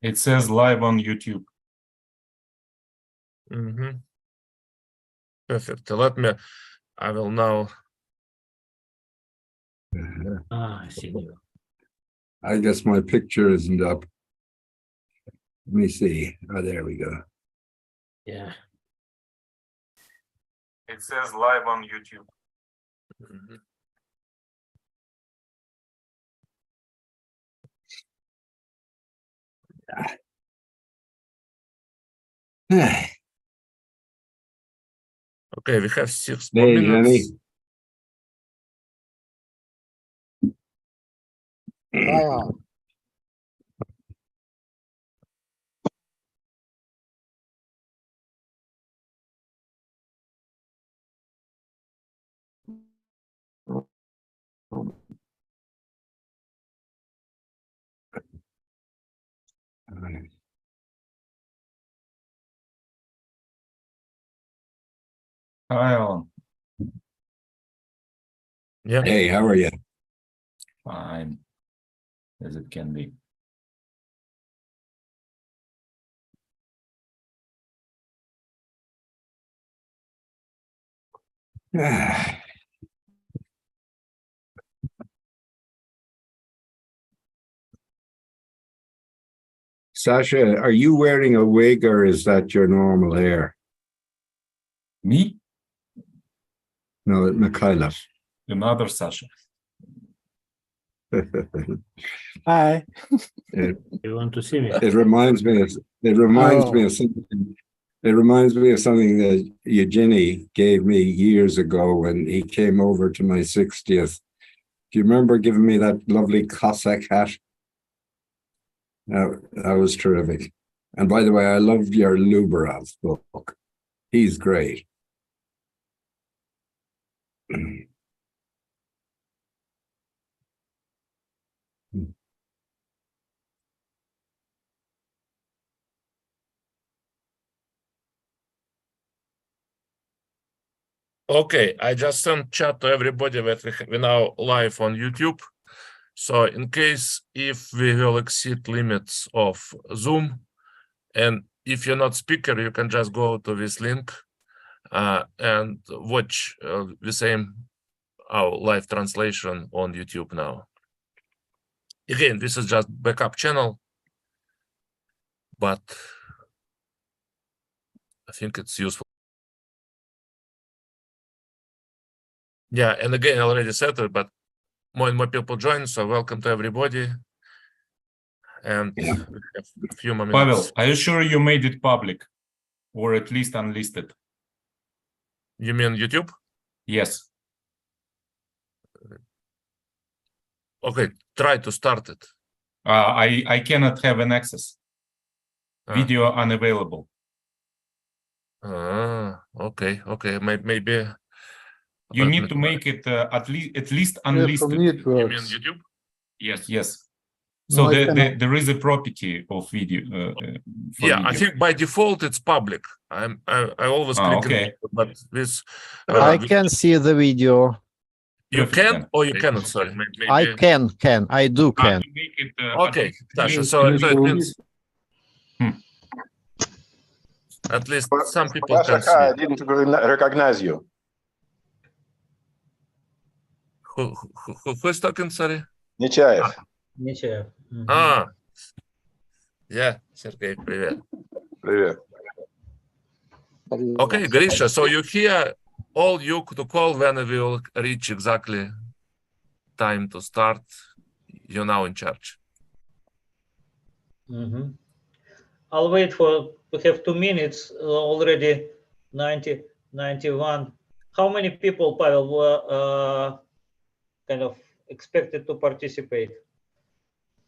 It says live on YouTube. Perfect. I will now. I see. I guess my picture isn't up. Let me see. Oh, there we go. Yeah. It says live on YouTube. Okay, we have 6 more Hey, minutes. Jenny. Hi, Alan. Yeah. Hey, how are you? Fine. As it can be. Sasha, are you wearing a wig or is that your normal hair? Me? No, Mikhailov. Another Sasha. Hi. You want to see me? It reminds me of something. It reminds me of something that Eugenie gave me years ago when he came over to my 60th. Do you remember giving me that lovely Cossack hat? That was terrific. And by the way, I loved your Lubarov book. He's great. Okay, I just sent chat to everybody that we now live on YouTube. So in case if we will exceed limits of Zoom, and if you're not speaker, you can just go to this link and watch the same our live translation on YouTube now. Again, this is just backup channel, but I think it's useful. Yeah, and again, I already said it, but more and more people join, so welcome to everybody. And we have a few more minutes. Pavel, are you sure you made it public? Or at least unlisted? You mean YouTube? Yes. Okay, try to start it. I cannot have an access. Video unavailable. Okay, maybe. You need to make it at least unlisted. For me it You mean works. YouTube? Yes. So No, there is a property of video. Yeah, video. I think by default it's public. I always click okay. it, but this I can see the video. you Perfect, can then. or you cannot. Sorry, maybe. I can. I do can. To make it, Okay, Sasha. So it means at least some people can see. I didn't recognize you. Who's talking? Sorry. Нечаев. Ничего. Yeah, Sergey, привет. Привет. Okay, Grisha, so you hear all you to call when we will reach exactly time to start. You're now in charge. I'll wait for, we have 2 minutes, already 90, 91. How many people, Pavel, were kind of expected to participate?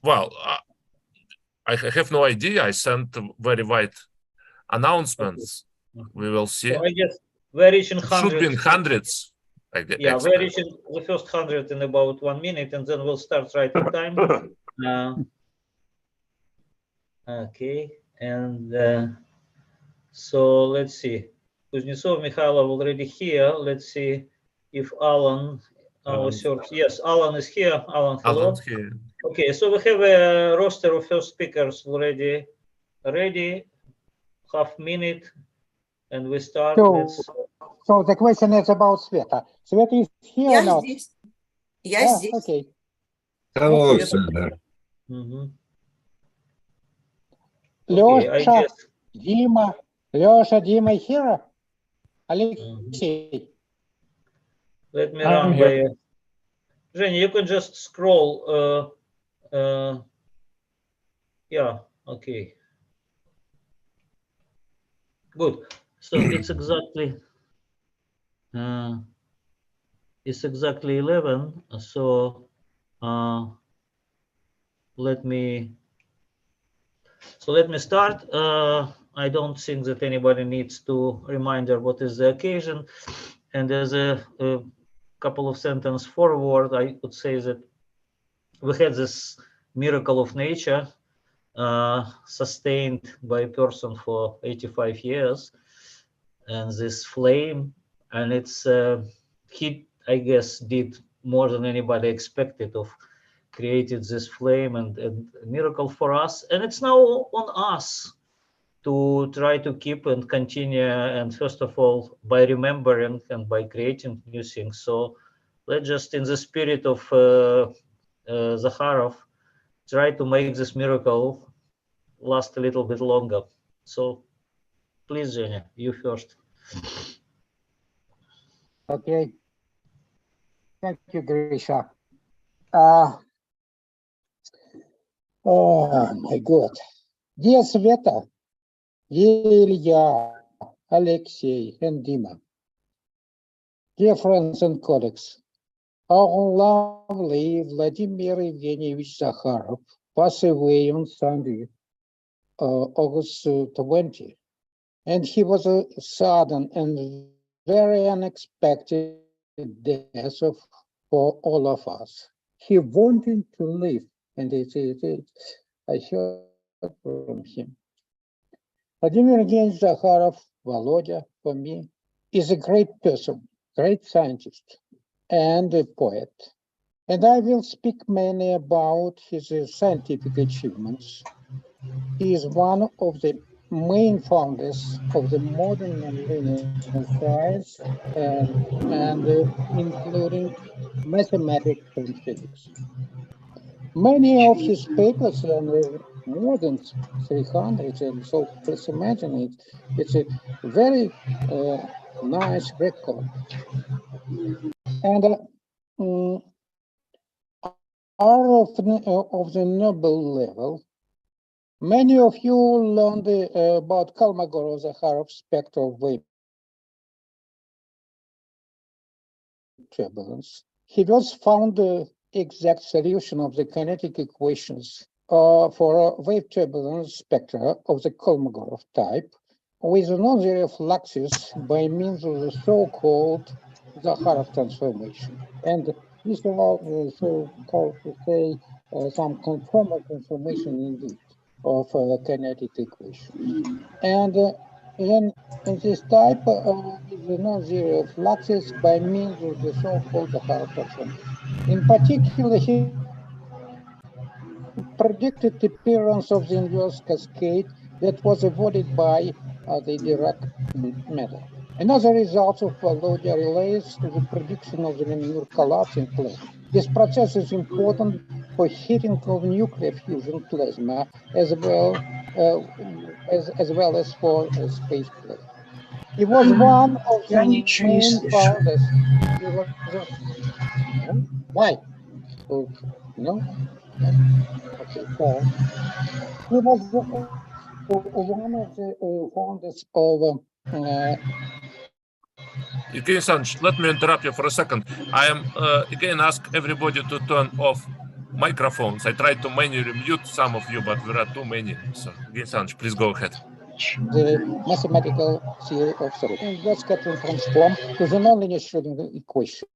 Well, I have no idea. I sent very wide announcements. We will see. So I guess we're reaching It should be in hundreds. hundreds. Yeah, we're reaching the first 100 in about 1 minute, and then we'll start right on time. Okay, and so let's see. Kuznetsov, Mikhailov already here. Let's see if Alan our search. Yes, Alan is here. Alan, hello. Alan's here. Okay, so we have a roster of first speakers already ready. Half minute, and we start. So the question is about Sveta. Sveta is here or Я not? здесь. Я здесь. Okay. Hello, Yes. Senator. Okay, I Леша, guess. Дима. Леша, Дима here? Alexei. Let me I'm run here. by. Женя, you can just scroll. Yeah. Okay. Good. So it's exactly. It's exactly 11. So let me start. I don't think that anybody needs to reminder what is the occasion. And as a couple of sentences forward, I would say that we had this miracle of nature sustained by a person for 85 years, and this flame, and it's he, I guess, did more than anybody expected of created this flame and a miracle for us, and it's now on us to try to keep and continue, and first of all by remembering and by creating new things. So let's just, in the spirit of Zakharov, try to make this miracle last a little bit longer. So please, Zhenya, you first. Okay. Thank you, Grisha. Oh my God. Dear Sveta, dear Ilya, Alexei, and Dima, dear friends and colleagues, our lovely Vladimir Evgenievich Zakharov passed away on Sunday, August 20, and he was a sudden and very unexpected death for all of us. He wanted to live, and I heard from him. Vladimir Evgenievich Zakharov, Volodya, for me, is a great person, great scientist, and a poet. And I will speak mainly about his scientific achievements. He is one of the main founders of the modern nonlinear science, and including mathematics and physics. Many of his papers, and more than 300, and so please imagine it, it's a very nice record. And are of the Nobel level. Many of you learned about Kolmogorov-Zakharov spectral wave turbulence. He was found the exact solution of the kinetic equations for a wave turbulence spectra of the Kolmogorov type with non-zero fluxes by means of the so-called Zakharov transformation. And these are all so-called, to say, some conformal transformation indeed of kinetic equations. And in this type with the non-zero fluxes by means of the so-called Zakharov transformation. In particular, he predicted the appearance of the inverse cascade that was avoided by the Dirac method. Another result of Volodya relates to the prediction of the Lemur collapse in plasma. This process is important for heating of nuclear fusion plasma as well as for space plasma. He was one of the main founders. He was why? Okay. No? Okay. So he was one of the founders of Evgeny Alexandrovich, let me interrupt you for a second. I am again ask everybody to turn off microphones. I tried to manually mute some of you, but there are too many. So, Evgeny Alexandrovich, please go ahead. the mathematical theory of solid. And that's getting transformed to the nonlinear Schrödinger equation.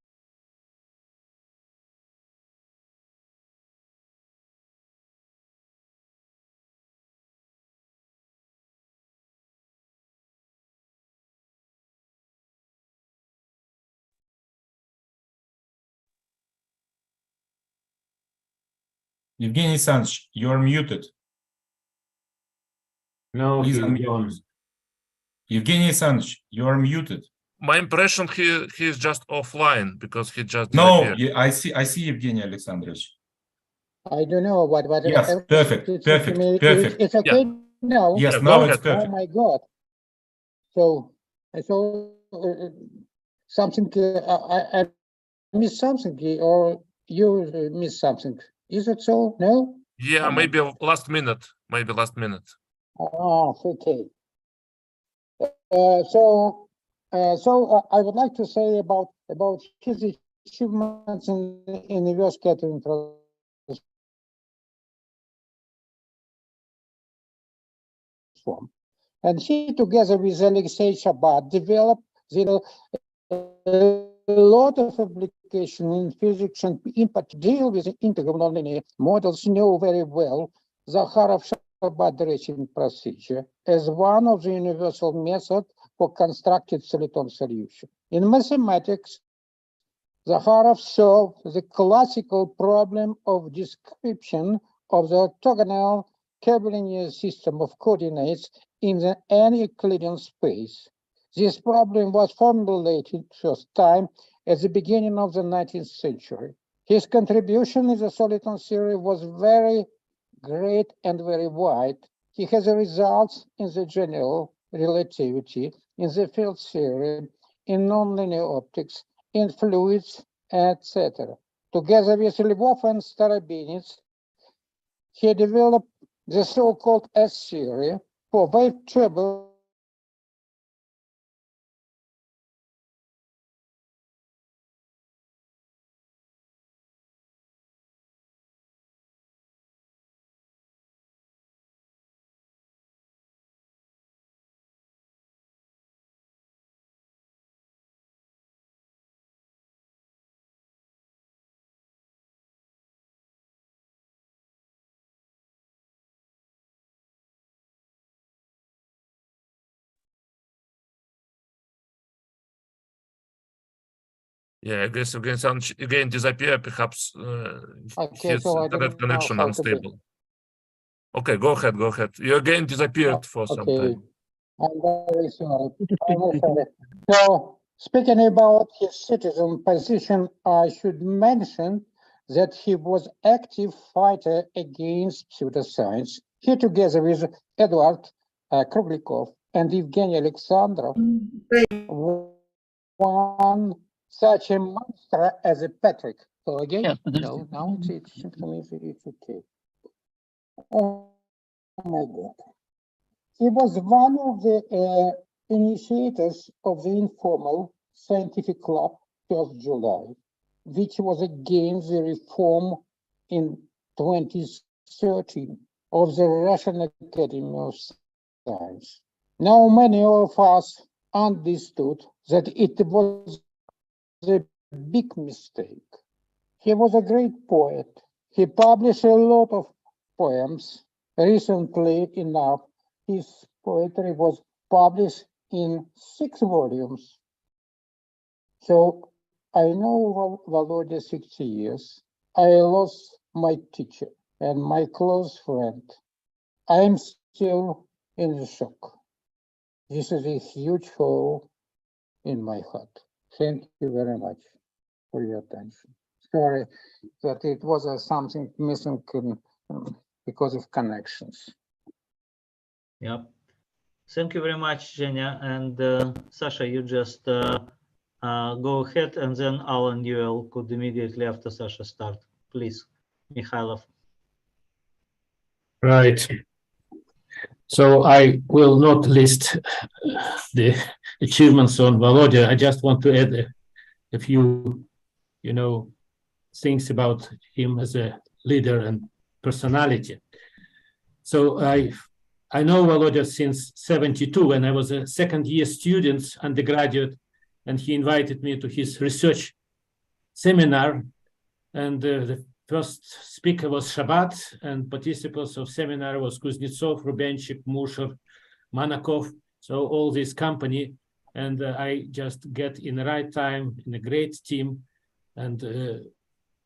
Evgeny Alexandrovich, you're muted. No, Please he's unmute gone. yourself. Evgeny Alexandrovich, you're muted. My impression he's just offline because he just No, disappeared. I see Evgeny Alexandrovich. I don't know what. Yes, perfect, perfect, perfect. It's okay now. Yes, Yeah, now go it's ahead. Oh perfect. my God. So something I missed something or you missed something. Is it so? No? Yeah, maybe last minute. Maybe last minute. Ah, okay. I would like to say about his achievements in reverse scattering transform. And he, together with Alexei Shabat, developed a lot of application in physics and in particular with integral nonlinear models know very well Zakharov-Shabat direction procedure as one of the universal methods for constructed soliton solution. In mathematics, Zakharov solved the classical problem of description of the orthogonal Keplerian system of coordinates in an Euclidean space. This problem was formulated first time at the beginning of the 19th century. His contribution in the soliton theory was very great and very wide. He has results in the general relativity, in the field theory, in nonlinear optics, in fluids, etc. Together with Lvov and Starobinets, he developed the so-called S theory for wave turbulence Yeah, I guess again disappear. Perhaps Okay, his so I internet don't know connection how to do. unstable. Okay, go ahead. Go ahead. You again disappeared for some Okay, time. I'm very sorry. I'm very sorry. So, speaking about his citizen position, I should mention that he was active fighter against pseudoscience. He, together with Edward Kruglikov and Evgeny Alexandrov, one such a monster as a Patrick. So again, no, now it's okay. Oh my God. He was one of the initiators of the informal scientific club 12th July, which was against the reform in 2013 of the Russian Academy of Science. Now many of us understood that it was a big mistake. He was a great poet. He published a lot of poems. Recently enough, his poetry was published in 6 volumes. So I know Volodya 60 years. I lost my teacher and my close friend. I am still in the shock. This is a huge hole in my heart. Thank you very much for your attention. Sorry that it was something missing because of connections. Yep. Thank you very much, Zhenya. And Sasha, you just go ahead, and then Alan Newell could immediately after Sasha start. Please, Mikhailov. Right. So I will not list the achievements on Volodya. I just want to add a few, things about him as a leader and personality. So I know Volodya since 1972 when I was a second-year student, undergraduate, and he invited me to his research seminar. And the first speaker was Shabat, and participants of seminar was Kuznetsov, Rubenchik, Musher, Manakov. So all this company, and I just get in the right time in a great team, and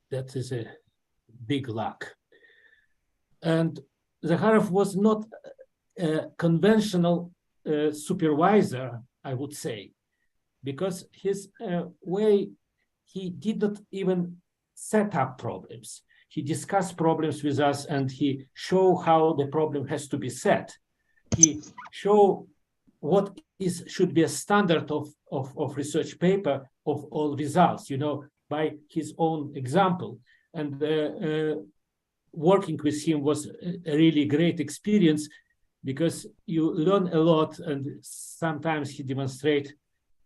that is a big luck. And Zakharov was not a conventional supervisor, I would say, because his way, he did not even set up problems. He discussed problems with us and he showed how the problem has to be set. He showed what should be a standard of research paper of all results, you know, by his own example. And working with him was a really great experience because you learn a lot, and sometimes he demonstrates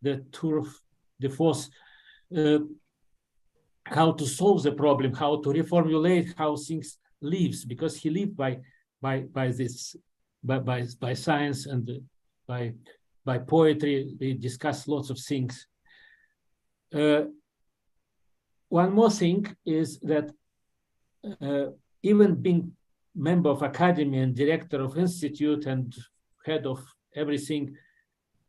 the tour de force, how to solve the problem, how to reformulate how things lives, because he lived by science and by poetry. They discuss lots of things. One more thing is that even being member of academy and director of institute and head of everything,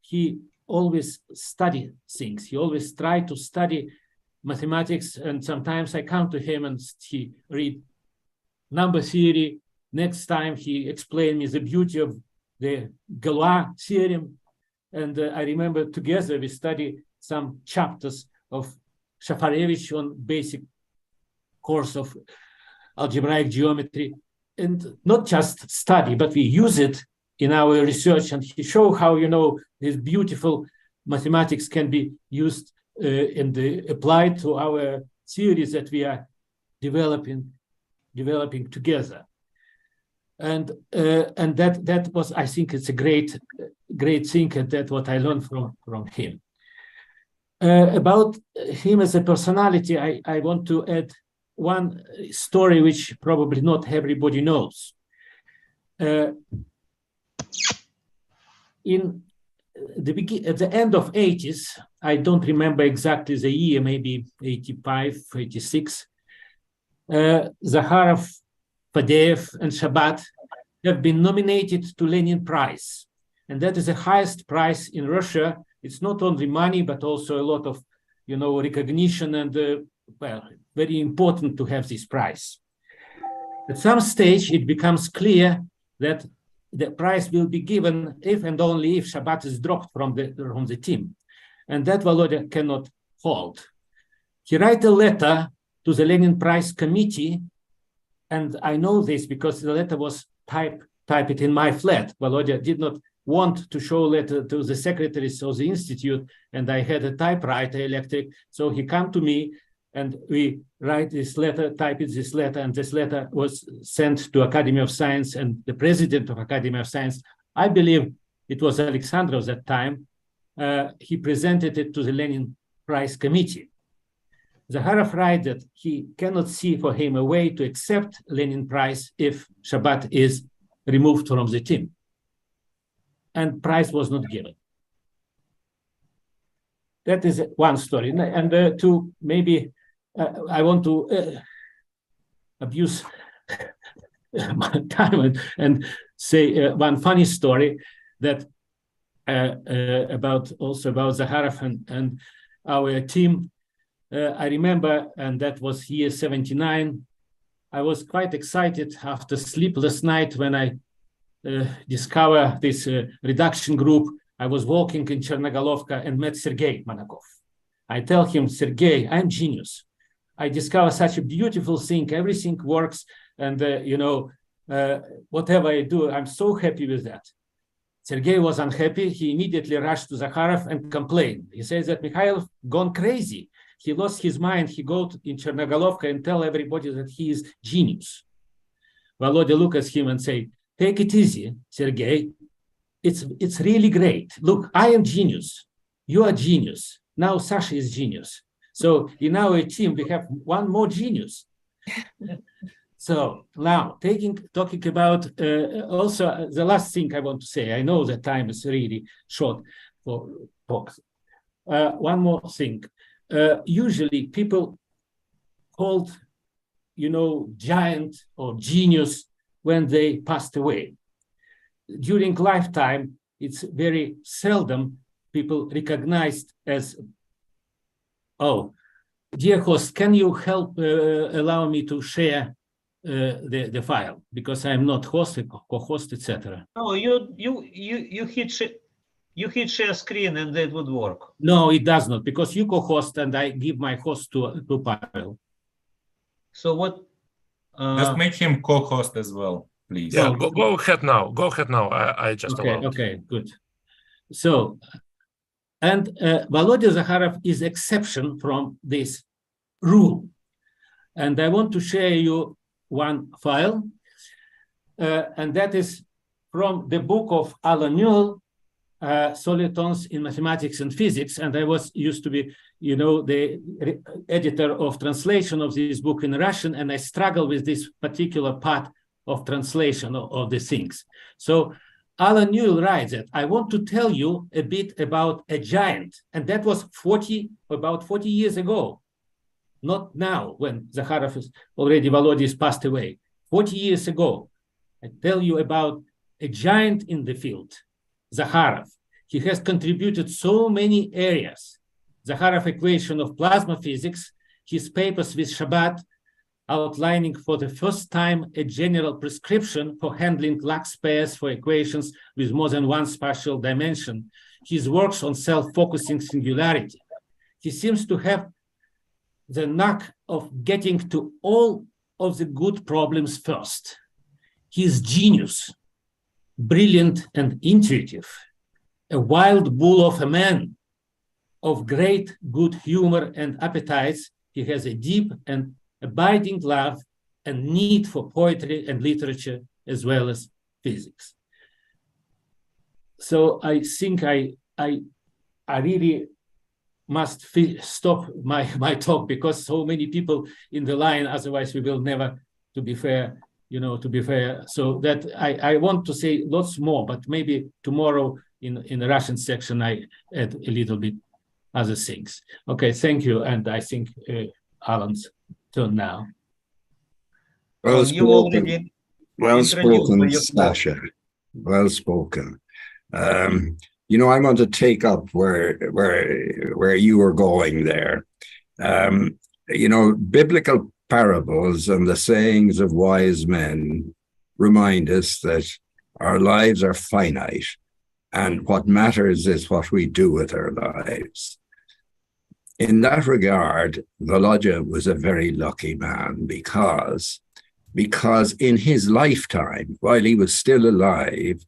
he always studied things. He always tried to study mathematics, and sometimes I come to him and he read number theory. Next time he explained me the beauty of the Galois theorem. And I remember together we studied some chapters of Shafarevich on basic course of algebraic geometry, and not just study, but we use it in our research. And he showed how, you know, this beautiful mathematics can be used and applied to our theories that we are developing together. And that was, I think, it's a great thing, and that's what I learned from him. About him as a personality, I want to add one story which probably not everybody knows. At the end of 80s, I don't remember exactly the year, maybe 85, 86, Zakharov, Fadeev, and Shabat have been nominated to Lenin Prize. And that is the highest prize in Russia. It's not only money, but also a lot of, you know, recognition, and well, very important to have this prize. At some stage, it becomes clear that the prize will be given if and only if Shabat is dropped from the team. And that Volodya cannot hold. He writes a letter to the Lenin Prize committee, and I know this because the letter was typed in my flat. Volodya did not want to show letter to the secretaries of the institute, and I had a typewriter electric, so he come to me and we write this letter, type this letter, and this letter was sent to Academy of Science, and the president of Academy of Science, I believe it was Alexandrov that time, he presented it to the Lenin Prize committee. Zakharov writes that he cannot see for him a way to accept Lenin Prize if Shabat is removed from the team. And prize was not given. That is one story. And two, maybe I want to abuse my time and say one funny story that about Zakharov and our team. I remember, and that was year 79. I was quite excited after sleepless night when I discovered this reduction group. I was walking in Chernogolovka and met Sergei Monakov. I tell him, Sergei, I'm genius. I discover such a beautiful thing. Everything works, and you know, whatever I do, I'm so happy with that. Sergei was unhappy. He immediately rushed to Zakharov and complained. He says that Mikhailov gone crazy. He lost his mind. He go in Chernogolovka and tell everybody that he is genius. Volodya look at him and say, take it easy, Sergei. It's really great. Look, I am genius. You are genius. Now Sasha is genius. So in our team, we have one more genius. So now talking about also the last thing I want to say. I know that time is really short for talks. One more thing. Usually people called, you know, giant or genius when they passed away. During lifetime, it's very seldom people recognized as, oh, dear host, can you help allow me to share the file because I'm not host, co-host, etc. No, you hit share screen and that would work. No, it does not because you co-host and I give my host to Pavel. So what? Just make him co-host as well, please. Yeah, No. go ahead now. Go ahead now. I just allowed. Okay, good. So, and Volodya Zakharov is exception from this rule. And I want to share you one file, and that is from the book of Alan Newell, Solitons in Mathematics and Physics. And I used to be, the editor of translation of this book in Russian, and I struggle with this particular part of translation of the things. So Alan Newell writes that I want to tell you a bit about a giant, and that was about 40 years ago. Not now, when Zakharov is already, Volodya is passed away. 40 years ago, I tell you about a giant in the field, Zakharov. He has contributed so many areas. Zakharov equation of plasma physics, his papers with Shabbat, outlining for the first time a general prescription for handling Lax pairs for equations with more than one spatial dimension. His works on self-focusing singularity. He seems to have the knack of getting to all of the good problems first. He is genius, brilliant and intuitive, a wild bull of a man, of great good humor and appetites. He has a deep and abiding love and need for poetry and literature as well as physics. So I think I really must stop my talk because so many people in the line, otherwise we will never, to be fair. So that I want to say lots more, but maybe tomorrow in the Russian section, I add a little bit other things. Okay, thank you. And I think Alan's turn now. Well You already spoken, well spoken, your- Sasha. Well spoken. I'm going to take up where you were going there. Biblical parables and the sayings of wise men remind us that our lives are finite, and what matters is what we do with our lives. In that regard, Volodya was a very lucky man because in his lifetime, while he was still alive,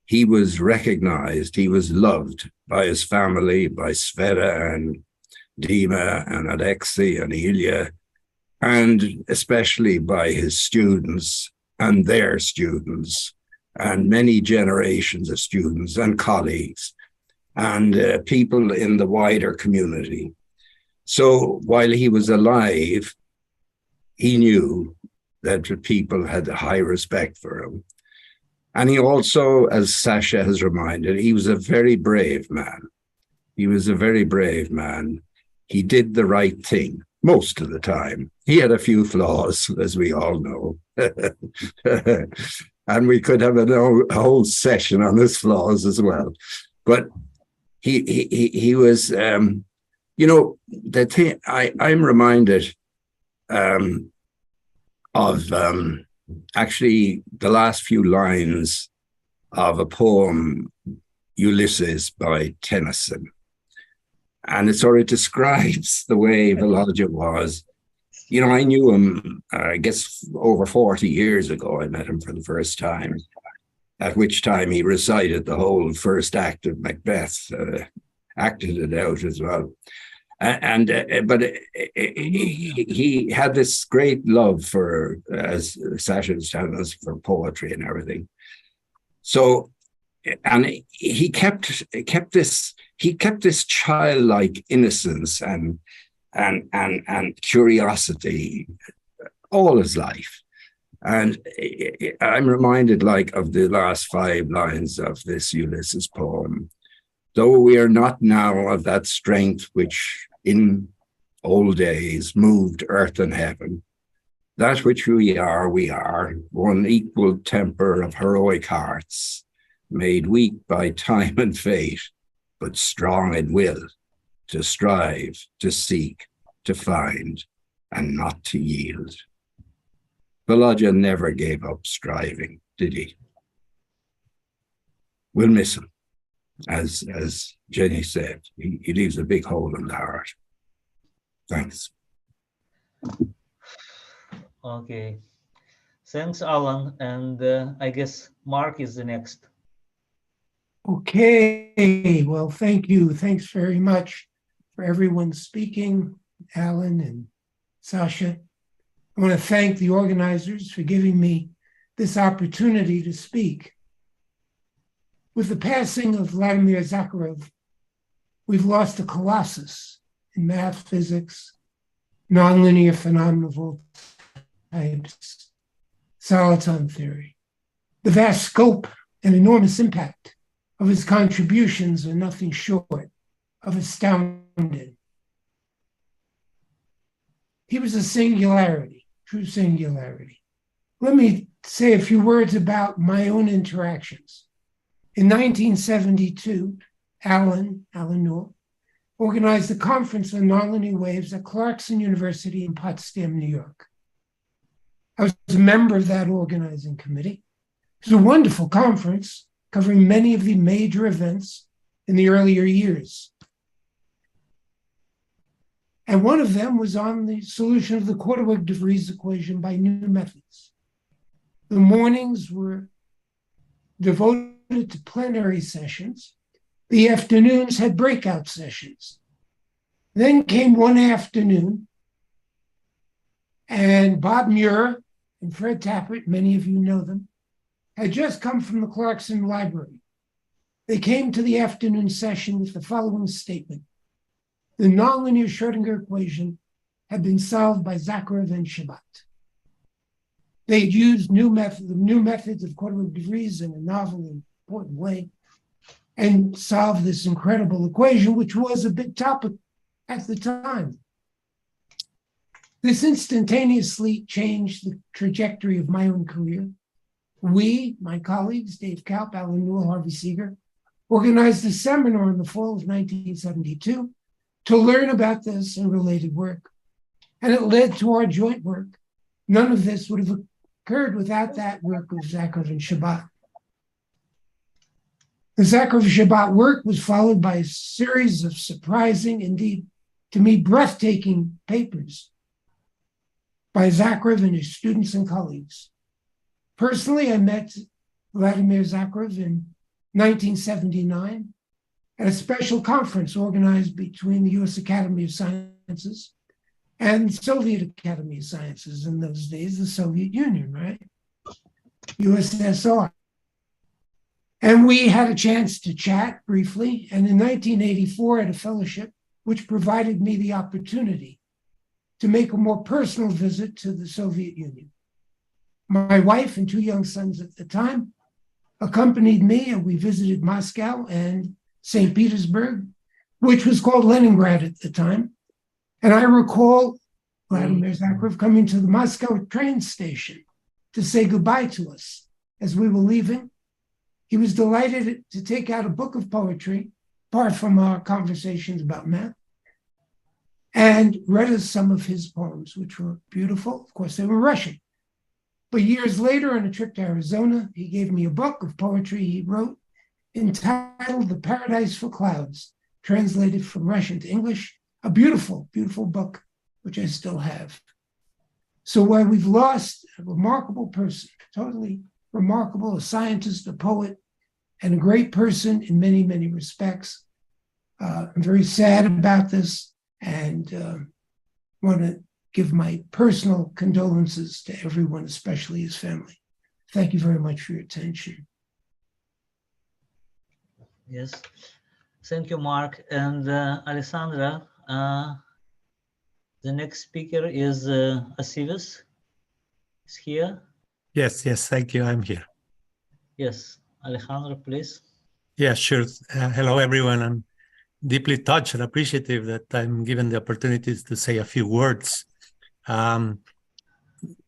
he was recognized, he was loved by his family, by Sveta and Dima and Alexei and Ilya, and especially by his students and their students, and many generations of students and colleagues, and people in the wider community. So while he was alive, he knew that people had high respect for him. And he also, as Sasha has reminded, he was a very brave man. He was a very brave man. He did the right thing most of the time. He had a few flaws, as we all know. And we could have a whole session on his flaws as well. But he was, the thing, I'm reminded of actually the last few lines of a poem, Ulysses by Tennyson. And it sort of describes the way Volodya was. I knew him, I guess, over 40 years ago. I met him for the first time, at which time he recited the whole first act of Macbeth, acted it out as well. But he had this great love for, as Sasha was telling us, for poetry and everything. So, and he kept this childlike innocence and curiosity all his life. And I'm reminded of the last 5 lines of this Ulysses poem. Though we are not now of that strength which in old days moved earth and heaven, that which we are, one equal temper of heroic hearts, made weak by time and fate, but strong in will, to strive, to seek, to find, and not to yield. Volodya never gave up striving, did he? We'll miss him. As Jenny said, he leaves a big hole in the heart. Thanks. Okay. Thanks, Alan. And I guess Mark is the next. Okay, well, thank you. Thanks very much for everyone speaking, Alan and Sasha. I want to thank the organizers for giving me this opportunity to speak. With the passing of Vladimir Zakharov, we've lost a colossus in math, physics, nonlinear phenomena of all types, soliton theory. The vast scope and enormous impact of his contributions are nothing short of astounding. He was a singularity, true singularity. Let me say a few words about my own interactions. In 1972, Alan Newell, organized a conference on nonlinear waves at Clarkson University in Potsdam, New York. I was a member of that organizing committee. It was a wonderful conference covering many of the major events in the earlier years. And one of them was on the solution of the quarter-wave de Vries equation by new methods. The mornings were devoted to plenary sessions. The afternoons had breakout sessions. Then came one afternoon, and Bob Muir and Fred Tappert, many of you know them, had just come from the Clarkson Library. They came to the afternoon session with the following statement. The nonlinear Schrodinger equation had been solved by Zakharov and Shabbat. They had used new methods of quarter-wave de Vries in a novel and important way and solved this incredible equation, which was a big topic at the time. This instantaneously changed the trajectory of my own career. We, my colleagues, Dave Kaup, Alan Newell, Harvey Seeger, organized a seminar in the fall of 1972 to learn about this and related work. And it led to our joint work. None of this would have occurred without that work of Zakharov and Shabbat. The Zakharov-Shabbat work was followed by a series of surprising, indeed, to me, breathtaking papers by Zakharov and his students and colleagues. Personally, I met Vladimir Zakharov in 1979 at a special conference organized between the U.S. Academy of Sciences and the Soviet Academy of Sciences in those days, the Soviet Union, right? USSR. And we had a chance to chat briefly, and in 1984 I had a fellowship which provided me the opportunity to make a more personal visit to the Soviet Union. My wife and two young sons at the time accompanied me, and we visited Moscow and St. Petersburg, which was called Leningrad at the time. And I recall Vladimir Zakharov coming to the Moscow train station to say goodbye to us as we were leaving. He was delighted to take out a book of poetry, apart from our conversations about math, and read us some of his poems, which were beautiful. Of course, they were Russian. But years later, on a trip to Arizona, he gave me a book of poetry he wrote entitled The Paradise for Clouds, translated from Russian to English, a beautiful, beautiful book, which I still have. So while we've lost a remarkable person, totally remarkable, a scientist, a poet, and a great person in many, many respects, I'm very sad about this and want to give my personal condolences to everyone, especially his family. Thank you very much for your attention. Yes, thank you, Mark. And Alessandra, the next speaker is Asivis. Is here? Yes, thank you. I'm here. Yes, Alejandro, please. Yeah, sure. Hello, everyone. I'm deeply touched and appreciative that I'm given the opportunities to say a few words.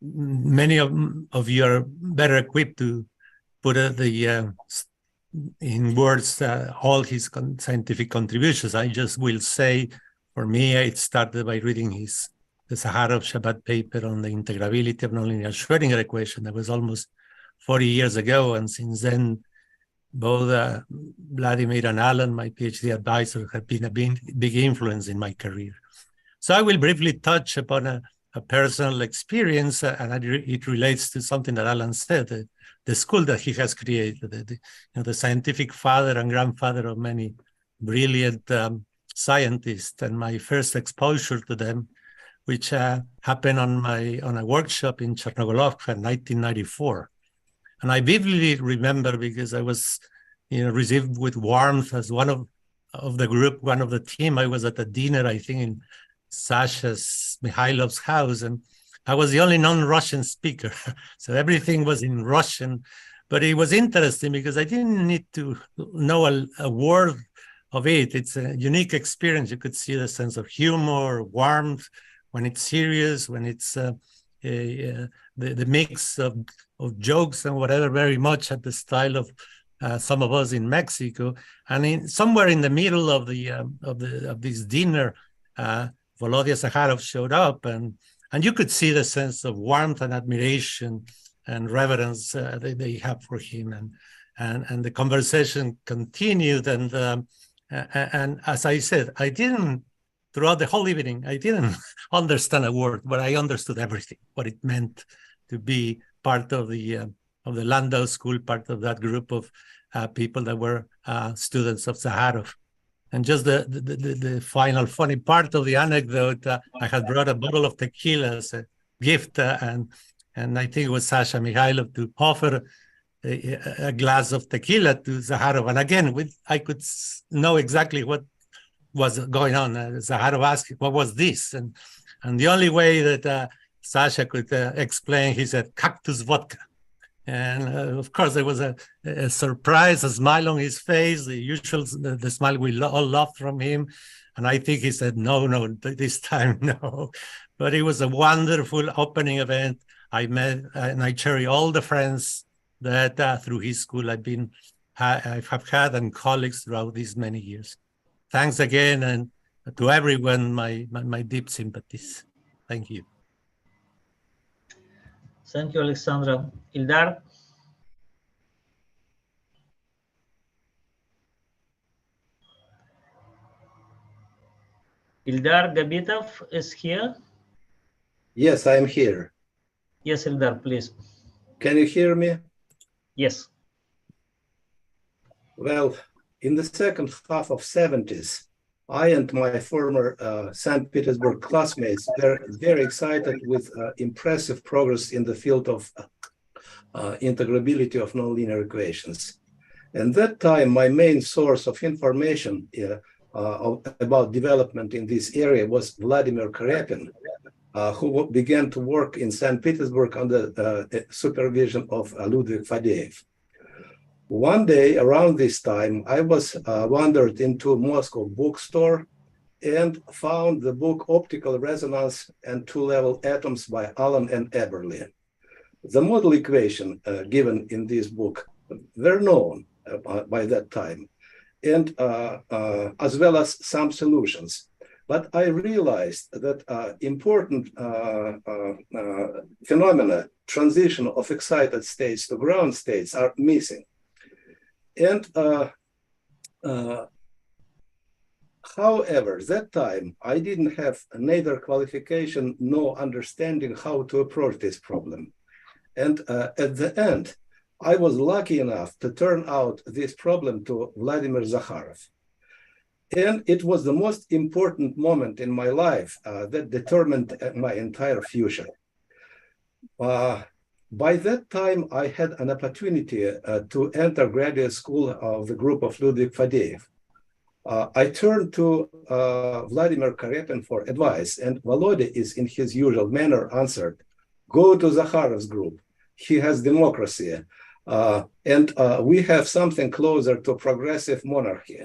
Many of you are better equipped to put in words all his scientific contributions. I just will say, for me, it started by reading his the Zakharov Shabbat paper on the integrability of nonlinear Schrödinger equation. That was almost 40 years ago. And since then, both Vladimir and Alan, my PhD advisor, have been a big influence in my career. So I will briefly touch upon a personal experience, and it relates to something that Alan said, the school that he has created, the scientific father and grandfather of many brilliant scientists, and my first exposure to them, which happened on a workshop in Chernogolovka in 1994. And I vividly remember, because I was received with warmth as one of the group, one of the team. I was at a dinner, I think, in Sasha's Mikhailov's house, and I was the only non-Russian speaker. So everything was in Russian, but it was interesting because I didn't need to know a word of it. It's a unique experience. You could see the sense of humor, warmth, when it's serious, when it's the mix of jokes and whatever, very much at the style of some of us in Mexico. And somewhere in the middle of this dinner, Vladimir Zakharov showed up, and you could see the sense of warmth and admiration and reverence they have for him, and the conversation continued. And as I said, throughout the whole evening, I didn't understand a word, but I understood everything, what it meant to be part of the Landau School, part of that group of people that were students of Zakharov. And just the final funny part of the anecdote, I had brought a bottle of tequila as a gift, and I think it was Sasha Mikhailov to offer a glass of tequila to Zakharov. And again, I could know exactly what was going on. Zakharov asked, what was this? And the only way that Sasha could explain, he said, cactus vodka. And of course, there was a surprise, a smile on his face, the usual, the smile we all loved from him. And I think he said, no, this time, no. But it was a wonderful opening event. I met and I cherish all the friends that through his school I have had, and colleagues throughout these many years. Thanks again, and to everyone, my deep sympathies. Thank you. Thank you, Alexandra. Ildar? Ildar Gabitov is here? Yes, I am here. Yes, Ildar, please. Can you hear me? Yes. Well, in the second half of 70s, I and my former St. Petersburg classmates were very excited with impressive progress in the field of integrability of nonlinear equations. And that time, my main source of information about development in this area was Vladimir Zakharov, who began to work in St. Petersburg under the supervision of Ludwig Fadeev. One day around this time, I wandered into Moscow bookstore and found the book Optical Resonance and Two-Level Atoms by Allen and Eberle. The model equation given in this book were known by that time, and as well as some solutions. But I realized that important phenomena, transition of excited states to ground states, are missing. And however, that time I didn't have neither qualification nor understanding how to approach this problem. And at the end, I was lucky enough to turn out this problem to Vladimir Zakharov. And it was the most important moment in my life that determined my entire future. By that time, I had an opportunity to enter graduate school of the group of Ludwig Fadeev. I turned to Vladimir Zakharov for advice, and Volodya is in his usual manner answered, go to Zakharov's group. He has democracy, and we have something closer to progressive monarchy.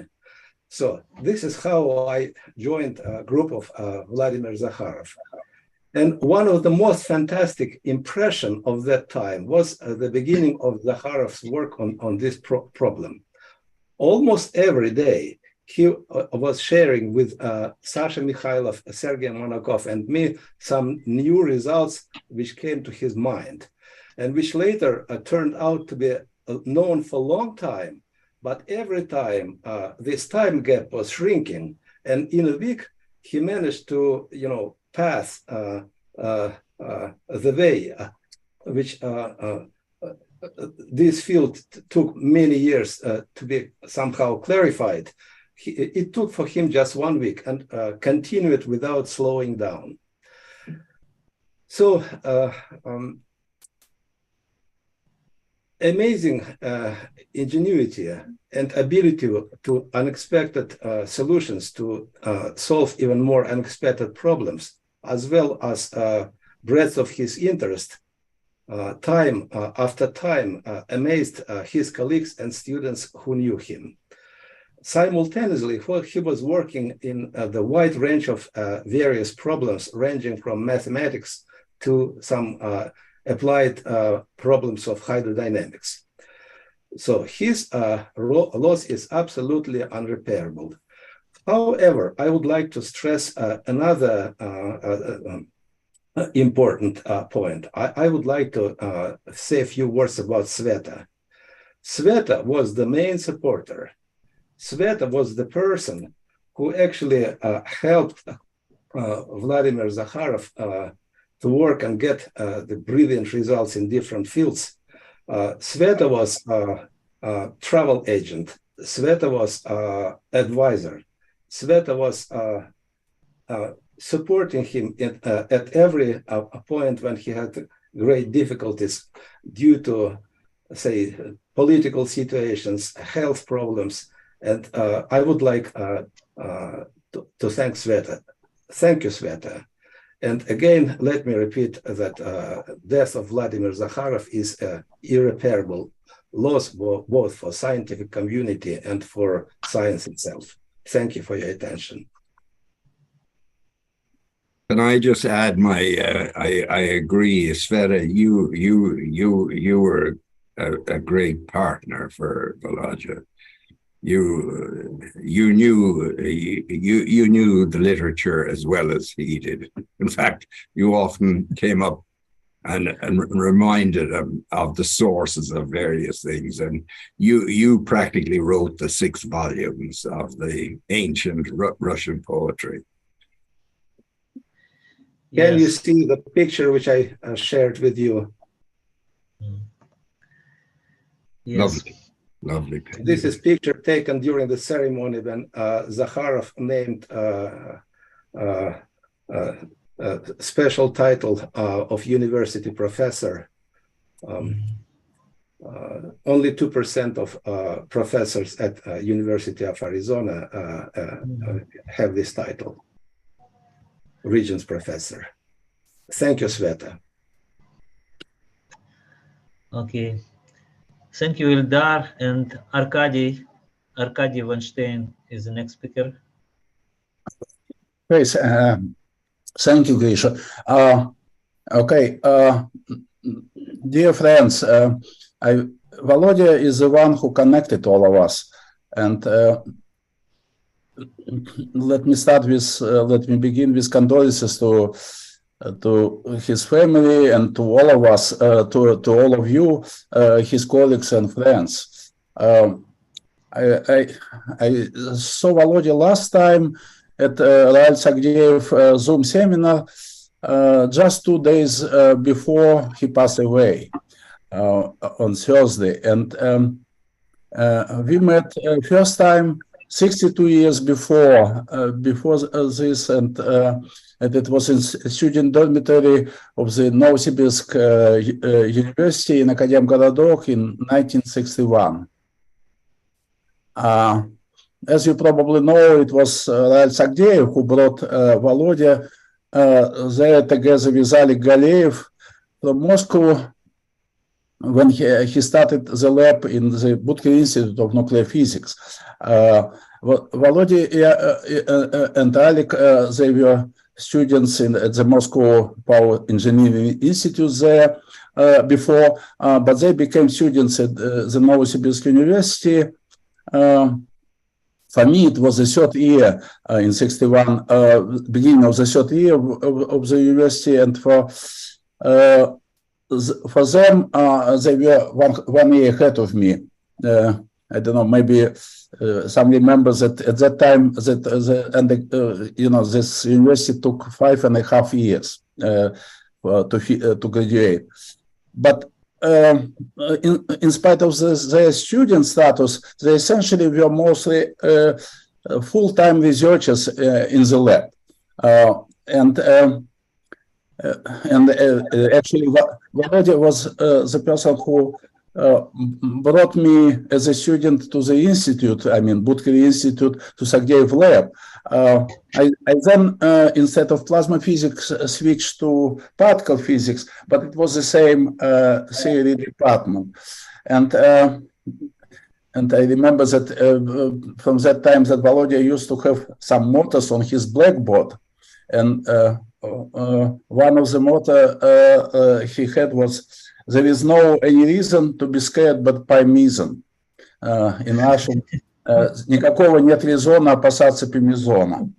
So this is how I joined a group of Vladimir Zakharov. And one of the most fantastic impression of that time was the beginning of Zakharov's work on this problem. Almost every day, he was sharing with Sasha Mikhailov, Sergei Monakov, and me some new results which came to his mind, and which later turned out to be known for a long time. But every time this time gap was shrinking, and in a week he managed to, pass the way which this field took many years to be somehow clarified. It took for him just 1 week, and continued without slowing down. So amazing ingenuity and ability to unexpected solutions to solve even more unexpected problems, as well as breadth of his interest, time after time, amazed his colleagues and students who knew him. Simultaneously, he was working in the wide range of various problems, ranging from mathematics to some applied problems of hydrodynamics. So his loss is absolutely unrepairable. However, I would like to stress another important point. I would like to say a few words about Sveta. Sveta was the main supporter. Sveta was the person who actually helped Vladimir Zakharov to work and get the brilliant results in different fields. Sveta was a travel agent. Sveta was advisor. Sveta was supporting him at every point when he had great difficulties due to, say, political situations, health problems. And I would like to thank Sveta. Thank you, Sveta. And again, let me repeat that death of Vladimir Zakharov is an irreparable loss both for scientific community and for science itself. Thank you for your attention. Can I just add my? I agree, Sveta. You were a great partner for Volodya. You knew the literature as well as he did. In fact, you often came up and reminded him of the sources of various things, and you practically wrote the 6 volumes of the ancient Russian poetry. Can you see the picture which I shared with you? Yes. Lovely. This is picture taken during the ceremony when Zakharov named special title of university professor. Only 2% of professors at University of Arizona have this title, Regents Professor. Thank you, Sveta. Okay. Thank you, Ildar, and Arkady. Arkady Weinstein is the next speaker. Yes, thank you, Grisha. Okay, dear friends, Volodya is the one who connected all of us, and let me begin with condolences to his family and to all of us, to all of you, his colleagues and friends. I saw Volodya last time at Rael Sagdeev Zoom seminar just 2 days before he passed away on Thursday, and we met first time 62 years before this, and it was in student dormitory of the Novosibirsk University in Akademgorodok in 1961. As you probably know, it was Rael Sagdeev who brought Volodya there together with Alik Galeev from Moscow when he started the lab in the Budkin Institute of Nuclear Physics. Volodya and Alik, they were students at the Moscow Power Engineering Institute there before, but they became students at the Novosibirsk University For me, it was the third year in 61, beginning of the third year of the university, and for them, they were one year ahead of me. I don't know, maybe some remember that at that time that this university took 5.5 years to graduate. But in spite of their student status, they essentially were mostly full-time researchers in the lab. Actually, Volodya was the person who brought me as a student to the institute, I mean, Budkeri Institute, to Sergeyev lab. I then, instead of plasma physics, switched to particle physics, but it was the same theory department. And I remember that from that time that Volodya used to have some mottos on his blackboard. And one of the motto he had was, "There is no any reason to be scared but parmesan." In Russian, никакого нет резона опасаться пармезана.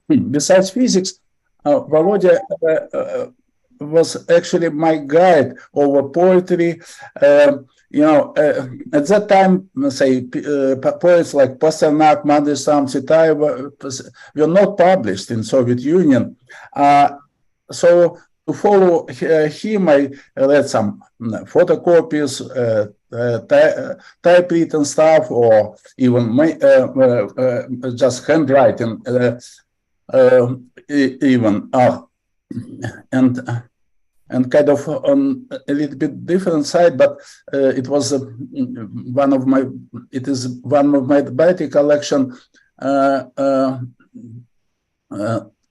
Besides physics, Volodya was actually my guide over poetry. At that time, say, poets like Pasternak, Mandelstam, Tsvetaeva were not published in Soviet Union. So to follow him, I read some photocopies, typewritten stuff, or even just handwriting, even. And kind of on a little bit different side, but it was one of my writing collection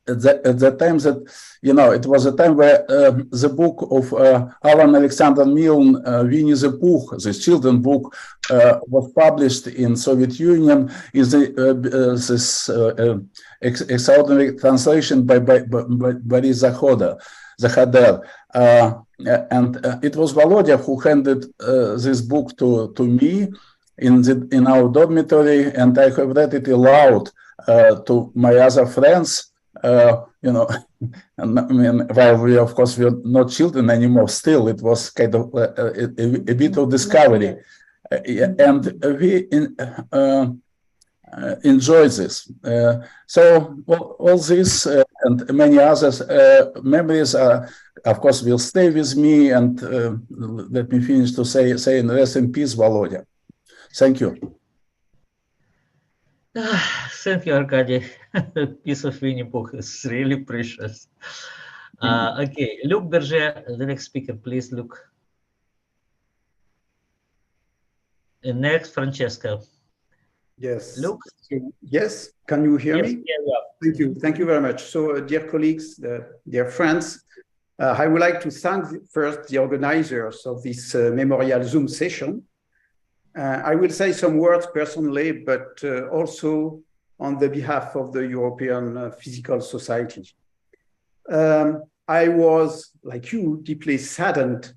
at that time that, it was a time where the book of Alan Alexander Milne, Winnie the Pooh, the children's book, was published in Soviet Union, is this extraordinary translation by Boris Zakharov. And it was Volodya who handed this book to me in our dormitory, and I have read it aloud to my other friends. And I mean, while we, of course, were not children anymore, still it was kind of a bit of discovery, and we enjoy this. So all this and many others memories, of course, will stay with me. And let me finish to say rest in peace, Volodya. Thank you. Thank you, Arkady. The piece of Winnie Pooh is really precious. Okay, Luc Berger, the next speaker, please, Luc. And next, Francesca. Yes. Luc? Yes, can you hear me? Yeah. Thank you. Thank you very much. So, dear colleagues, dear friends, I would like to thank first the organizers of this memorial Zoom session. I will say some words personally, but also on the behalf of the European Physical Society. I was, like you, deeply saddened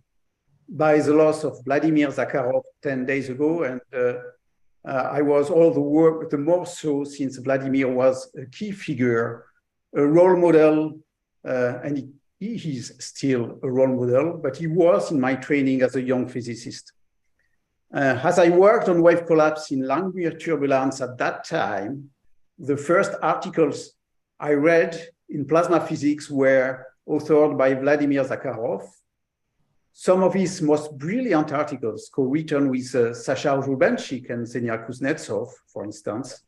by the loss of Vladimir Zakharov 10 days ago, and I was all the more so since Vladimir was a key figure, a role model, and he is still a role model, but he was in my training as a young physicist. As I worked on wave collapse in Langmuir turbulence at that time, the first articles I read in plasma physics were authored by Vladimir Zakharov. Some of his most brilliant articles, co-written with Sasha Rubenchik and Zenia Kuznetsov, for instance,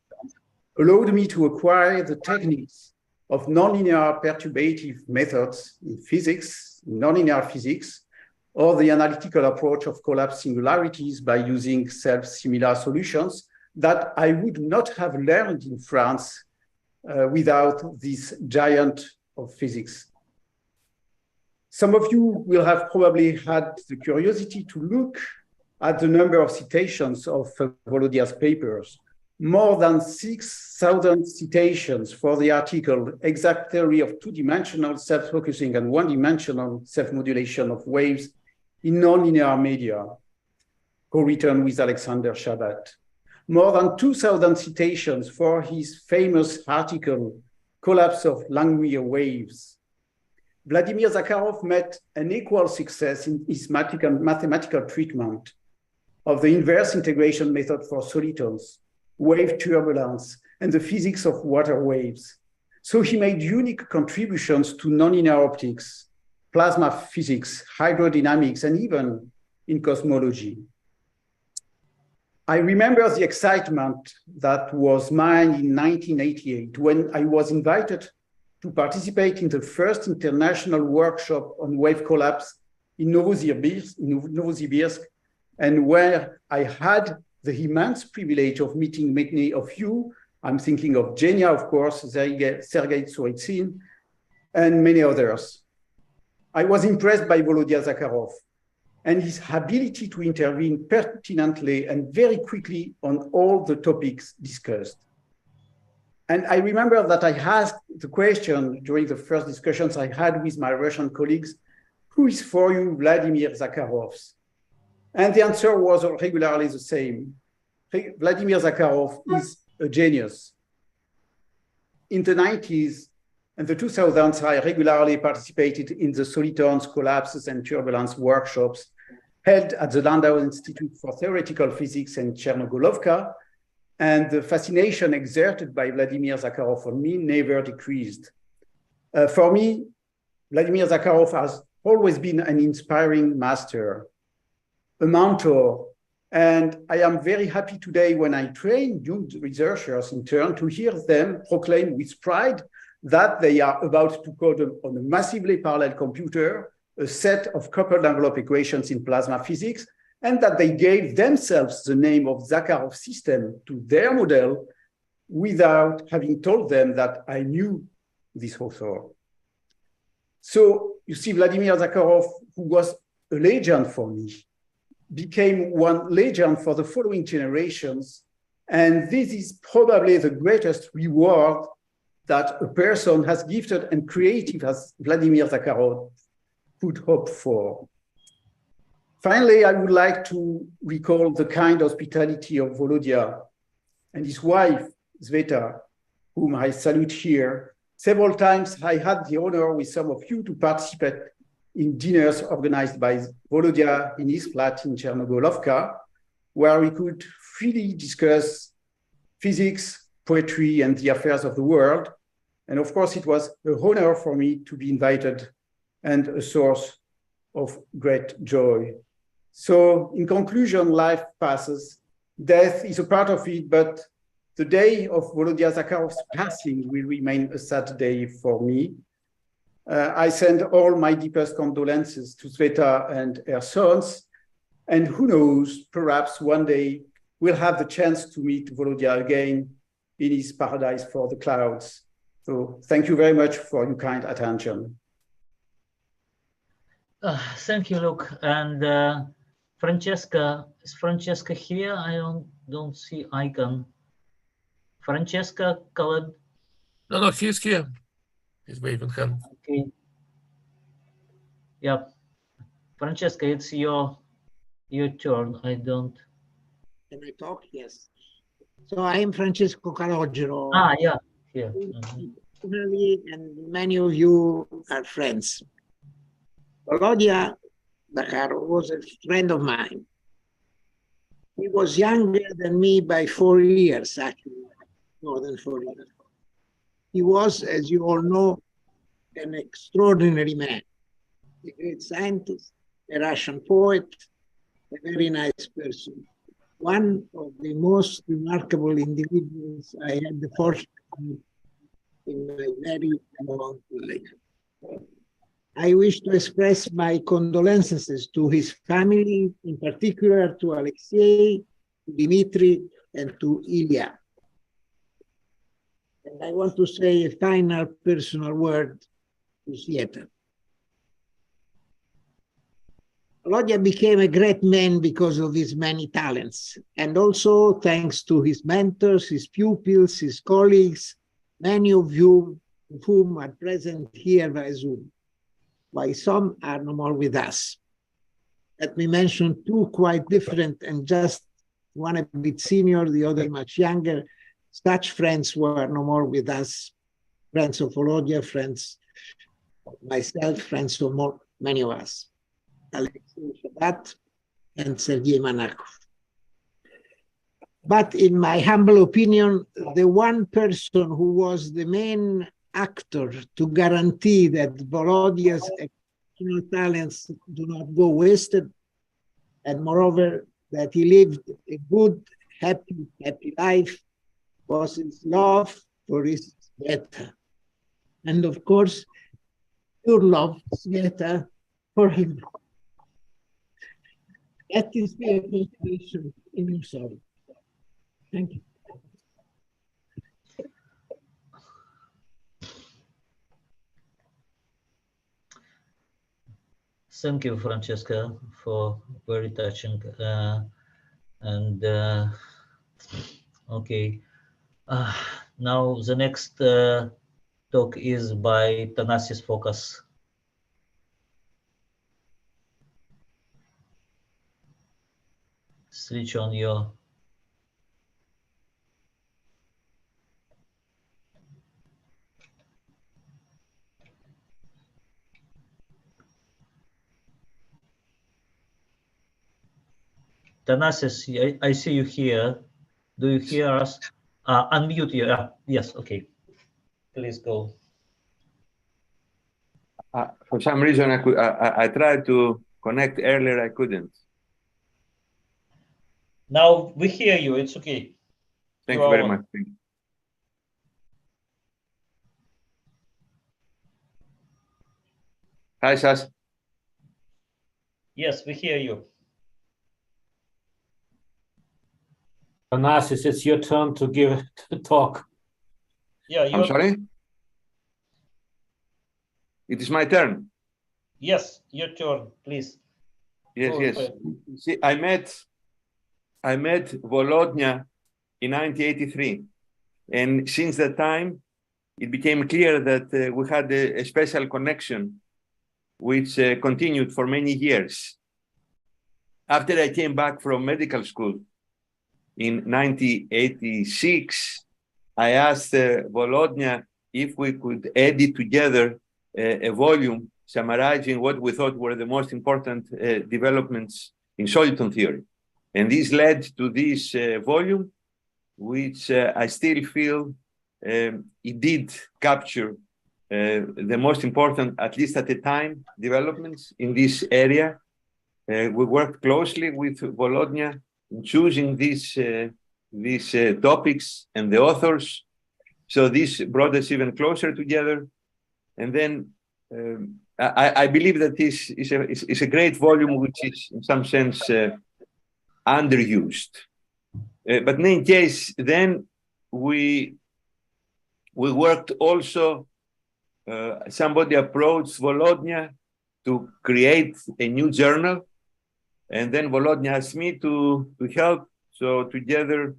allowed me to acquire the techniques of nonlinear perturbative methods in physics, nonlinear physics, or the analytical approach of collapse singularities by using self-similar solutions that I would not have learned in France without this giant of physics. Some of you will have probably had the curiosity to look at the number of citations of Volodya's papers. More than 6,000 citations for the article Exact Theory of Two-Dimensional Self-Focusing and One-Dimensional Self-Modulation of Waves in Nonlinear Media. co-written with Alexander Shabbat. More than 2,000 citations for his famous article, Collapse of Langmuir Waves. Vladimir Zakharov met an equal success in his mathematical treatment of the inverse integration method for solitons, wave turbulence, and the physics of water waves. So he made unique contributions to nonlinear optics, plasma physics, hydrodynamics, and even in cosmology. I remember the excitement that was mine in 1988 when I was invited to participate in the first international workshop on wave collapse in Novosibirsk, and where I had the immense privilege of meeting many of you. I'm thinking of Genia, of course, Sergei Tsuritsyn, and many others. I was impressed by Volodya Zakharov and his ability to intervene pertinently and very quickly on all the topics discussed. And I remember that I asked the question during the first discussions I had with my Russian colleagues, who is for you Vladimir Zakharov? And the answer was regularly the same. Vladimir Zakharov is a genius. In the 90s and the 2000s, I regularly participated in the solitons, collapses, and turbulence workshops held at the Landau Institute for Theoretical Physics in Chernogolovka, and the fascination exerted by Vladimir Zakharov on me never decreased. For me, Vladimir Zakharov has always been an inspiring master, a mentor, and I am very happy today when I train young researchers in turn to hear them proclaim with pride that they are about to code on a massively parallel computer a set of coupled envelope equations in plasma physics, and that they gave themselves the name of Zakharov system to their model without having told them that I knew this author. So you see, Vladimir Zakharov, who was a legend for me, became one legend for the following generations. And this is probably the greatest reward that a person as gifted and creative as Vladimir Zakharov could hope for. Finally, I would like to recall the kind hospitality of Volodya and his wife, Sveta, whom I salute here. Several times I had the honor with some of you to participate in dinners organized by Volodya in his flat in Chernogolovka, where we could freely discuss physics, poetry, and the affairs of the world. And of course, it was an honor for me to be invited and a source of great joy. So in conclusion, life passes. Death is a part of it, but the day of Volodya Zakharov's passing will remain a sad day for me. I send all my deepest condolences to Sveta and her sons. And who knows, perhaps one day we'll have the chance to meet Volodya again in his paradise for the clouds. So thank you very much for your kind attention. Thank you, Luke. And Francesca, is Francesca here? I don't see icon. Francesca colored. No, he's here. He's waving hand. Okay. Yeah, Francesca, it's your turn. I don't. Can I talk? Yes. So I am Francesco Calogero. Ah, yeah, here. And many of you are friends. Volodya Zakharov was a friend of mine. He was younger than me by 4 years, actually, more than 4 years. He was, as you all know, an extraordinary man, a great scientist, a Russian poet, a very nice person. One of the most remarkable individuals I had the fortune to meet in my very long life. I wish to express my condolences to his family, in particular to Alexei, to Dmitry, and to Ilya. And I want to say a final personal word to Sveta. Volodya became a great man because of his many talents, and also thanks to his mentors, his pupils, his colleagues, many of you of whom are present here via Zoom, while some are no more with us. let me mention two quite different, and just one a bit senior, the other much younger. Such friends who are no more with us, friends of Volodya, friends of myself, friends of many of us. Alexei Shabat and Sergei Monakov. But in my humble opinion, the one person who was the main actor to guarantee that Volodya's exceptional talents do not go wasted, and moreover, that he lived a good, happy life, was his love for his Sveta. And of course, your love, Sveta, for him. That is the appreciation in your soul. Thank you. Thank you, Francesca, for very touching. Okay. Now the next talk is by Thanasis Focus. Switch on your. Thanasis, I see you here. Do you hear us? Unmute you. Yes, okay. Please go. For some reason, I tried to connect earlier, I couldn't. Now we hear you. It's okay. Thank you very much. Thank you. Hi, Sas. Yes, we hear you. Thanasis, it's your turn to give the talk. Yeah, I'm sorry? It is my turn. Yes, your turn, please. Yes, yes. See, I met Volodya in 1983. And since that time, it became clear that we had a special connection, which continued for many years. After I came back from medical school in 1986, I asked Volodya if we could edit together a volume summarizing what we thought were the most important developments in soliton theory. And this led to this volume, which I still feel it did capture the most important, at least at the time, developments in this area. We worked closely with Volodya in choosing these topics and the authors. So this brought us even closer together. And then I believe that this is a great volume, which is in some sense underused. But in any case, then we worked also, somebody approached Volodya to create a new journal. And then Volodya asked me to help. So together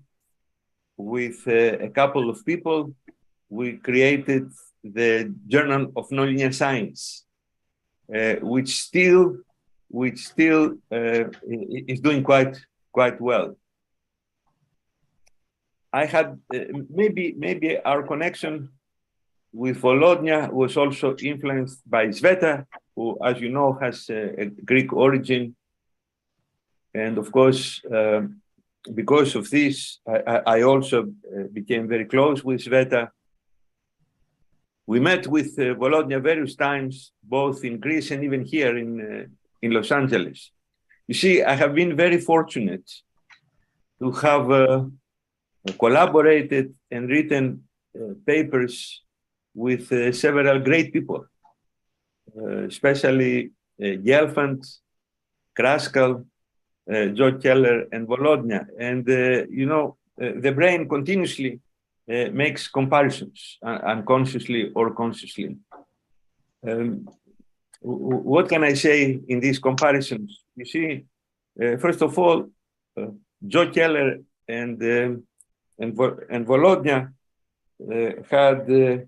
with a couple of people, we created the Journal of Nonlinear Science, which still is doing quite well. I had maybe our connection with Volodya was also influenced by Sveta, who, as you know, has a Greek origin. And of course, because of this, I also became very close with Sveta. We met with Volodya various times, both in Greece and even here in Los Angeles. You see, I have been very fortunate to have collaborated and written papers with several great people, especially Gelfand, Kraskal, Joe Keller, and Volodya. And, you know, the brain continuously makes comparisons, unconsciously or consciously. What can I say in these comparisons? You see, first of all, Joe Keller and Volodya had,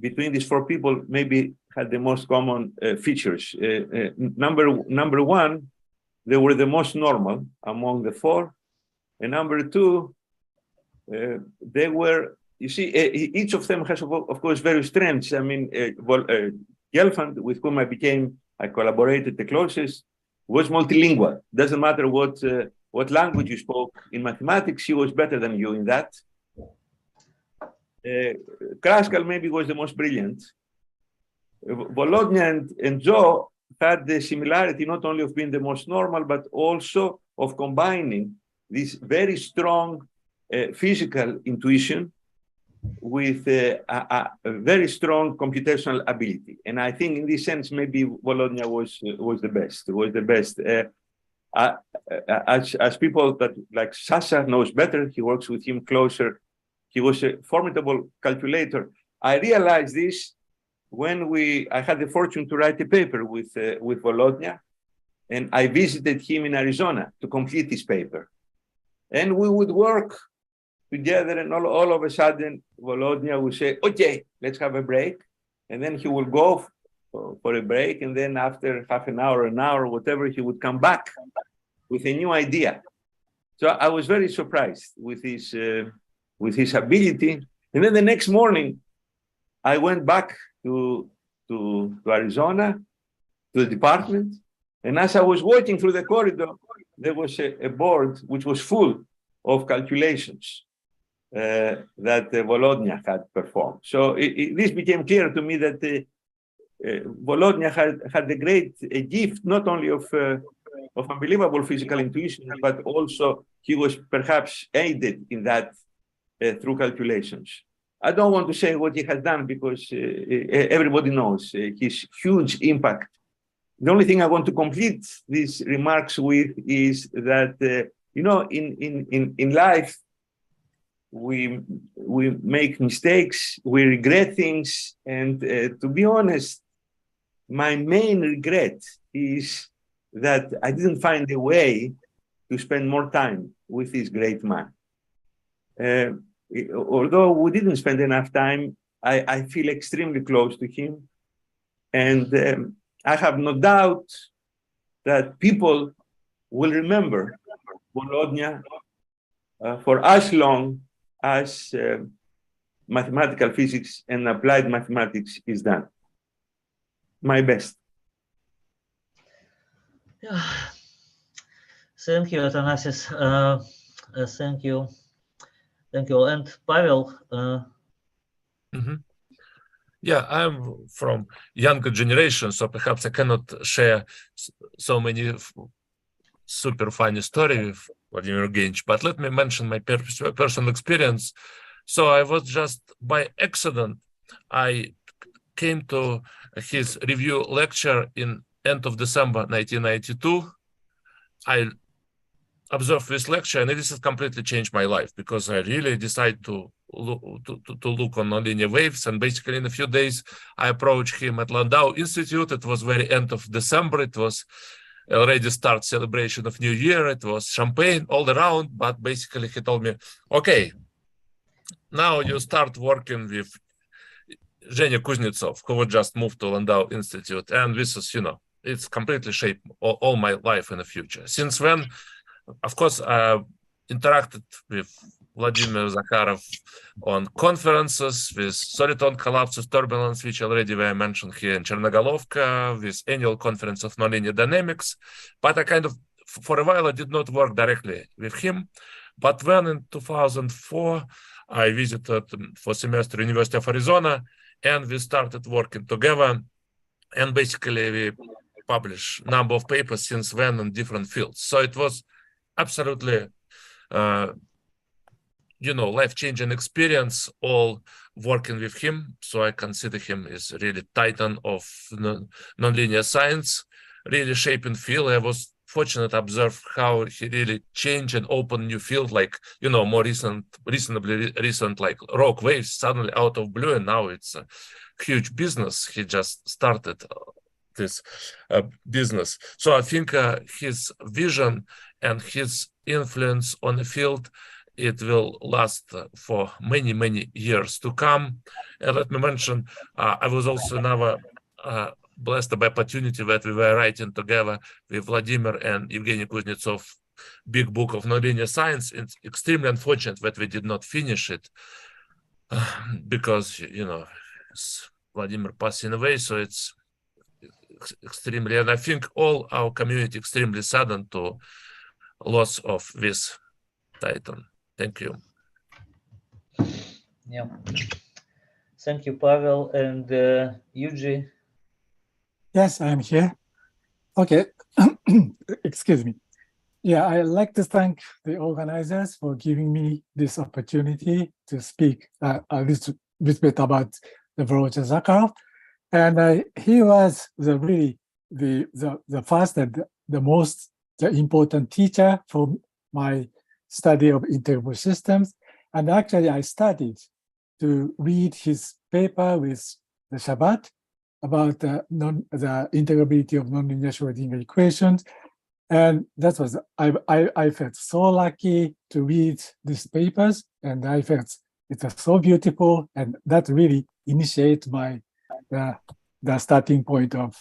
between these four people, maybe had the most common features. Number one, they were the most normal among the four. And number two, they were, you see, each of them has, of course, various strengths. I mean, Gelfand, with whom I collaborated the closest, was multilingual. Doesn't matter what language you spoke. In mathematics, he was better than you in that. Kraskal maybe was the most brilliant. Volodya and Joe had the similarity not only of being the most normal, but also of combining this very strong physical intuition with a very strong computational ability. And I think in this sense, maybe Volodya was the best. As people that like Sasha knows better, he works with him closer. He was a formidable calculator. I realized this when I had the fortune to write a paper with Volodya, and I visited him in Arizona to complete this paper. And we would work together, and all of a sudden, Volodya would say, okay, let's have a break. And then he would go for a break, and then after half an hour, whatever, he would come back with a new idea. So I was very surprised with his ability. And then the next morning, I went back to Arizona, to the department. And as I was walking through the corridor, there was a board which was full of calculations that Volodya had performed. So this became clear to me that Volodya had a great gift, not only of unbelievable physical intuition, but also he was perhaps aided in that through calculations. I don't want to say what he has done because everybody knows his huge impact. The only thing I want to complete these remarks with is that, you know, in life, we make mistakes, we regret things. And to be honest, my main regret is that I didn't find a way to spend more time with this great man. Although we didn't spend enough time, I feel extremely close to him. And I have no doubt that people will remember Volodya for as long as mathematical physics and applied mathematics is done. My best. Yeah. Thank you, Athanasis. Thank you. Thank you. And Pavel. Yeah, I'm from younger generation, so perhaps I cannot share so many super funny stories with Vladimir Evgenievich, but let me mention my personal experience. So I was just by accident, I came to his review lecture in end of December 1992. I observed this lecture, and this has completely changed my life because I really decided to look on nonlinear waves. And basically, in a few days, I approached him at Landau Institute. It was very end of December. It was already start celebration of New Year. It was champagne all around. But basically, he told me, okay, now you start working with Zhenya Kuznetsov, who would just move to Landau Institute. And this is, you know, it's completely shaped all my life in the future. Since then, of course, I interacted with Vladimir Zakharov on conferences with soliton collapse turbulence, which already were mentioned here in Chernogolovka, with annual conference of nonlinear dynamics. But I kind of, for a while, I did not work directly with him. But when in 2004, I visited for semester University of Arizona, and we started working together. And basically, we published a number of papers since then in different fields. So it was absolutely, you know, life-changing experience, all working with him. So I consider him as really titan of nonlinear science, really shaping field. I was fortunate to observe how he really changed and opened new field, like, you know, more reasonably recent, like rock waves, suddenly out of blue, and now it's a huge business. He just started this business. So I think his vision and his influence on the field, it will last for many, many years to come. And let me mention, I was also another blessed by opportunity that we were writing together with Vladimir and Evgeny Kuznetsov big book of nonlinear science. It's extremely unfortunate that we did not finish it because, you know, Vladimir passing away. So it's extremely, and I think all our community extremely saddened to loss of this titan. Thank you. Yeah. Thank you, Pavel and Yuji. Yes, I'm here. Okay. Excuse me. Yeah, I'd like to thank the organizers for giving me this opportunity to speak a little bit about the Vladimir Zakharov. And he was really the first and the most important teacher for my study of integrable systems. And actually, I started to read his paper with the Shabbat about the integrability of nonlinear Schrodinger equations. And that was, I felt so lucky to read these papers, and I felt it was so beautiful, and that really initiated my the starting point of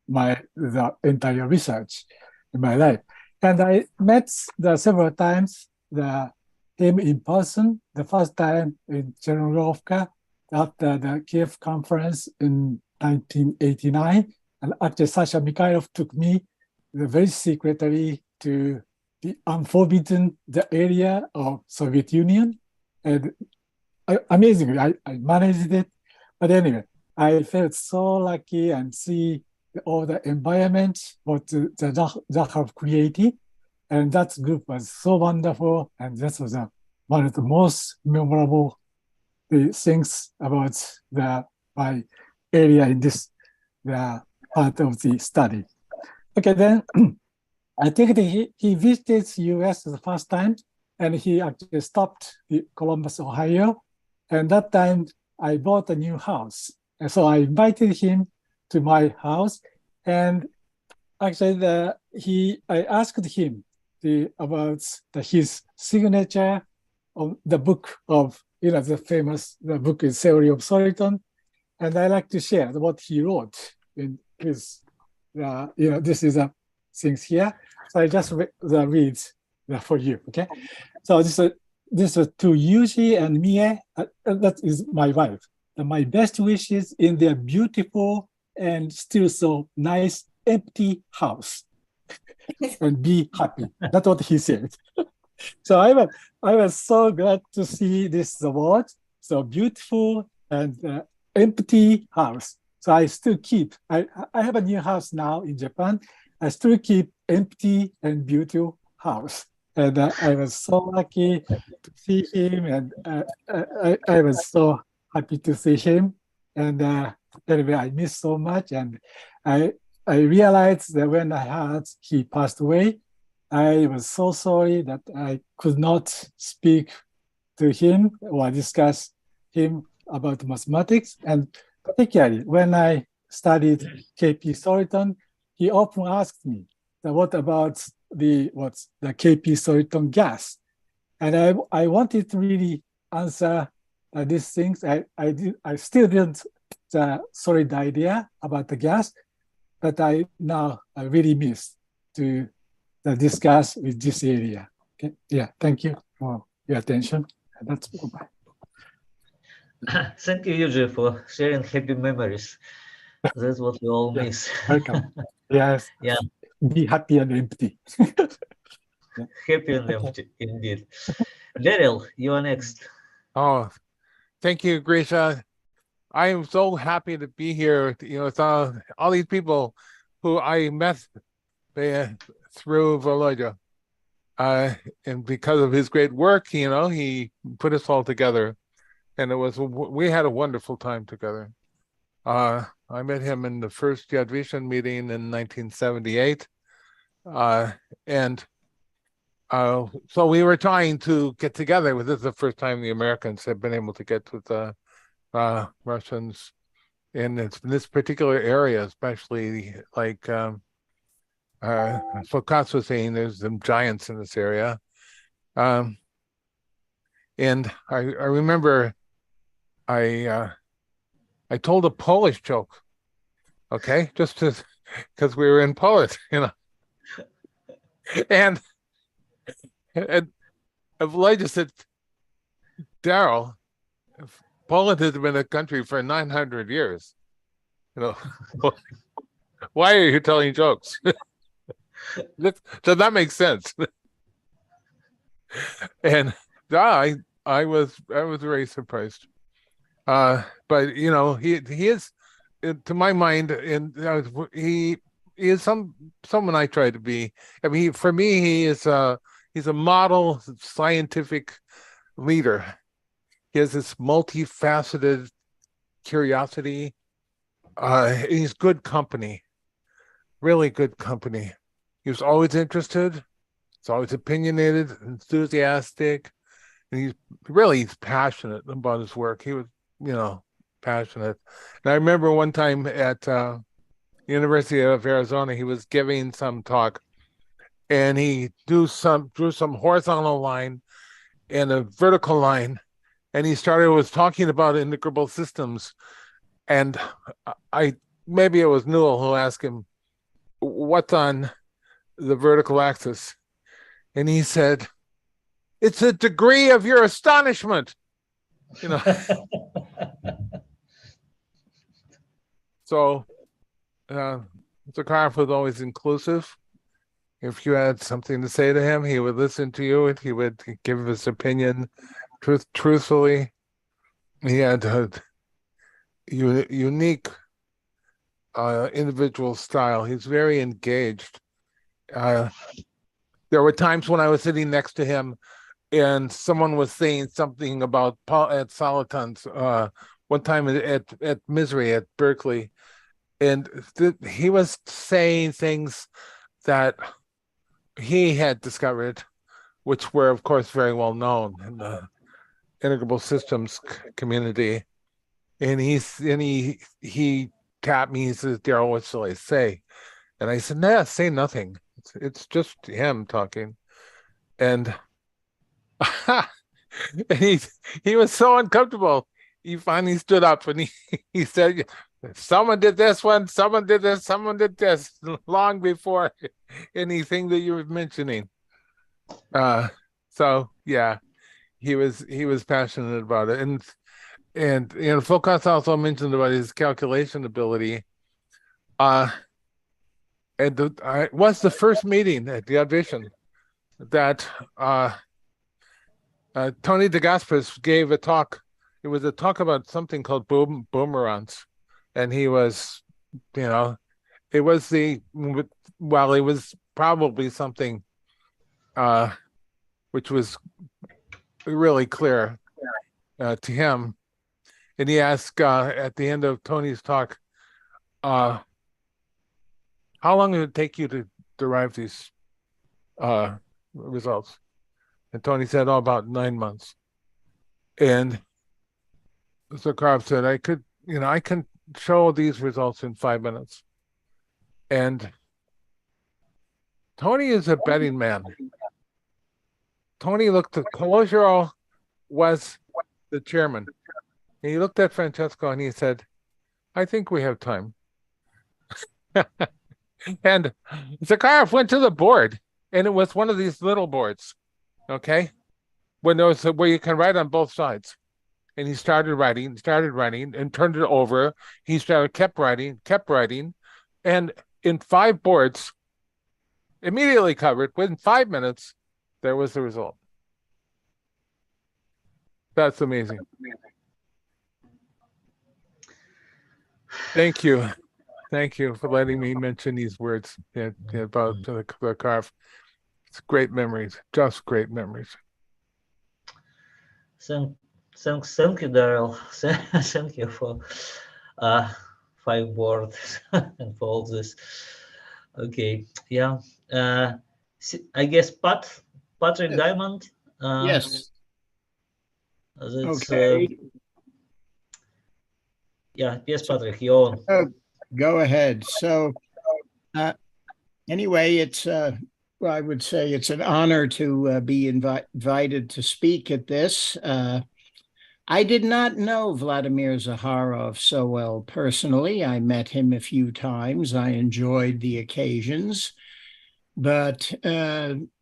the entire research in my life. And I met several times him in person. The first time in Chernobyl after the Kiev conference in 1989, and actually Sasha Mikhailov took me very secretly to the unforbidden area of Soviet Union, and amazingly, I managed it. But anyway, I felt so lucky and see all the environment what the Zakharov created, and that group was so wonderful, and that was one of the most memorable things about my area in this part of the study. Okay, then I think he visited US the first time, and he actually stopped in Columbus, Ohio. And that time I bought a new house. And so I invited him to my house. And actually I asked him about his signature on the book of, the famous, the book is Theory of Soliton. And I like to share what he wrote in his, this is things here. So I just read for you, okay? So this is to Yuji and Mie, that is my wife. And my best wishes in their beautiful and still so nice empty house. And be happy. That's what he said. So I was so glad to see this award, so beautiful and empty house. So I still keep, I have a new house now in Japan. I still keep empty and beautiful house. And I was so lucky to see him, and I was so happy to see him. And anyway, I miss so much. And I realized that when I heard he passed away, I was so sorry that I could not speak to him or discuss him about mathematics. And particularly when I studied KP Soliton, he often asked me, what about the KP Soliton gas? And I wanted to really answer these things. I still didn't solid idea about the gas, but I really miss to discuss with this area. Okay. Yeah, thank you for your attention. That's bye. Thank you, Yuji, for sharing happy memories. That's what we all miss. Welcome. Yes. Yeah. Be happy and empty. Yeah. Happy and empty, indeed. Daryl, you are next. Oh, thank you, Grisha. I am so happy to be here. It's all these people who I met through Volodya. And because of his great work, he put us all together. And we had a wonderful time together. I met him in the first Yad Vishen meeting in 1978. So we were trying to get together. This is the first time the Americans have been able to get with the Russians in this particular area, especially like Fokas was saying, there's some giants in this area. And I remember I told a Polish joke Okay, just because we were in Poland, you know. And Elijah said, Daryl, Poland has been a country for 900 years. You know, why are you telling jokes? So that makes sense. And I was very surprised. But you know, he is, to my mind, and he is someone I try to be. I mean, for me, he's a model scientific leader. He has this multifaceted curiosity. He's good company, really good company. He was always interested. He's always opinionated, enthusiastic, and he's passionate about his work. He was, you know, passionate. And I remember one time at University of Arizona, he was giving some talk, and he drew some horizontal line and a vertical line, and he was talking about integrable systems. And maybe it was Newell who asked him, what's on the vertical axis? And he said, it's a degree of your astonishment, you know. So Zakharov was always inclusive. If you had something to say to him, he would listen to you, and he would give his opinion truthfully. He had a unique individual style. He's very engaged. There were times when I was sitting next to him and someone was saying something about at Solitons, one time at Misery at Berkeley, and he was saying things that he had discovered, which were, of course, very well known in the integrable systems community. And he tapped me. He says, "Daryl, what shall I say?" And I said, "Nah, say nothing. It's just him talking." And and he was so uncomfortable. He finally stood up and he said, "Someone did this one, someone did this, someone did this," long before anything that you were mentioning. So yeah, he was passionate about it. And you know, Foucault also mentioned about his calculation ability. And it was the first meeting at the audition that Tony DeGasperis gave a talk. It was a talk about something called boomerangs, and he was, you know, it was probably something which was really clear to him. And he asked at the end of Tony's talk, how long did it take you to derive these results? And Tony said, "Oh, about 9 months." And Zakharov said, I can show these results in 5 minutes. And Tony is a betting man. Tony looked at Colosio was the chairman. And he looked at Francesco and he said, "I think we have time." And Zakharov went to the board, and it was one of these little boards, okay, where you can write on both sides. And he started writing, and turned it over. He kept writing, and in 5 boards, immediately covered, within 5 minutes, there was the result. That's amazing. Thank you. Thank you for letting me mention these words about the carve. It's great memories, just great memories. Thank you, Daryl. Thank you for 5 words and for all this. Okay, yeah. I guess Patrick Diamond. Yes. That's, okay. Yeah. Yes, Patrick. You're on. Go ahead. So, anyway, it's well, I would say it's an honor to be invited to speak at this. I did not know Vladimir Zakharov so well personally. I met him a few times. I enjoyed the occasions, but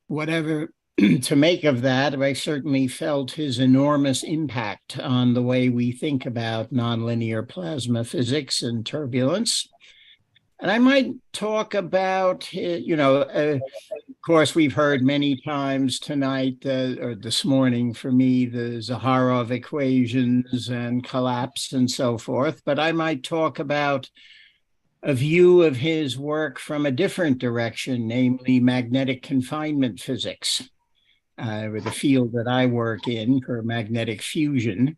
whatever to make of that, I certainly felt his enormous impact on the way we think about nonlinear plasma physics and turbulence. And I might talk about, of course, we've heard many times tonight or this morning for me, the Zakharov equations and collapse and so forth, but I might talk about a view of his work from a different direction, namely magnetic confinement physics, with the field that I work in for magnetic fusion.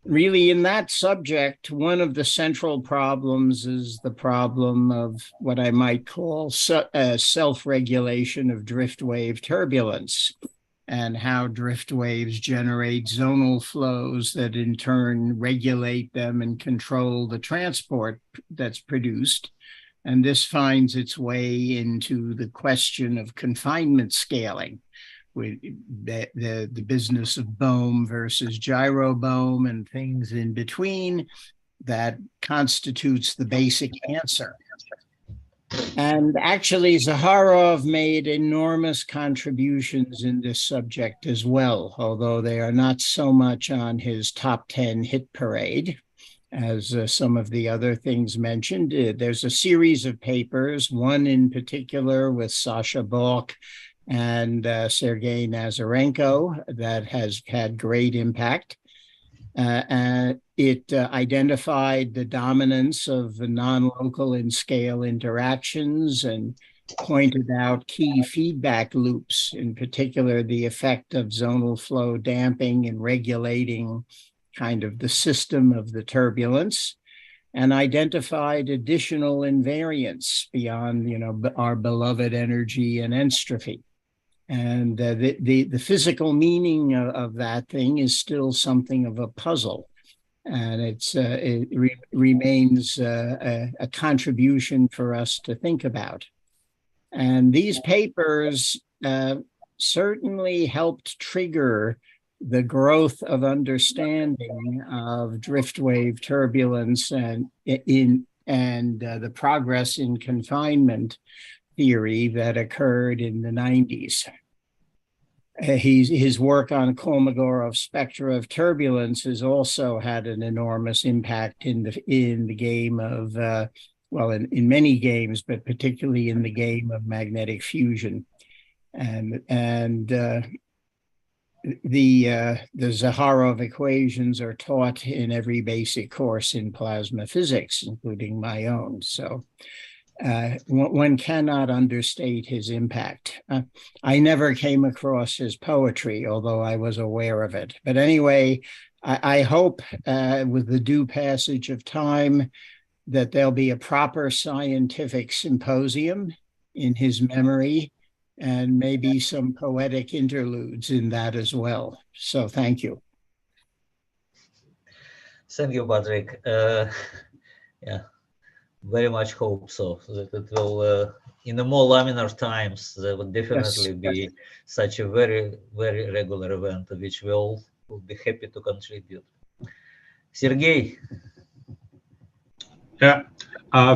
Really, in that subject, one of the central problems is the problem of what I might call self-regulation of drift wave turbulence, and how drift waves generate zonal flows that in turn regulate them and control the transport that's produced. And this finds its way into the question of confinement scaling, with the business of Bohm versus gyro Bohm and things in between that constitutes the basic answer. And actually, Zakharov made enormous contributions in this subject as well, although they are not so much on his top 10 hit parade as some of the other things mentioned. There's a series of papers, one in particular with Sasha Balk and Sergei Nazarenko, that has had great impact. It identified the dominance of the non-local in scale interactions and pointed out key feedback loops, in particular the effect of zonal flow damping and regulating kind of the system of the turbulence, and identified additional invariants beyond, our beloved energy and entropy. And the physical meaning of that thing is still something of a puzzle. And it remains a contribution for us to think about. And these papers certainly helped trigger the growth of understanding of drift wave turbulence and the progress in confinement theory that occurred in the 90s. His work on Kolmogorov's spectra of turbulence has also had an enormous impact in the game of, in many games, but particularly in the game of magnetic fusion. And the Zakharov equations are taught in every basic course in plasma physics, including my own. So one cannot understate his impact. I never came across his poetry, although I was aware of it. But anyway, I hope with the due passage of time that there'll be a proper scientific symposium in his memory, and maybe some poetic interludes in that as well. So thank you. Thank you, Patrick. Yeah. Very much hope so, that it will, in the more laminar times, there would definitely be such a very, very regular event, which we all will be happy to contribute. Sergey. Yeah.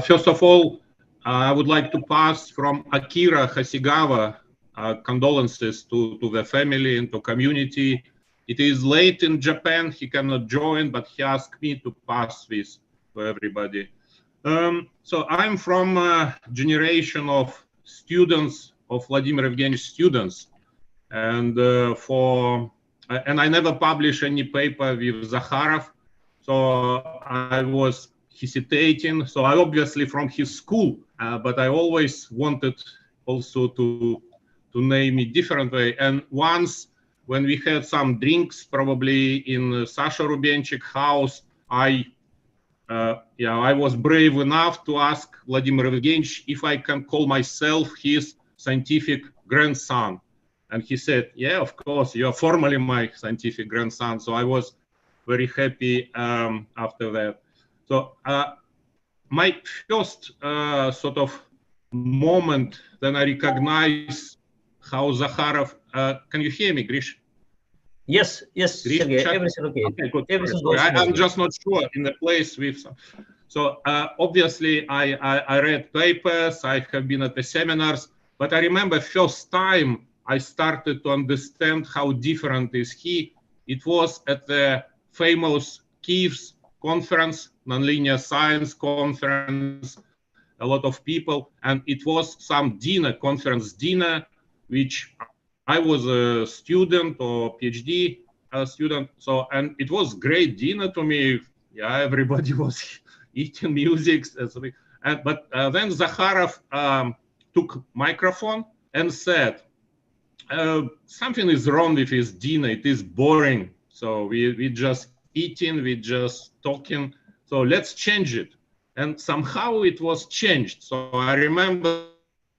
First of all, I would like to pass from Akira Hasegawa condolences to the family and to community. It is late in Japan, he cannot join, but he asked me to pass this to everybody. So I'm from a generation of students, of Vladimir Evgeniev's students, and I never published any paper with Zakharov, so I was hesitating. So I obviously from his school, but I always wanted also to name it different way. And once when we had some drinks, probably in Sasha Rubenchik house, I was brave enough to ask Vladimir Evgenievich if I can call myself his scientific grandson. And he said, yeah, of course, you are formally my scientific grandson. So I was very happy after that. So my first sort of moment then I recognize how Zakharov, can you hear me, Grish? Yes, yes, Sergey, everything okay. Okay, good. Everything Sorry, goes I'm smoothly. just not sure in the place with some. So obviously I read papers, I have been at the seminars, but I remember first time I started to understand how different is he. It was at the famous Kiev's conference, nonlinear science conference, a lot of people, and it was some dinner, conference dinner, which I was a student or PhD student. So, and it was great dinner to me. Yeah, everybody was eating music. But then Zakharov took microphone and said, something is wrong with his dinner. It is boring. So we just eating, we just talking. So let's change it. And somehow it was changed. So I remember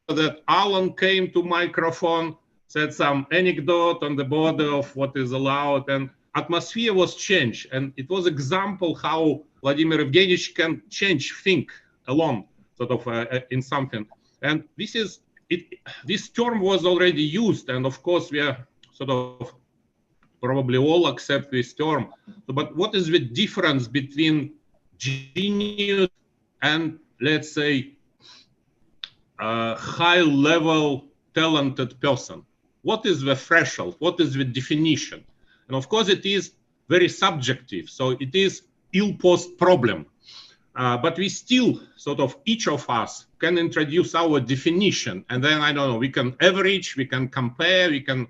that Alan came to microphone, said some anecdote on the border of what is allowed, and atmosphere was changed. And it was example how Vladimir Evgenievich can change, think alone, sort of in something. And this is it. This term was already used, and of course we are sort of probably all accept this term. But what is the difference between genius and, let's say, high-level talented person? What is the threshold? What is the definition? And of course, it is very subjective. So it is ill-posed problem. But we still, sort of, each of us can introduce our definition. And then, I don't know, we can average, we can compare, we can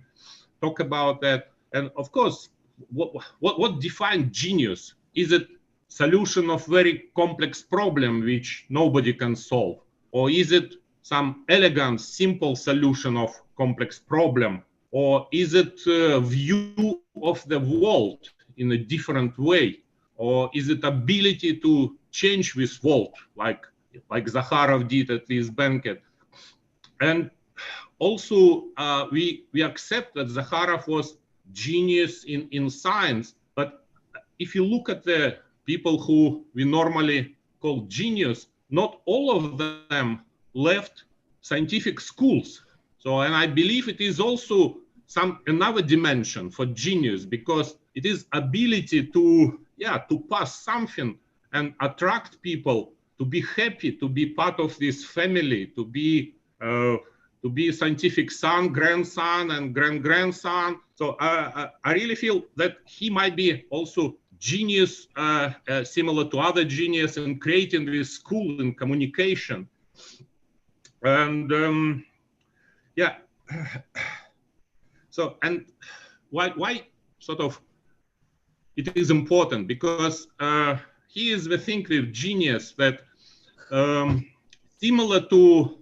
talk about that. And of course, what defines genius? Is it solution of very complex problem which nobody can solve? Or is it some elegant, simple solution of complex problem? Or is it a view of the world in a different way? Or is it ability to change this world, like Zakharov did at this banquet? And also, we accept that Zakharov was genius in science, but if you look at the people who we normally call genius, not all of them left scientific schools. So, and I believe it is also another dimension for genius, because it is ability to pass something and attract people, to be happy, to be part of this family, to be scientific son, grandson, and grandson. So I really feel that he might be also genius, similar to other genius in creating this school in communication. And yeah, so, and why sort of it is important? Because he is the thing with genius that similar to,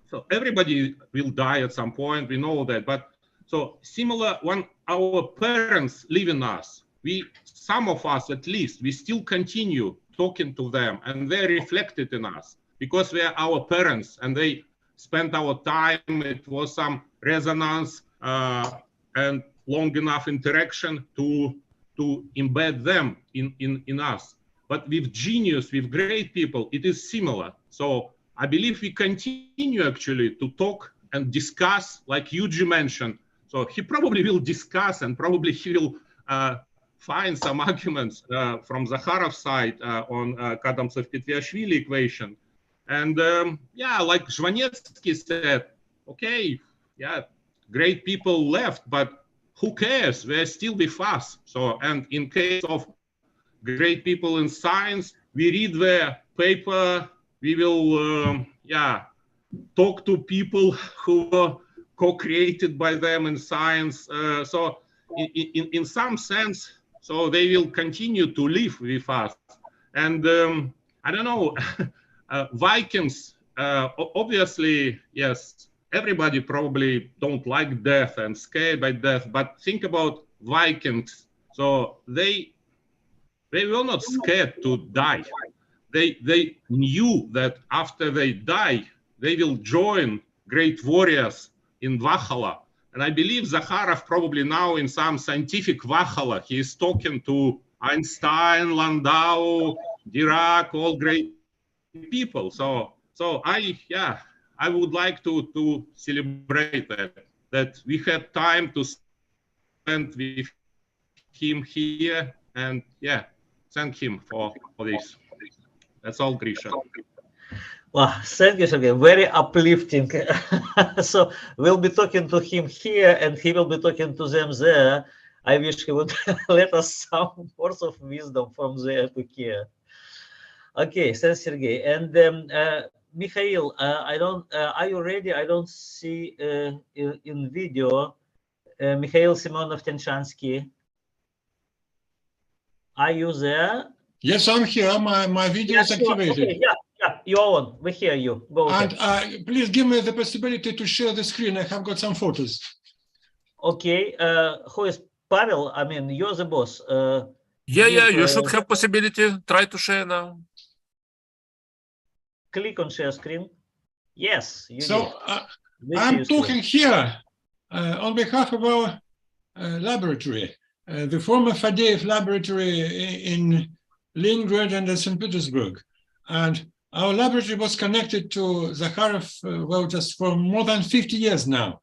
so everybody will die at some point, we know that, but so similar when our parents live in us, some of us at least, we still continue talking to them, and they're reflected in us because they are our parents and they spent our time. It was some resonance and long enough interaction to embed them in us. But with genius, with great people, it is similar. So I believe we continue actually to talk and discuss, like Yuji mentioned. So he probably will discuss, and probably he will find some arguments from Zakharov's side on Kadamtsov-Petviashvili equation. And yeah, like Zhvanetsky said, okay, yeah, great people left, but who cares? They're still with us. So, and in case of great people in science, we read their paper, we will, yeah, talk to people who were co-created by them in science. So in some sense, so they will continue to live with us. And I don't know, Vikings, obviously, yes, everybody probably don't like death and scared by death, but think about Vikings. So they were not scared to die. They knew that after they die, they will join great warriors in Valhalla. And I believe Zakharov probably now in some scientific Valhalla, he is talking to Einstein, Landau, Dirac, all great people. So I would like to celebrate that we had time to spend with him here, and yeah, thank him for this. That's all, Grisha. Well, thank you, Sergey. Very uplifting. So we'll be talking to him here, and he will be talking to them there. I wish he would let us some words of wisdom from there to here. Okay, thanks, Sergey. And Mikhail, I don't. Are you ready? I don't see in video. Mikhail Simonov-Tenchansky. Are you there? Yes, I'm here. My video is activated. Okay, yeah, you're on. We hear you. Go ahead. And please give me the possibility to share the screen. I have got some photos. Okay, who is Pavel? I mean, you're the boss. Yeah, you should have possibility. Try to share now. Click on share screen. Yes, you So did. I'm talking here on behalf of our laboratory, the former Fadeev laboratory in Leningrad and St. Petersburg. And our laboratory was connected to Zakharov, well, just for more than 50 years now.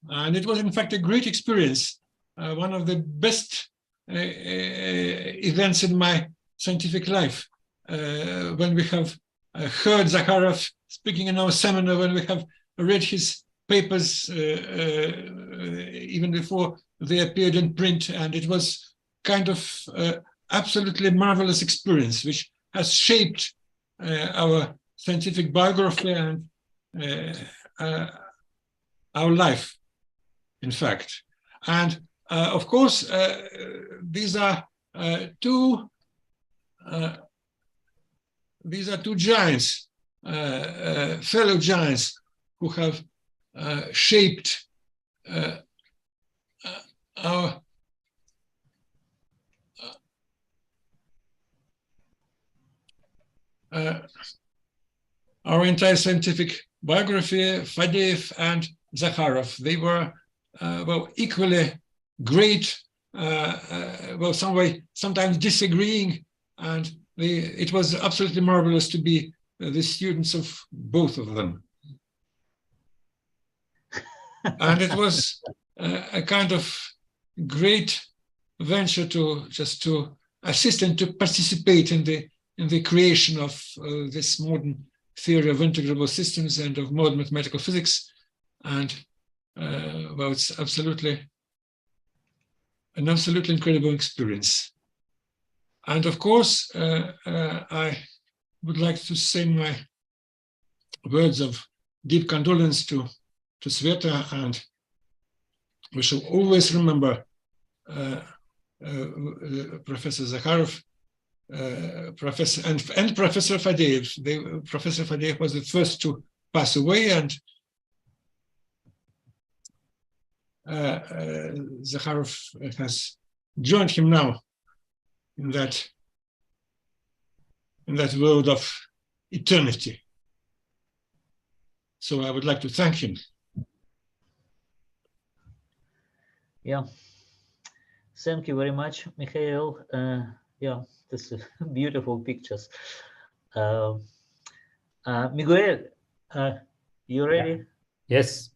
And it was, in fact, a great experience, one of the best events in my scientific life, when we have heard Zakharov speaking in our seminar, when we have read his papers even before they appeared in print. And it was kind of absolutely marvelous experience, which has shaped our scientific biography and our life, in fact. And of course, these are two giants, fellow giants, who have shaped our entire scientific biography, Fadeev and Zakharov. They were, well, equally great, well, sometimes disagreeing, and it was absolutely marvelous to be the students of both of them. And it was a kind of great venture to just to assist and to participate in the creation of this modern theory of integrable systems and of modern mathematical physics. And well, it's an absolutely incredible experience. And of course, I would like to say my words of deep condolence to Sveta, and we shall always remember Professor Zakharov, Professor Fadeev. Professor Fadeev was the first to pass away, and Zakharov has joined him now in that world of eternity. So I would like to thank him. Yeah, thank you very much, Mikhail. Yeah, this is beautiful pictures. Miguel, you ready? Yes.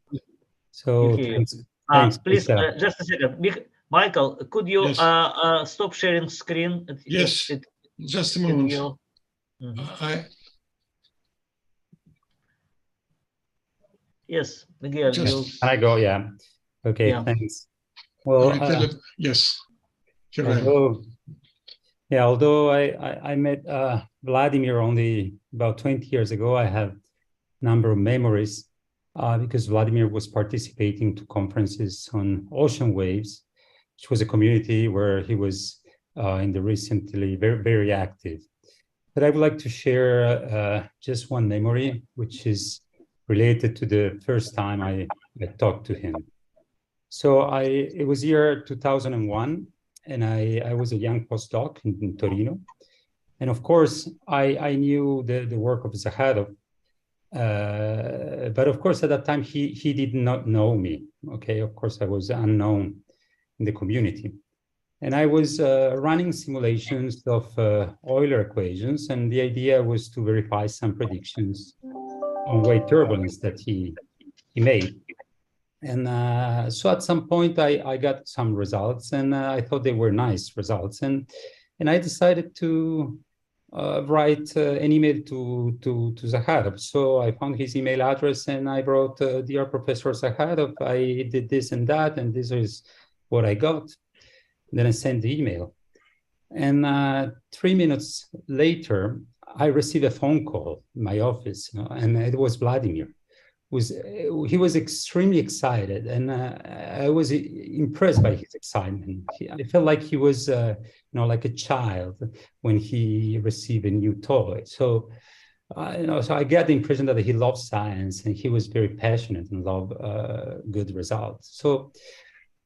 So thanks, please, just a second. Michael, could you stop sharing screen? Yes, just a moment. Yes, Miguel. I go, yeah. Okay, yeah. Thanks. Well, yes. Although I met Vladimir only about 20 years ago, I have a number of memories because Vladimir was participating to conferences on ocean waves, which was a community where he was in the recently very, very active. But I would like to share just one memory, which is related to the first time I talked to him. So it was year 2001, and I was a young postdoc in Torino. And of course, I knew the work of Zakharov, but of course, at that time, he did not know me. Okay, of course, I was unknown in the community. And I was running simulations of Euler equations, and the idea was to verify some predictions on wave turbulence that he made. And so at some point I got some results, and I thought they were nice results, and I decided to write an email to Zakharov. So I found his email address and I wrote, "Dear Professor Zakharov, I did this and that, and this is what I got." Then I sent the email. And 3 minutes later, I received a phone call in my office, and it was Vladimir. He was extremely excited, and I was impressed by his excitement. I felt like he was, like a child when he received a new toy. So, so I get the impression that he loved science, and he was very passionate and loved good results. So,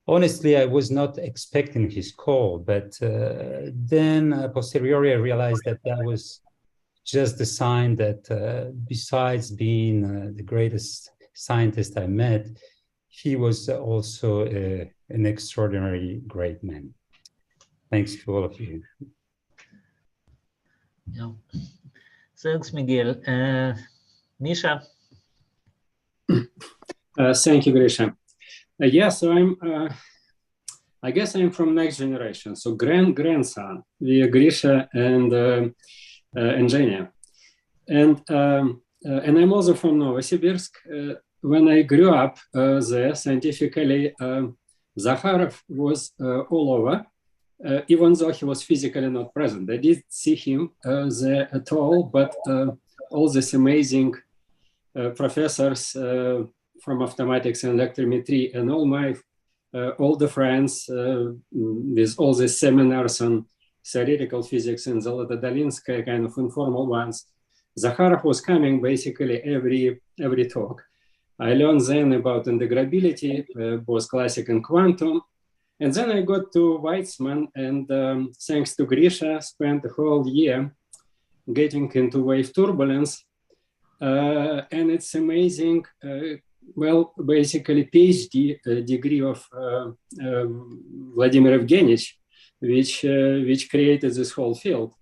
honestly, I was not expecting his call, but then posteriori, I realized that was just a sign that besides being the greatest scientist I met, he was also an extraordinary great man. Thanks to all of you. Yeah. Thanks, Miguel. Misha? Thank you, Grisha. So I guess I'm from next generation. So grandson, via Grisha and Zhenya. And I'm also from Novosibirsk. When I grew up there, scientifically, Zakharov was all over, even though he was physically not present. I didn't see him there at all, but all these amazing professors from mathematics and electrometry, and all my older friends with all the seminars on theoretical physics and Zolota Dolinskaya, kind of informal ones. Zakharov was coming basically every talk. I learned then about integrability, both classic and quantum. And then I got to Weizmann, and thanks to Grisha, spent the whole year getting into wave turbulence. And it's amazing, basically PhD degree of Vladimir Evgenich, which created this whole field.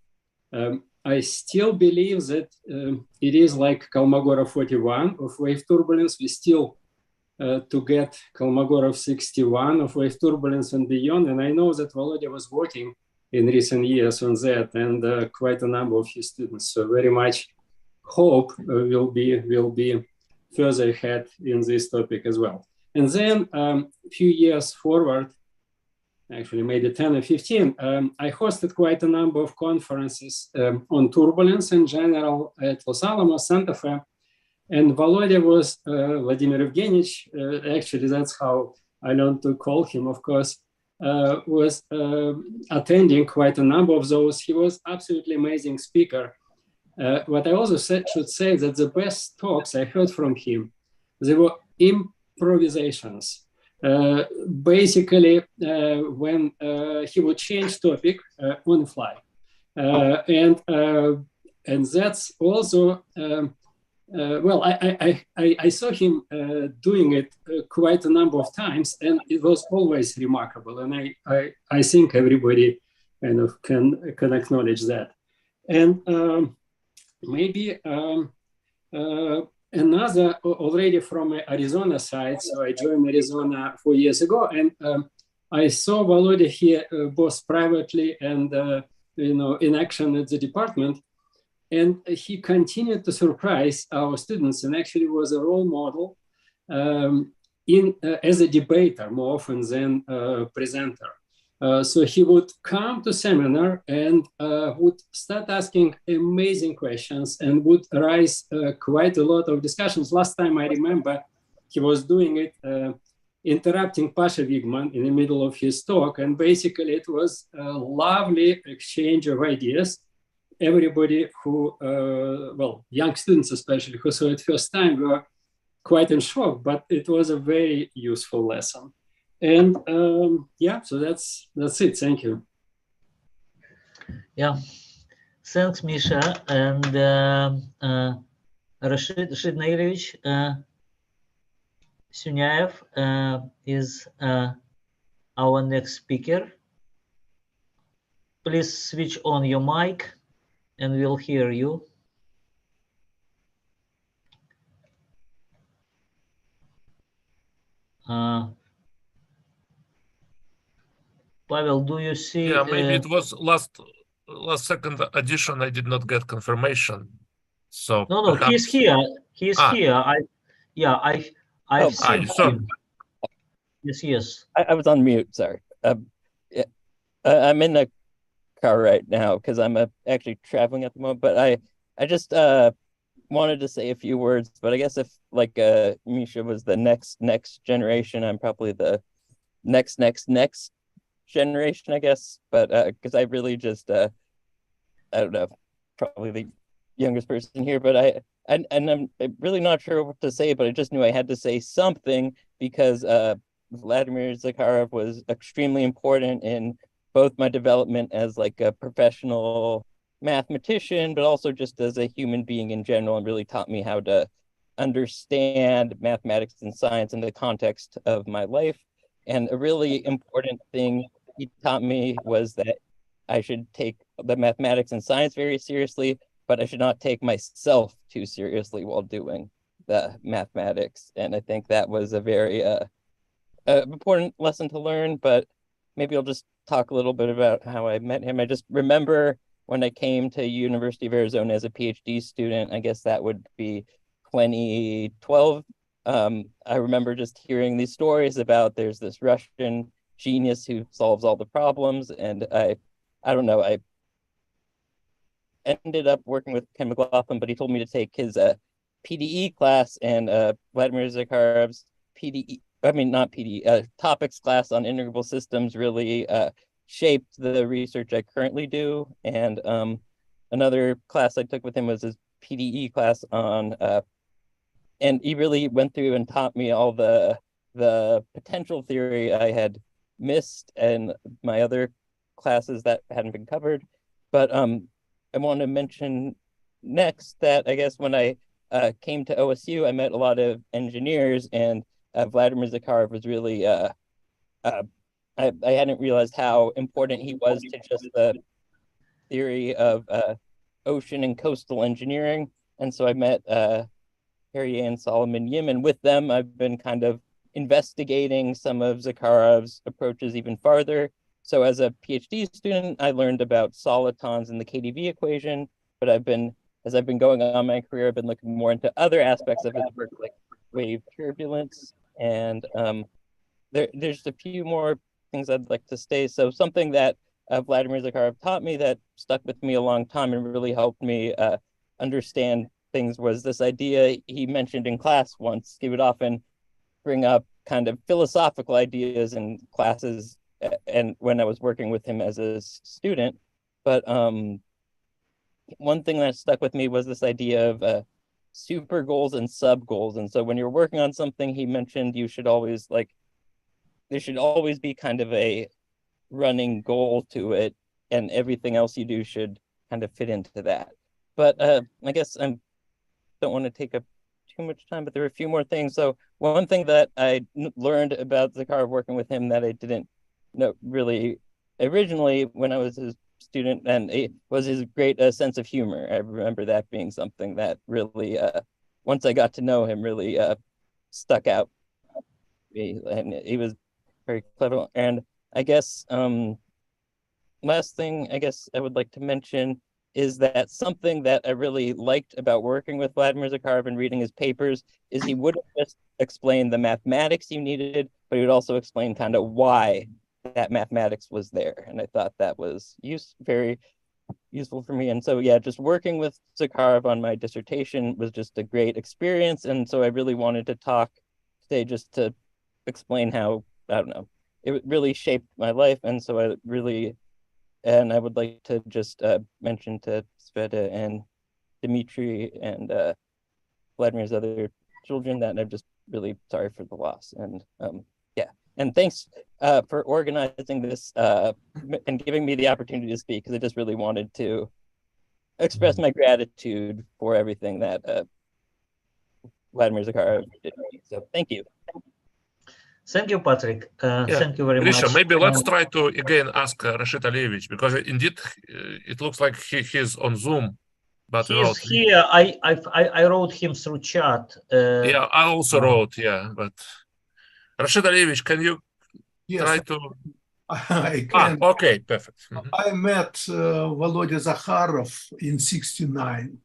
I still believe that it is like Kolmogorov 41 of wave turbulence. We still to get Kolmogorov 61 of wave turbulence and beyond. And I know that Volodya was working in recent years on that, and quite a number of his students. So very much hope will be further ahead in this topic as well. And then a few years forward, actually maybe 10 or 15, I hosted quite a number of conferences on turbulence in general at Los Alamos, Santa Fe. And Volodya was Vladimir Evgenich, actually that's how I learned to call him, of course, was attending quite a number of those. He was absolutely amazing speaker. What I also should say that the best talks I heard from him, they were improvisations. Basically, when he would change topic on the fly, and that's also I saw him doing it quite a number of times, and it was always remarkable. And I think everybody kind of can acknowledge that. And maybe another already from Arizona side. So I joined Arizona 4 years ago, and I saw Volodya here both privately and in action at the department. And he continued to surprise our students, and actually was a role model as a debater more often than a presenter. So he would come to seminar and would start asking amazing questions and would raise quite a lot of discussions. Last time I remember he was doing it, interrupting Pasha Wigman in the middle of his talk. And basically it was a lovely exchange of ideas. Everybody who, young students especially, who saw it first time were quite in shock, but it was a very useful lesson. And so that's it. Thank you. Yeah, thanks, Misha. And Rashid Nailevich Sunyaev is our next speaker. Please switch on your mic and we'll hear you. Pavel, do you see? Yeah, maybe it was last second edition. I did not get confirmation. So no, perhaps... he's here. He's here. I've seen him. Yes. I was on mute. Sorry. Yeah, I'm in the car right now because I'm actually traveling at the moment. But I just wanted to say a few words. But I guess if like Misha was the next generation, I'm probably the next generation, I guess. But because I really just I don't know, probably the youngest person here. But I'm really not sure what to say. But I just knew I had to say something because Vladimir Zakharov was extremely important in both my development as like a professional mathematician, but also just as a human being in general, and really taught me how to understand mathematics and science in the context of my life. And a really important thing he taught me was that I should take the mathematics and science very seriously, but I should not take myself too seriously while doing the mathematics. And I think that was a very important lesson to learn, but maybe I'll just talk a little bit about how I met him. I just remember when I came to University of Arizona as a PhD student, I guess that would be 2012. I remember just hearing these stories about there's this Russian genius who solves all the problems. And I don't know, I ended up working with Ken McLaughlin, but he told me to take his PDE class, and Vladimir Zakharov's topics class on integrable systems really shaped the research I currently do. And another class I took with him was his PDE class on, and he really went through and taught me all the potential theory I had missed and my other classes that hadn't been covered. But I want to mention next that I guess when I came to OSU, I met a lot of engineers, and Vladimir Zakharov was really, I hadn't realized how important he was to just the theory of ocean and coastal engineering. And so I met Harry and Solomon Yim, and with them, I've been kind of investigating some of Zakharov's approaches even farther. So as a PhD student, I learned about solitons and the KdV equation, but as I've been going on my career, I've been looking more into other aspects of his work, like wave turbulence. And there's a few more things I'd like to say. So something that Vladimir Zakharov taught me that stuck with me a long time and really helped me understand things was this idea he mentioned in class once. He would often bring up kind of philosophical ideas in classes and when I was working with him as a student. But one thing that stuck with me was this idea of super goals and sub goals. And so when you're working on something, he mentioned you should always there should always be kind of a running goal to it, and everything else you do should kind of fit into that. But I guess I don't want to take up too much time, but there are a few more things. So one thing that I learned about Zakharov working with him that I didn't know really originally when I was his student, and it was his great sense of humor. I remember that being something that really, once I got to know him, really stuck out. And he was very clever. And I guess last thing I guess I would like to mention is that something that I really liked about working with Vladimir Zakharov and reading his papers is he wouldn't just explain the mathematics you needed, but he would also explain kind of why that mathematics was there. And I thought that was very useful for me. And so, yeah, just working with Zakharov on my dissertation was just a great experience. And so I really wanted to talk today just to explain how, I don't know, it really shaped my life. And so I would like to just mention to Sveta and Dmitry and Vladimir's other children that I'm just really sorry for the loss. And and thanks for organizing this and giving me the opportunity to speak, because I just really wanted to express my gratitude for everything that Vladimir Zakharov did for me. So thank you. Thank you, Patrick. Thank you very Grisha, much. maybe let's try to again ask Rashid Aliyevich, because indeed it looks like he's on Zoom. But he's here. I wrote him through chat. Yeah, I also wrote, but Rashid Aliyevich, can you try to? I can. Okay, perfect. I met Volodya Zakharov in '69,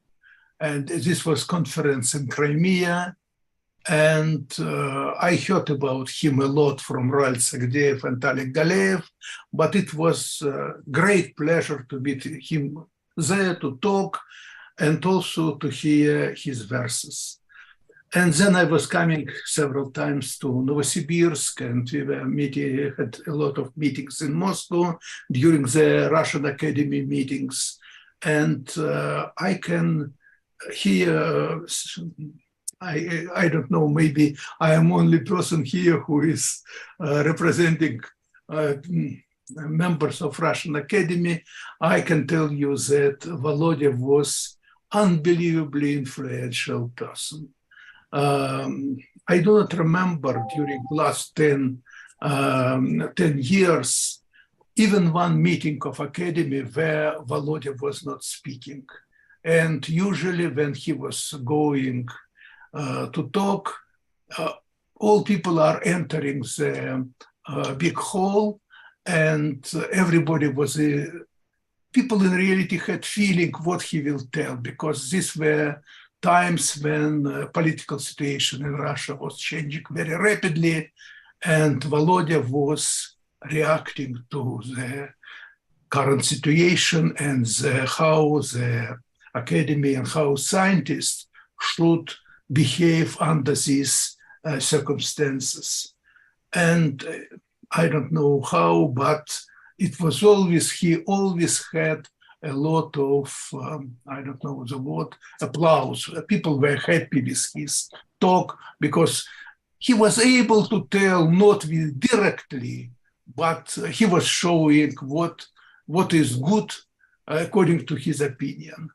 and this was conference in Crimea. And I heard about him a lot from Raul Sagdeev and Oleg Galeev, but it was a great pleasure to meet him there, to talk, and also to hear his verses. And then I was coming several times to Novosibirsk, and we were meeting, had a lot of meetings in Moscow during the Russian Academy meetings. And I can hear, I don't know, maybe I am only person here who is representing members of Russian Academy. I can tell you that Volodya was unbelievably influential person. I do not remember during last 10 years, even one meeting of Academy where Volodya was not speaking. And usually when he was going to talk, all people are entering the big hall, and everybody was, people in reality had feeling what he will tell, because these were times when political situation in Russia was changing very rapidly, and Volodya was reacting to the current situation and how the academy and how scientists should behave under these circumstances. And I don't know how, but it was always, he always had a lot of, I don't know the word, applause. People were happy with his talk because he was able to tell not directly, but he was showing what is good according to his opinion.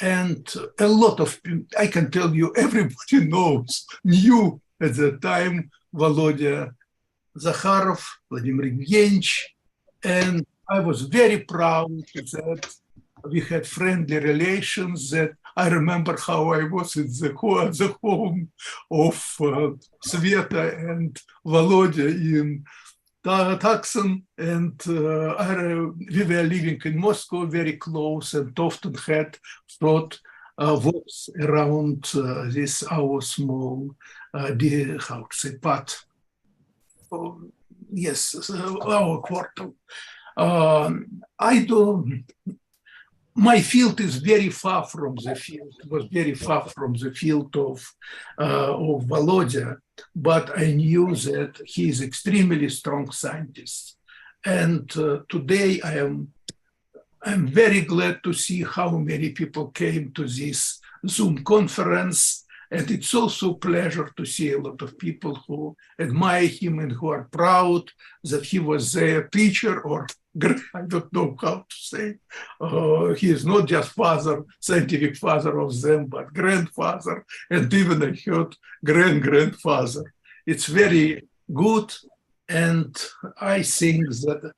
And a lot of, I can tell you, everybody knew at the time Volodya Zakharov, Vladimir Evgenich, and I was very proud that we had friendly relations. That I remember how I was at the home of Sveta and Volodya in Tucson, and we were living in Moscow very close, and often had short walks around this our small, how to say, part. Yes, our quarter. My field is very far from the field. It was very far from the field of Volodya, but I knew that he is extremely strong scientist. And today I'm very glad to see how many people came to this Zoom conference. And it's also a pleasure to see a lot of people who admire him and who are proud that he was their teacher, or I don't know how to say. He is not just father, scientific father of them, but grandfather, and even I heard grandfather. It's very good, and I think that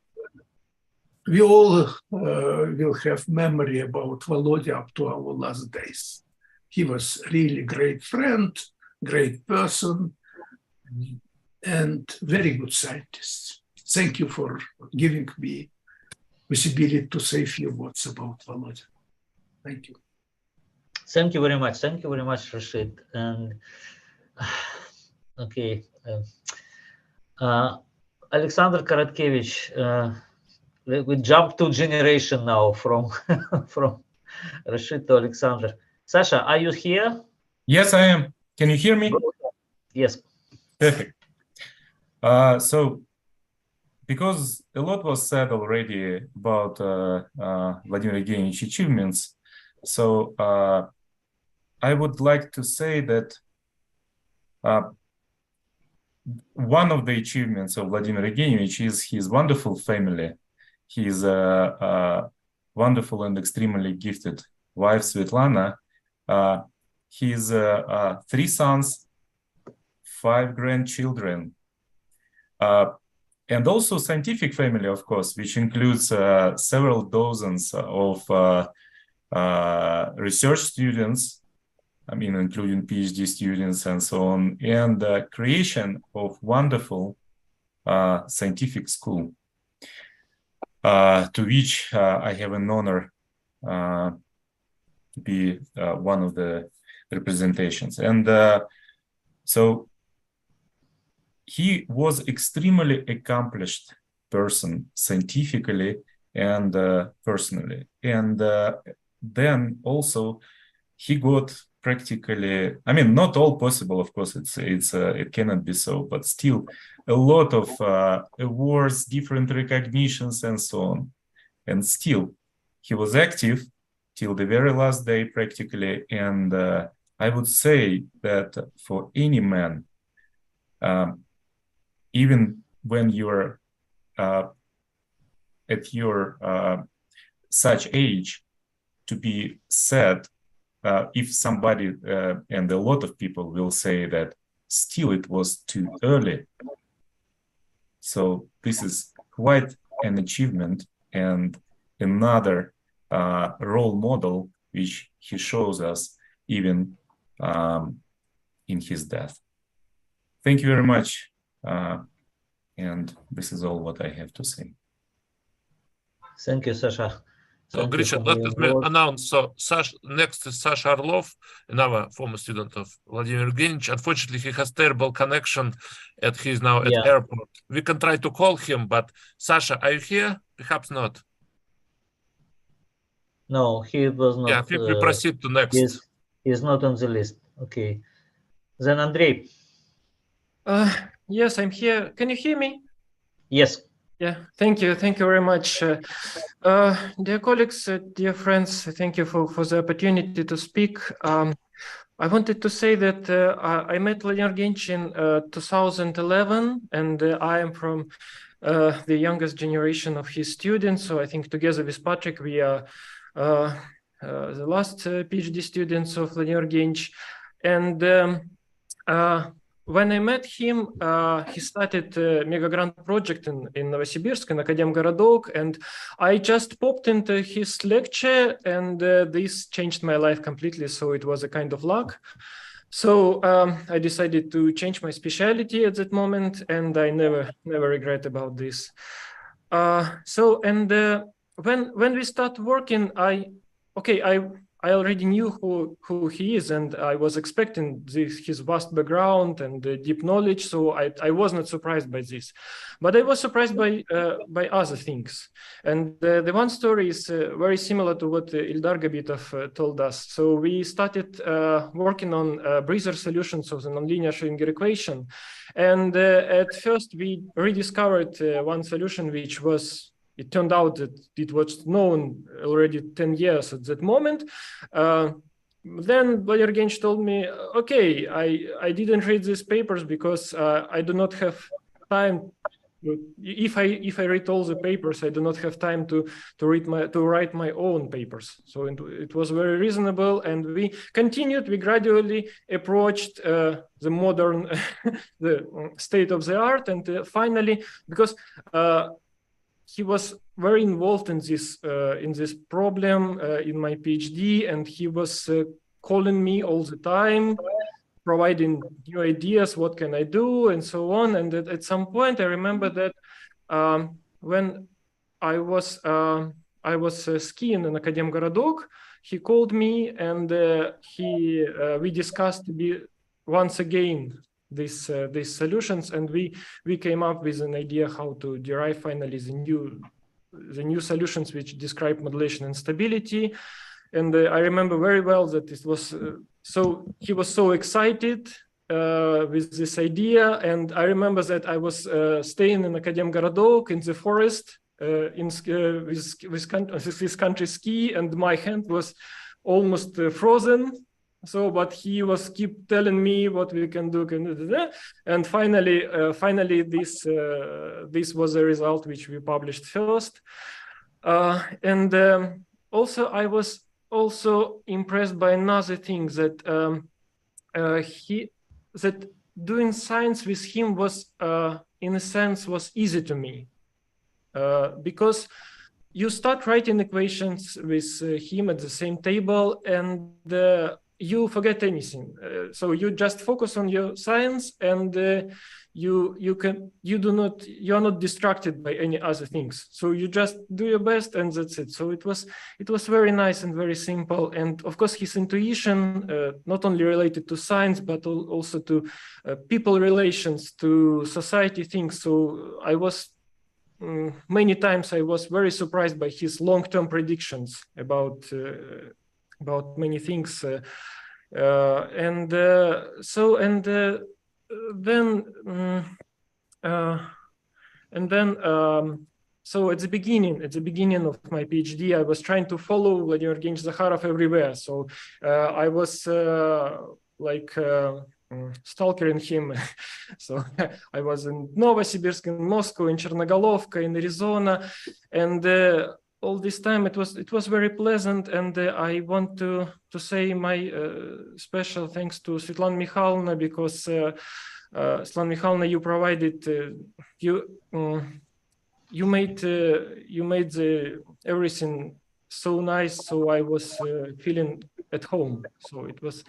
we all will have memory about Volodya up to our last days. He was really great friend, great person, and very good scientist. Thank you for giving me possibility to say a few words about Volodya. Thank you. Thank you very much. Thank you very much, Rashid. And okay, Alexander Karatkevich, we jump to generation now from from Rashid to Alexander. Sasha, are you here? Yes, I am. Can you hear me? Yes. Perfect. So, because a lot was said already about Vladimir Evgenich's achievements, so I would like to say that one of the achievements of Vladimir Evgenich is his wonderful family. His wonderful and extremely gifted wife, Svetlana, his 3 sons, 5 grandchildren, and also scientific family, of course, which includes several dozens of research students I mean, including PhD students and so on, and the creation of wonderful scientific school, to which I have an honor to be one of the representations. And so he was extremely accomplished person scientifically and personally. And then also he got practically, I mean, not all possible, of course, it cannot be so, but still a lot of awards, different recognitions and so on. And still he was active till the very last day practically. And I would say that for any man, even when you're at your such age, to be sad if somebody, and a lot of people will say that still it was too early. So this is quite an achievement and another role model which he shows us even in his death. Thank you very much. And this is all what I have to say. Thank you, Sasha. So, Grisha, let me announce. So, next is Sasha Orlov, another former student of Vladimir Evgenievich. Unfortunately, he has terrible connection, and he's now at airport. We can try to call him, but Sasha, are you here? Perhaps not. No, he was not. Yeah, I think we proceed to next. He's not on the list. Okay. Then Andrei. Yes, I'm here. Can you hear me? Yes. Yeah, thank you. Thank you very much. Dear colleagues, dear friends, thank you for the opportunity to speak. I wanted to say that I met Vladimir Evgenievich in 2011, and I am from the youngest generation of his students. So I think together with Patrick, we are the last PhD students of Vladimir Evgenievich. And when I met him, he started a mega grant project in Novosibirsk, in Akademgorodok, and I just popped into his lecture, and this changed my life completely. So it was a kind of luck. So I decided to change my specialty at that moment, and I never regret about this. When we start working, I already knew who he is, and I was expecting his vast background and deep knowledge, so I was not surprised by this. But I was surprised by other things. And the one story is very similar to what Ildar Gabitov told us. So we started working on breather solutions of the nonlinear Schrödinger equation. And at first, we rediscovered one solution which was, it turned out that it was known already 10 years at that moment. Then Vladimir Evgenievich told me, okay, I didn't read these papers because I do not have time. If I read all the papers, I do not have time to write my own papers. So it was very reasonable, and we continued. We gradually approached the modern, the state of the art, and finally, because he was very involved in this problem in my PhD, and he was calling me all the time, providing new ideas, what can I do, and so on. And at some point, I remember that when I was skiing in Akademgorodok, he called me, and we discussed once again these solutions, and we came up with an idea how to derive finally the new solutions which describe modulation and stability. And I remember very well that it was he was so excited with this idea. And I remember that I was staying in Akademgorodok in the forest with his country ski, and my hand was almost frozen. So, but he was keep telling me what we can do, and finally, this was the result which we published first. Also, I was also impressed by another thing, that that doing science with him was, in a sense, was easy to me, because you start writing equations with him at the same table, and you forget anything. So you just focus on your science, and you are not distracted by any other things. So you just do your best, and that's it. So it was very nice and very simple. And of course, his intuition, not only related to science, but also to people relations, to society things. So I was many times I was very surprised by his long-term predictions about many things. So at the beginning of my PhD, I was trying to follow Vladimir Zakharov everywhere. So I was stalking him. So I was in Novosibirsk, in Moscow, in Chernogolovka, in Arizona, and all this time it was very pleasant. And I want to say my special thanks to Svetlana Mikhailовna, because Svetlana Mikhailовna, you provided you made everything so nice. So I was feeling at home. So it was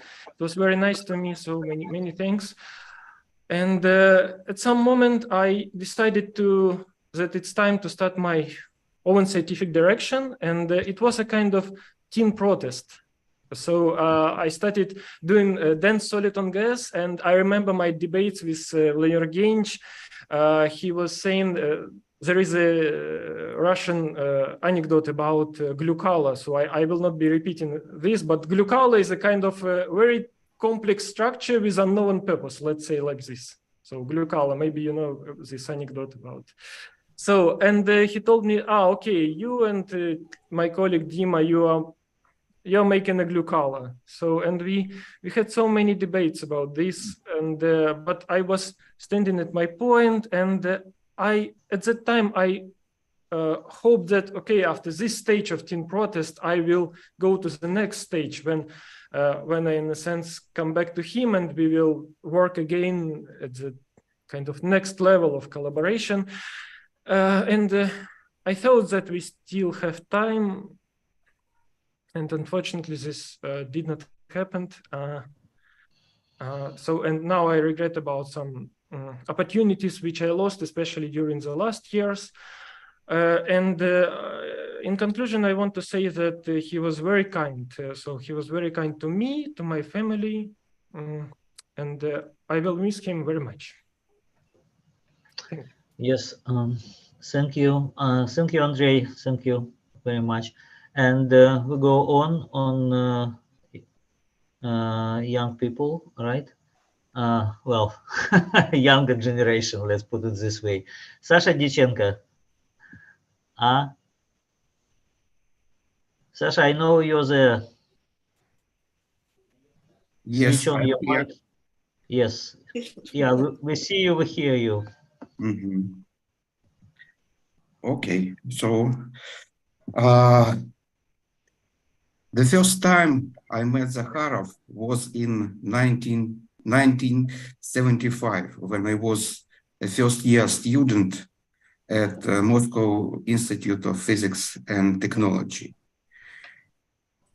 very nice to me. So many thanks. And at some moment I decided that it's time to start my own scientific direction, and it was a kind of teen protest. So I started doing dense solid on gas, and I remember my debates with Vladimir Zakharov. He was saying there is a Russian anecdote about glucala, so I will not be repeating this, but glucala is a kind of very complex structure with unknown purpose, let's say like this. So glucala, maybe you know this anecdote about. So, and he told me, okay, you and my colleague Dima, you're making a glucala. So, and we had so many debates about this, and but I was standing at my point, and at that time I hoped that, okay, after this stage of teen protest, I will go to the next stage when I, in a sense, come back to him, and we will work again at the kind of next level of collaboration. And I thought that we still have time, and unfortunately this did not happen. And now I regret about some opportunities which I lost, especially during the last years. In conclusion, I want to say that he was very kind. So he was very kind to me, to my family, and I will miss him very much. Thank you. Yes, thank you, Andrei. Thank you very much. And we go on young people, right? Well, younger generation, let's put it this way. Sasha Dichenko. Sasha, I know you're there. Yes, Switch on your mic. Yes. Yeah, we see you, we hear you. Mm-hmm. Okay, so the first time I met Zakharov was in 1975, when I was a first-year student at Moscow Institute of Physics and Technology.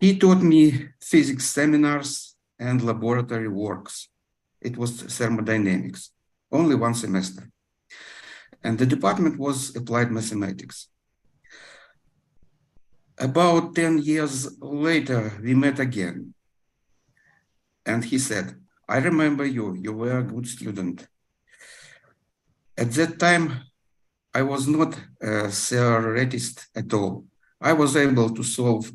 He taught me physics seminars and laboratory works. It was thermodynamics, only one semester. And the department was applied mathematics. About 10 years later, we met again. And he said, I remember you, you were a good student. At that time, I was not a theoretist at all. I was able to solve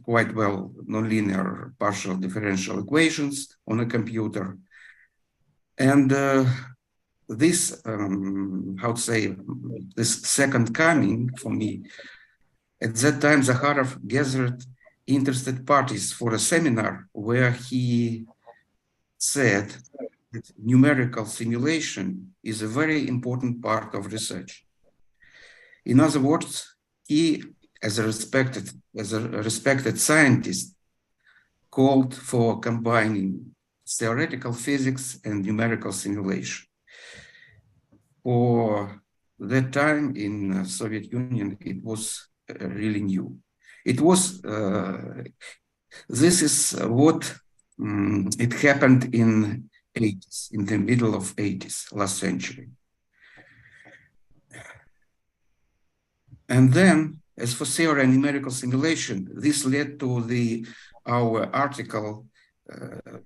quite well nonlinear partial differential equations on a computer. And this, how to say, this second coming for me, at that time, Zakharov gathered interested parties for a seminar where he said that numerical simulation is a very important part of research. In other words, he, as a respected scientist, called for combining theoretical physics and numerical simulation. For that time in Soviet Union, it was really new. It was This is what it happened in 80s, in the middle of 80s, last century. And then, as for theory and numerical simulation, this led to our article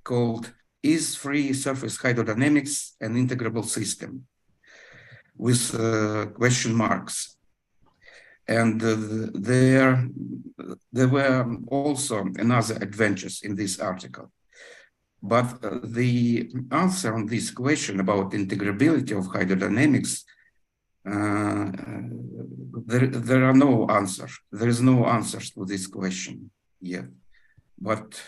called "Is Free Surface Hydrodynamics an Integrable System?" with question marks. And there were also another adventures in this article. But the answer on this question about integrability of hydrodynamics, there are no answers. There is no answers to this question yet. But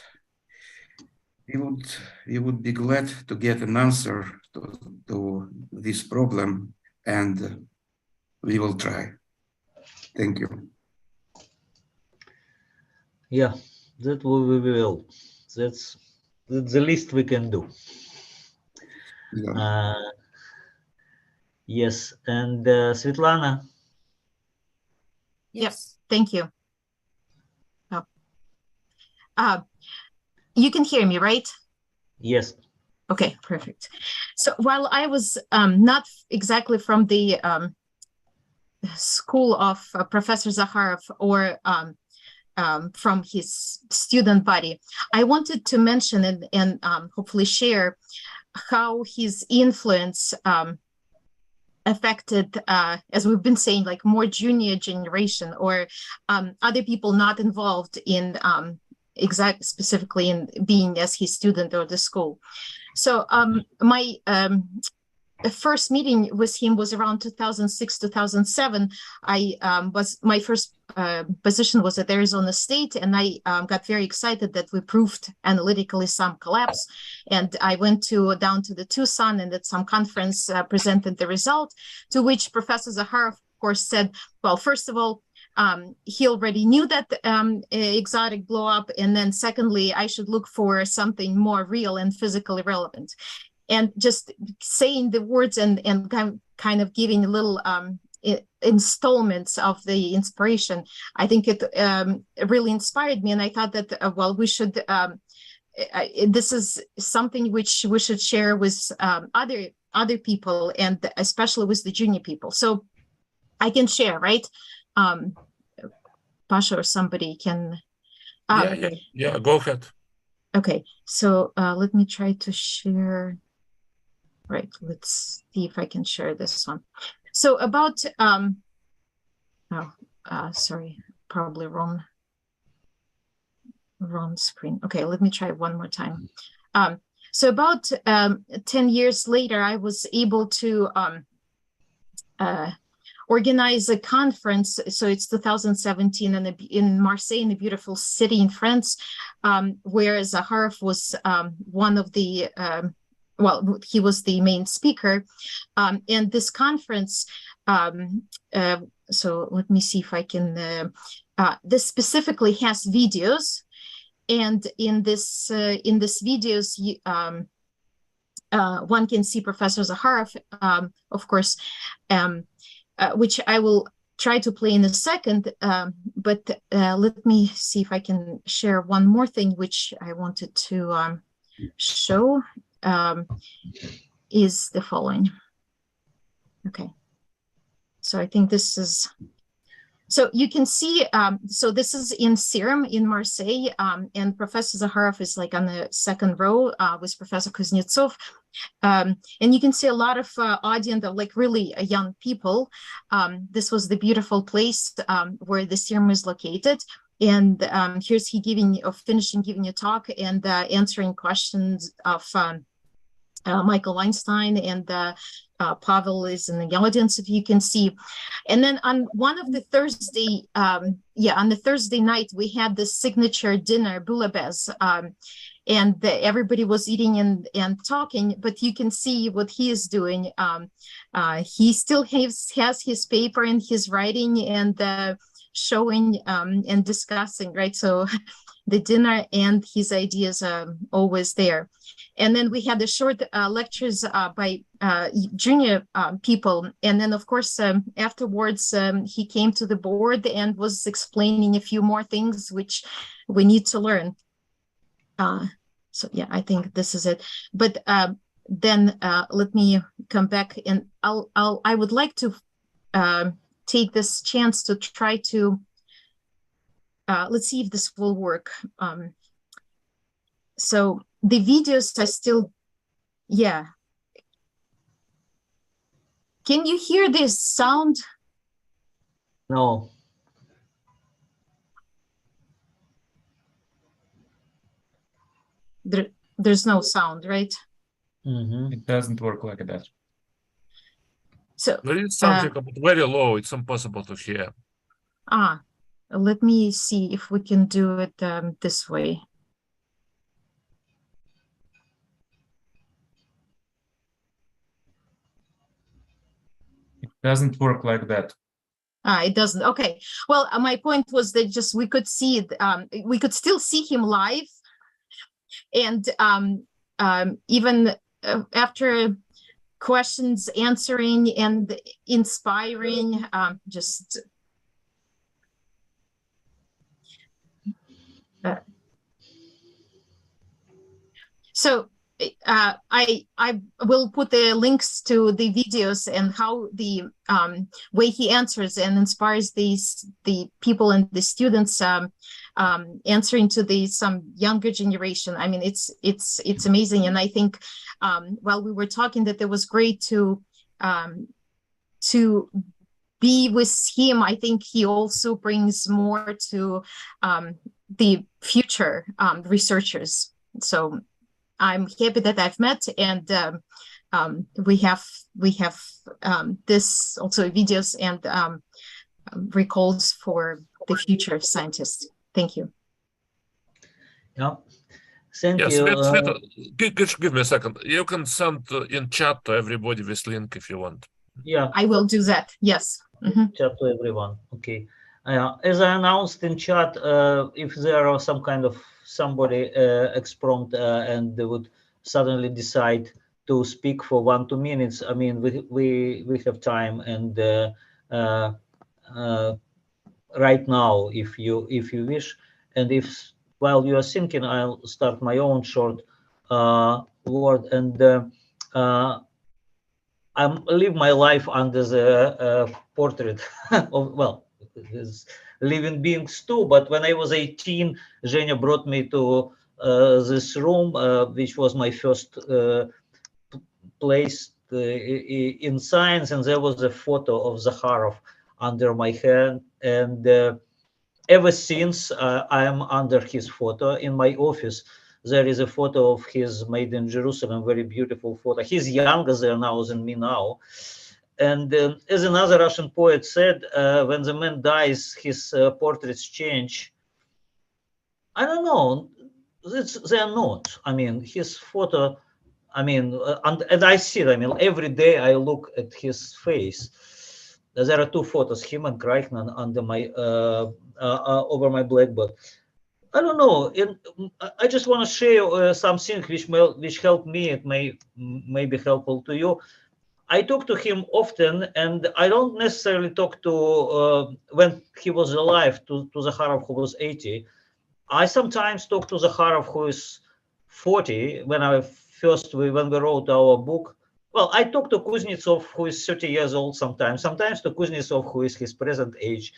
we would be glad to get an answer to this problem, and we will try. Thank you. Yeah, that we will. That's the least we can do. Yeah. Yes, and Svetlana. Yes, thank you. Oh. You can hear me, right? Yes. Okay, perfect. So while I was not exactly from the school of Professor Zakharov or from his student body, I wanted to mention and hopefully share how his influence affected, as we've been saying, like more junior generation or other people not involved in specifically in being as his student or the school. So my first meeting with him was around 2006, 2007. My first position was at Arizona State, and I got very excited that we proved analytically some collapse. And I went down to the Tucson and at some conference presented the result, to which Professor Zakharov, of course, said, well, first of all, he already knew that exotic blow up, and then secondly, I should look for something more real and physically relevant. And just saying the words and kind of giving a little installments of the inspiration, I think it really inspired me, and I thought that well, we should. This is something which we should share with other people, and especially with the junior people. So I can share, right? Pasha or somebody can. Yeah, go ahead. Okay, so let me try to share. Right, let's see if I can share this one. So about, sorry, probably wrong screen. Okay, let me try one more time. So about 10 years later, I was able to organize a conference. So it's 2017 in Marseille, in a beautiful city in France, where Zakharov was one of the well, he was the main speaker, and this conference, so let me see if I can, this specifically has videos, and in this videos, one can see Professor Zakharov, of course, which I will try to play in a second, but let me see if I can share one more thing which I wanted to show. Is the following. Okay, so I think this is, so you can see, so this is in Serum in Marseille, and Professor Zakharov is like on the second row with Professor Kuznetsov, and you can see a lot of audience of like really young people. This was the beautiful place where the Serum is located. And here's he finishing giving a talk and answering questions of Michael Weinstein, and Pavel is in the audience, if you can see. And then on one of the Thursday, on the Thursday night, we had this signature dinner, Boulabez, and everybody was eating and talking, but you can see what he is doing. He still has his paper and his writing and showing and discussing, right? So the dinner and his ideas are always there. And then we had the short lectures by junior people. And then, of course, afterwards, he came to the board and was explaining a few more things which we need to learn. So yeah, I think this is it. But then let me come back, and I would like to take this chance to try to let's see if this will work. So the videos are still, yeah. Can you hear this sound? No. There's no sound, right? It doesn't work like that. So there is something but very low. It's impossible to hear. Let me see if we can do it this way. It doesn't work like that. It doesn't. Okay. Well, my point was that just we could see, we could still see him live, and even after questions answering and inspiring, just. So I will put the links to the videos and how the way he answers and inspires the people and the students answering to some younger generation. I mean, it's amazing, and I think while we were talking that it was great to be with him. I think he also brings more to the future researchers. So I'm happy that I've met, and we have this also videos and recalls for the future scientists. Thank you. Yeah, thank yes, you. Sveta, give me a second. You can send in chat to everybody this link if you want. Yeah, I will do that. Yes. Chat to everyone. Okay. As I announced in chat, if there are some kind of somebody exprompt and they would suddenly decide to speak for 1-2 minutes, I mean, we have time, and right now, if you wish, and if while you are thinking, I'll start my own short word, and I live my life under the portrait of, well, living beings too, but when I was 18, Zhenya brought me to this room, which was my first place in science, and there was a photo of Zakharov under my hand, and ever since I am under his photo in my office. There is a photo of his made in Jerusalem, very beautiful photo. He's younger there now than me now. And as another Russian poet said, when the man dies, his portraits change. I don't know, they are not. I mean, his photo, I mean, and I see it, I mean, every day I look at his face. There are 2 photos, him and Reichman under my, over my blackboard. I don't know. I just want to share something which helped me. It may be helpful to you. I talk to him often, and I don't necessarily talk to when he was alive to Zakharov, who was 80. I sometimes talk to Zakharov, who is 40. When we wrote our book. Well, I talk to Kuznetsov, who is 30 years old sometimes to Kuznetsov, who is his present age.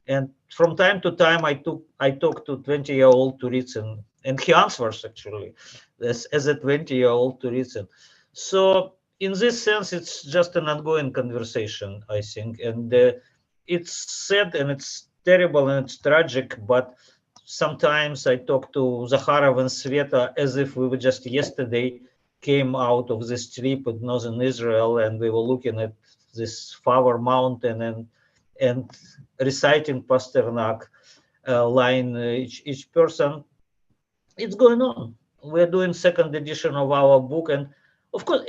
And from time to time, I talk to 20-year-old Turitsyn, and he answers actually as a 20-year-old Turitsyn. So in this sense, it's just an ongoing conversation, I think. And it's sad and it's terrible and it's tragic, but sometimes I talk to Zakharov and Sveta as if we were just yesterday came out of this trip in northern Israel, and we were looking at this Favre mountain and reciting Pasternak line each person. It's going on. We're doing 2nd edition of our book, and of course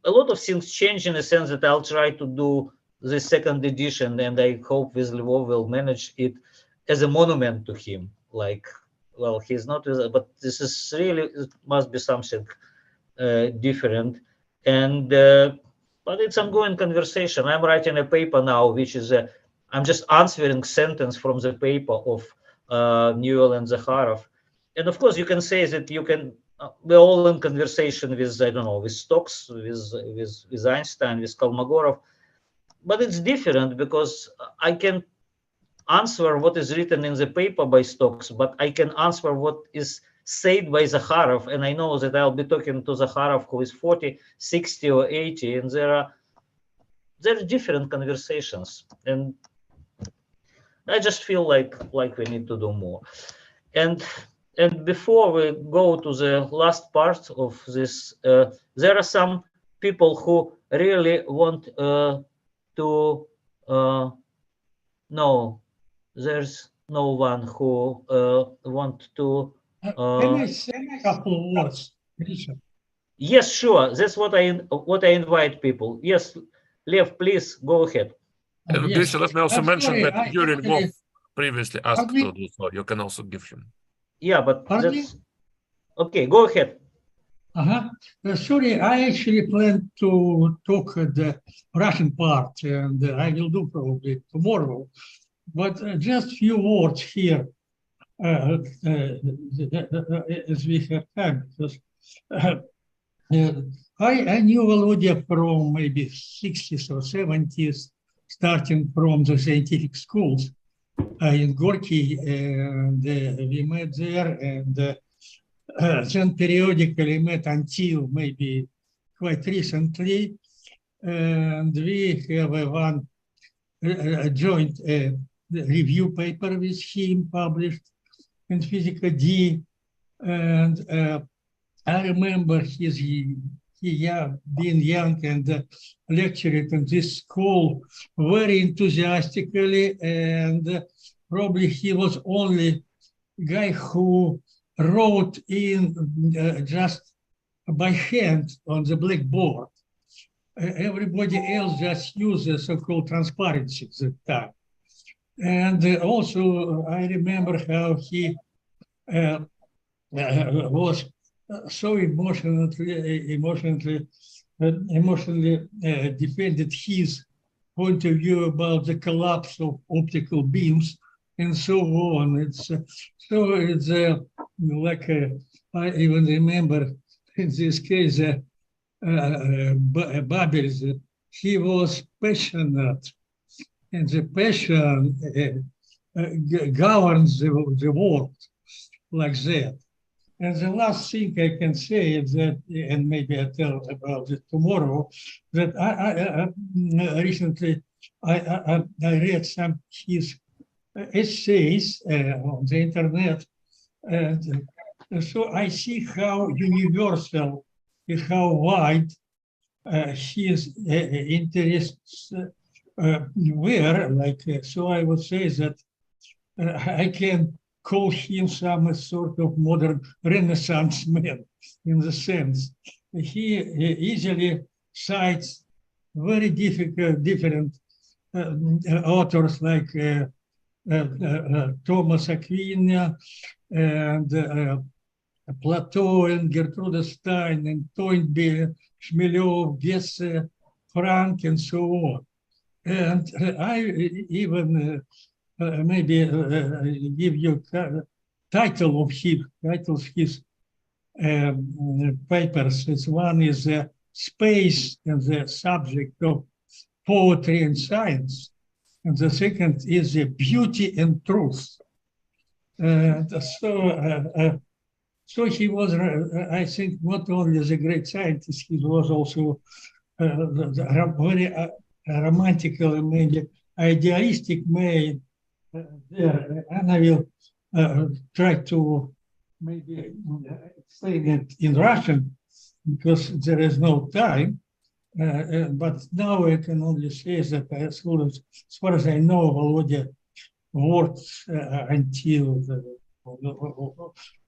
a lot of things change in the sense that I'll try to do the 2nd edition, and I hope with Lvov will manage it as a monument to him. Like, well, he's not, but this is really, it must be something different. And but it's ongoing conversation. I'm writing a paper now, which is I'm just answering sentence from the paper of Newell and Zakharov, and of course you can say that you can, we're all in conversation with, I don't know, with Stokes, with Einstein, with Kolmogorov, but it's different because I can answer what is written in the paper by Stokes, but I can answer what is said by Zakharov, and I know that I'll be talking to Zakharov who is 40, 60, or 80, and there are different conversations, and I just feel like we need to do more. And before we go to the last part of this, there are some people who really want to no, there's no one who want to. Can I say a couple of words, Richard? Yes, sure. That's what I invite people. Yes, Lev, please go ahead. And Yes. Grisha, let me also mention sorry, that Yurin actually- Wolf previously asked to do so. You can also give him. Yeah, but Pardon that's okay. Go ahead. Sorry, I actually planned to talk the Russian part, and I will do probably tomorrow. But just few words here, as we have had. Because, I knew Volodya from maybe 60s or 70s, starting from the scientific schools in Gorky, and we met there, and then periodically met until maybe quite recently, and we have one joint review paper with him published in Physica D, and I remember being young and lecturing in this school very enthusiastically, and probably he was only guy who wrote in just by hand on the blackboard. Everybody else just used the so-called transparency at that time. And also I remember how he was so emotionally defended his point of view about the collapse of optical beams and so on. It's like I even remember in this case Babel's, he was passionate, and the passion governs the world like that. And the last thing I can say is that, and maybe I'll tell about it tomorrow, that I recently I read some his essays on the internet, and so I see how universal and how wide his interests were. Like, so I would say that I can call him some sort of modern Renaissance man, in the sense he easily cites very different authors like Thomas Aquinas and Plato and Gertrude Stein and Toynbee, Shmelev, Gesse, Frank, and so on. And I even maybe give you title of his papers. It's one is space and the subject of poetry and science, and the second is beauty and truth. So he was, I think, not only a great scientist, he was also very romantical and maybe idealistic man there. And I will try to maybe explain it in Russian because there is no time. But now I can only say that as far as I know, Volodya worked until the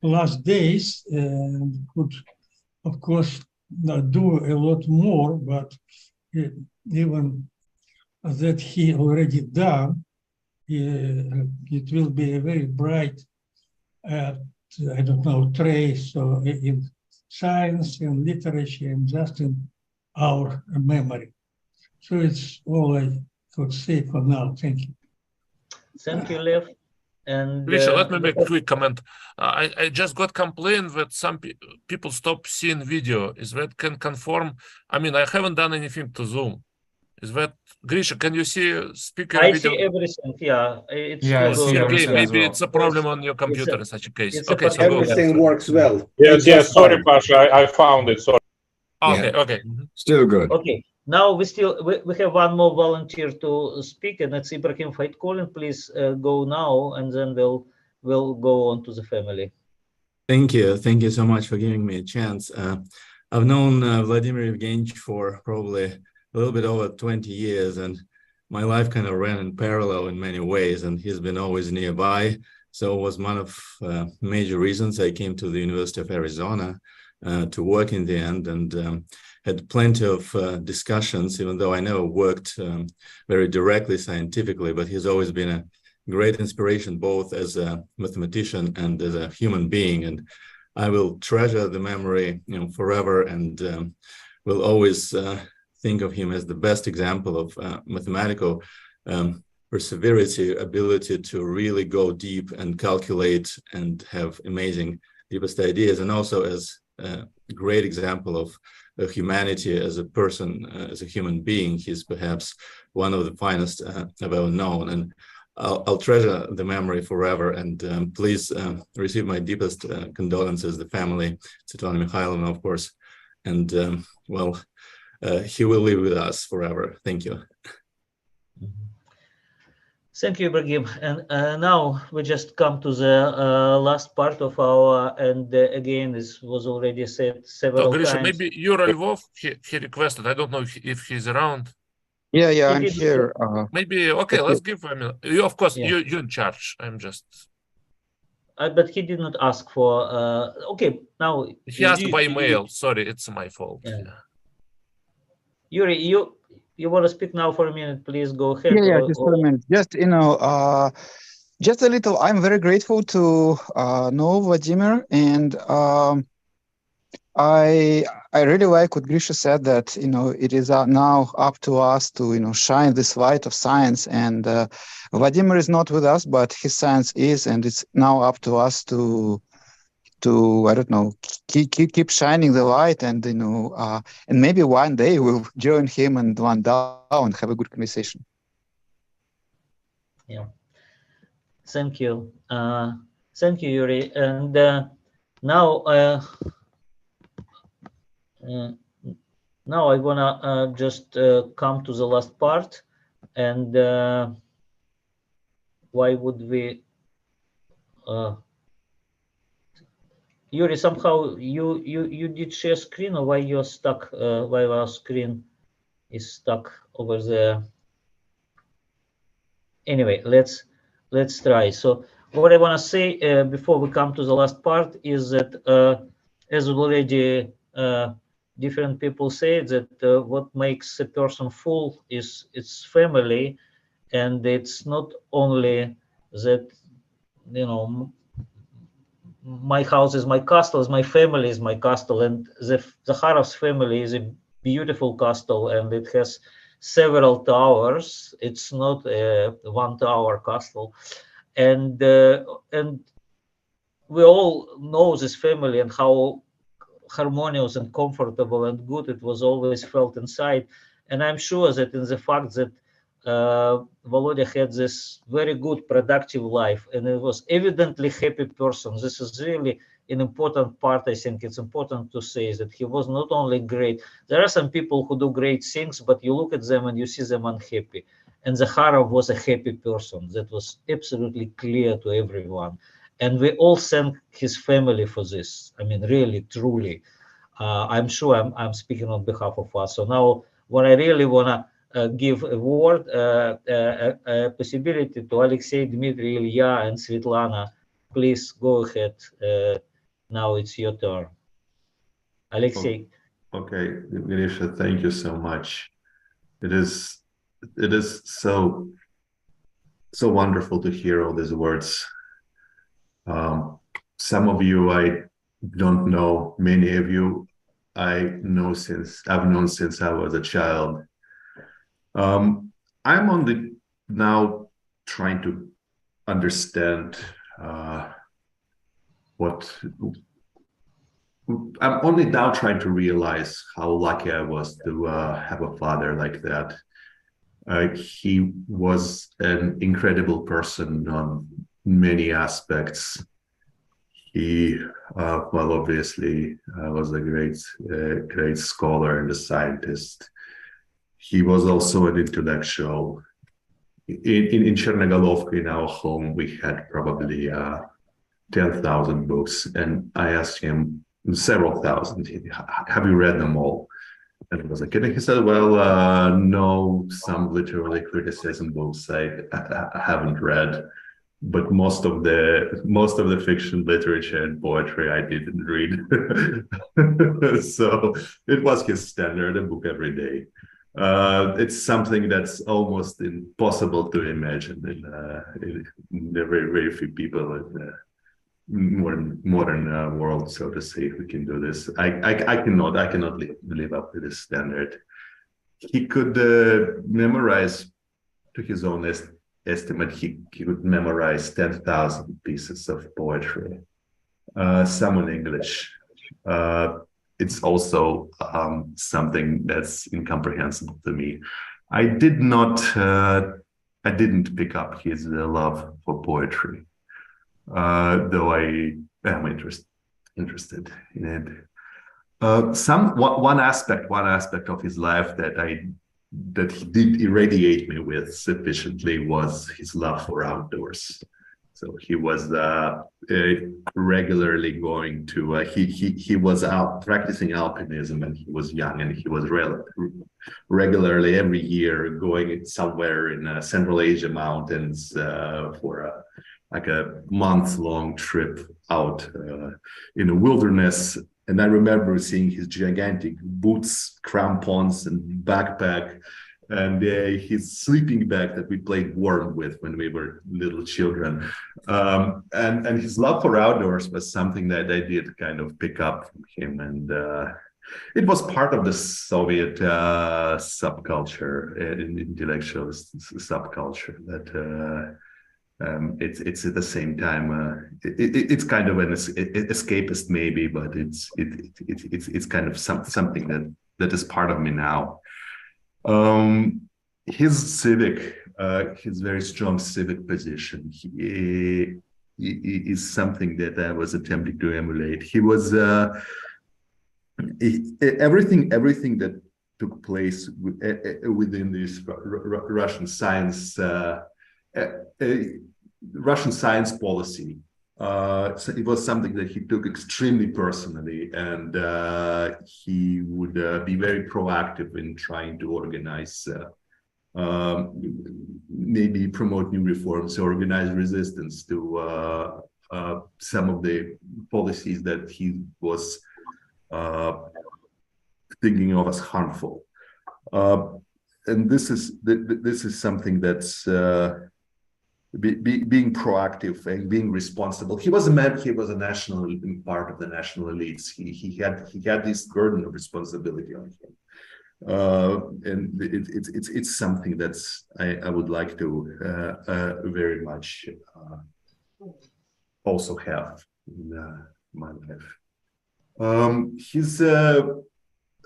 last days and could, of course, do a lot more, but even that he already done, it will be a very bright, I don't know, trace in science and literature and just in our memory. So it's all I could say for now. Thank you. Thank you, Lev. And Grisha, let me make a quick comment. I just got complaint that some people stop seeing video. Is that can confirm? I mean, I haven't done anything to Zoom. Is that Grisha? Can you see speaker I video? see everything. Yeah, it's Yeah, I still see going. everything Okay, as maybe well. it's a problem on your computer in such a case. It's a Okay, so go ahead. Everything works well. Yes, yes. Sorry, Pasha. I found it. Sorry. Okay, Yeah. okay. Still good. Okay. Now we have one more volunteer to speak, and it's Ibrahim Faitkolin. Please go now, and then we'll go on to the family. Thank you. Thank you so much for giving me a chance. I've known Vladimir Evgenievich for probably a little bit over 20 years, and my life kind of ran in parallel in many ways, and he's been always nearby. So it was one of major reasons I came to the University of Arizona to work in the end, and had plenty of discussions, even though I never worked very directly scientifically, but he's always been a great inspiration, both as a mathematician and as a human being. And I will treasure the memory, forever, and will always think of him as the best example of mathematical perseverance, ability to really go deep and calculate and have amazing deepest ideas, and also as a great example of humanity as a person, as a human being. He's perhaps one of the finest I've ever known, and I'll treasure the memory forever. And please receive my deepest condolences, the family, Svetlana Mikhailovna, of course, and he will live with us forever. Thank you. Thank you, Ibrahim. And now we just come to the last part of our, and again, this was already said several Grisha, times. maybe Yura Lvov, he requested. I don't know if he's around. Yeah, He I'm did- here. Maybe, okay, let's give him, you, of course, Yeah. you're in charge. I'm just, but he did not ask for, okay, now. he asked by email. Sorry, it's my fault. Yeah. Yuri, you want to speak now for a minute? Please go ahead. Yeah, just for a minute. Just, just a little. I'm very grateful to know Vladimir, and I really like what Grisha said, that it is now up to us to shine this light of science. And Vladimir is not with us, but his science is, and it's now up to us to I don't know, keep shining the light, and and maybe one day we'll join him and one down and have a good conversation. Yeah. Thank you. Thank you, Yuri. And now I wanna just come to the last part, and why would we? Yuri, somehow you did share screen, or why you're stuck? Why our screen is stuck over there? Anyway, let's try. So what I want to say before we come to the last part is that, as already different people say, that what makes a person full is its family, and it's not only that my house is my castle, my family is my castle, and the Zakharov's family is a beautiful castle, and it has several towers. It's not a one-tower castle, and we all know this family and how harmonious and comfortable and good it was always felt inside. And I'm sure that in the fact that Volodya had this very good productive life, and it was evidently happy person. This is really an important part. I think it's important to say that he was not only great. There are some people who do great things, but you look at them and you see them unhappy. And Zakharov was a happy person. That was absolutely clear to everyone. And we all thank his family for this. I mean, really, truly. I'm sure I'm speaking on behalf of us. So now what I really want to give a word, a possibility to Alexei, Dmitry, Ilya, and Svetlana. Please go ahead. Now it's your turn. Alexei. Okay, Grisha, thank you so much. It is so wonderful to hear all these words. Some of you I don't know, many of you I've known since I was a child. I'm on the now trying to understand what I'm only now trying to realize how lucky I was to have a father like that. He was an incredible person on many aspects. He, well, obviously, was a great scholar and a scientist. He was also an intellectual. In Chernogolovka, in our home, we had probably 10,000 books, and I asked him several thousand, have you read them all? And I was like, and he said, well, no, some literary criticism books I haven't read, but most of the fiction, literature, and poetry I didn't read. So it was his standard, a book every day. It's something that's almost impossible to imagine in the very few people in the modern world, so to say, who can do this. I cannot live up to this standard. He could memorize, to his own estimate, he could memorize 10,000 pieces of poetry, some in English. It's also something that's incomprehensible to me. I didn't pick up his love for poetry, though I am interested in it. One aspect of his life that he did irradiate me with sufficiently was his love for outdoors. So he was regularly going to, he was out practicing alpinism when he was young, and he was regularly every year going somewhere in Central Asia mountains for like a month-long trip out in the wilderness. And I remember seeing his gigantic boots, crampons, and backpack, and his sleeping bag that we played Worm with when we were little children. And his love for outdoors was something that I did kind of pick up from him. And it was part of the Soviet subculture, intellectual subculture that it's at the same time it's kind of an escapist maybe, but it's kind of something that is part of me now. His very strong civic position is something that I was attempting to emulate. He was everything that took place within this Russian science policy. So it was something that he took extremely personally, and he would be very proactive in trying to organize, maybe promote new reforms, organize resistance to some of the policies that he was thinking of as harmful. And this is something that's being proactive and being responsible. He was a man. He was a national part of the national elites. He had this burden of responsibility on him, and it's something that's I would like to very much also have in my life.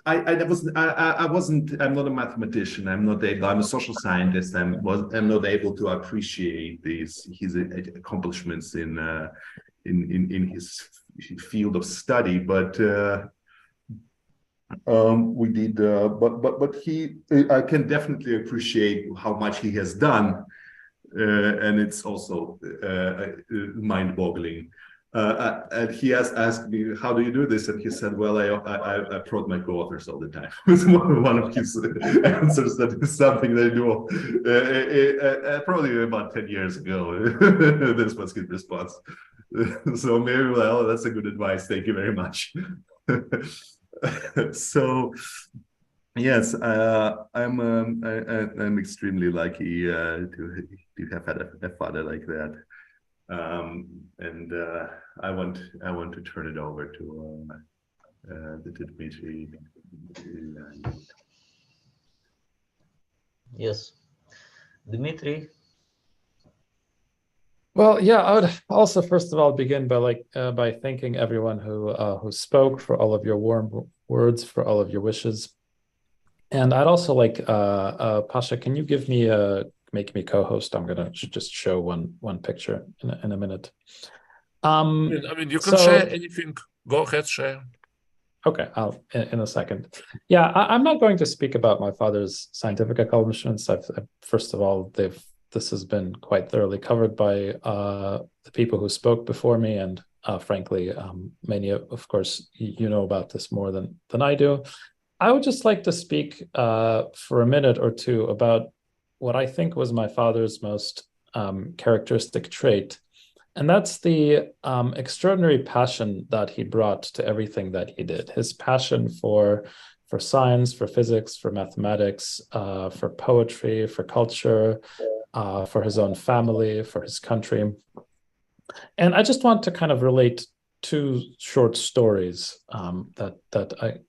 I'm not a mathematician. I'm a social scientist. I'm not able to appreciate his accomplishments in his field of study. But we did. But I can definitely appreciate how much he has done, and it's also mind-boggling. And he asked me, how do you do this? And he said, well, I prod my co-authors all the time. It's one of his answers. That is something they do. Probably about 10 years ago, this was his response. So maybe, well, that's a good advice. Thank you very much. So, yes, I'm extremely lucky to have had a father like that. And I want to turn it over to Dmitry. Yes, Dmitry. Well, yeah, I would also first of all begin by thanking everyone who spoke, for all of your warm words, for all of your wishes. And I'd also like Pasha, can you make me co-host? I'm gonna just show one picture in a minute. I mean, you can share anything. Go ahead, share. Okay, I'll in a second. Yeah, I'm not going to speak about my father's scientific accomplishments. First of all, this has been quite thoroughly covered by the people who spoke before me, and frankly, many of course, you know about this more than I do. I would just like to speak for a minute or two about what I think was my father's most characteristic trait. And that's the extraordinary passion that he brought to everything that he did. His passion for science, for physics, for mathematics, for poetry, for culture, for his own family, for his country. And I just want to kind of relate two short stories that I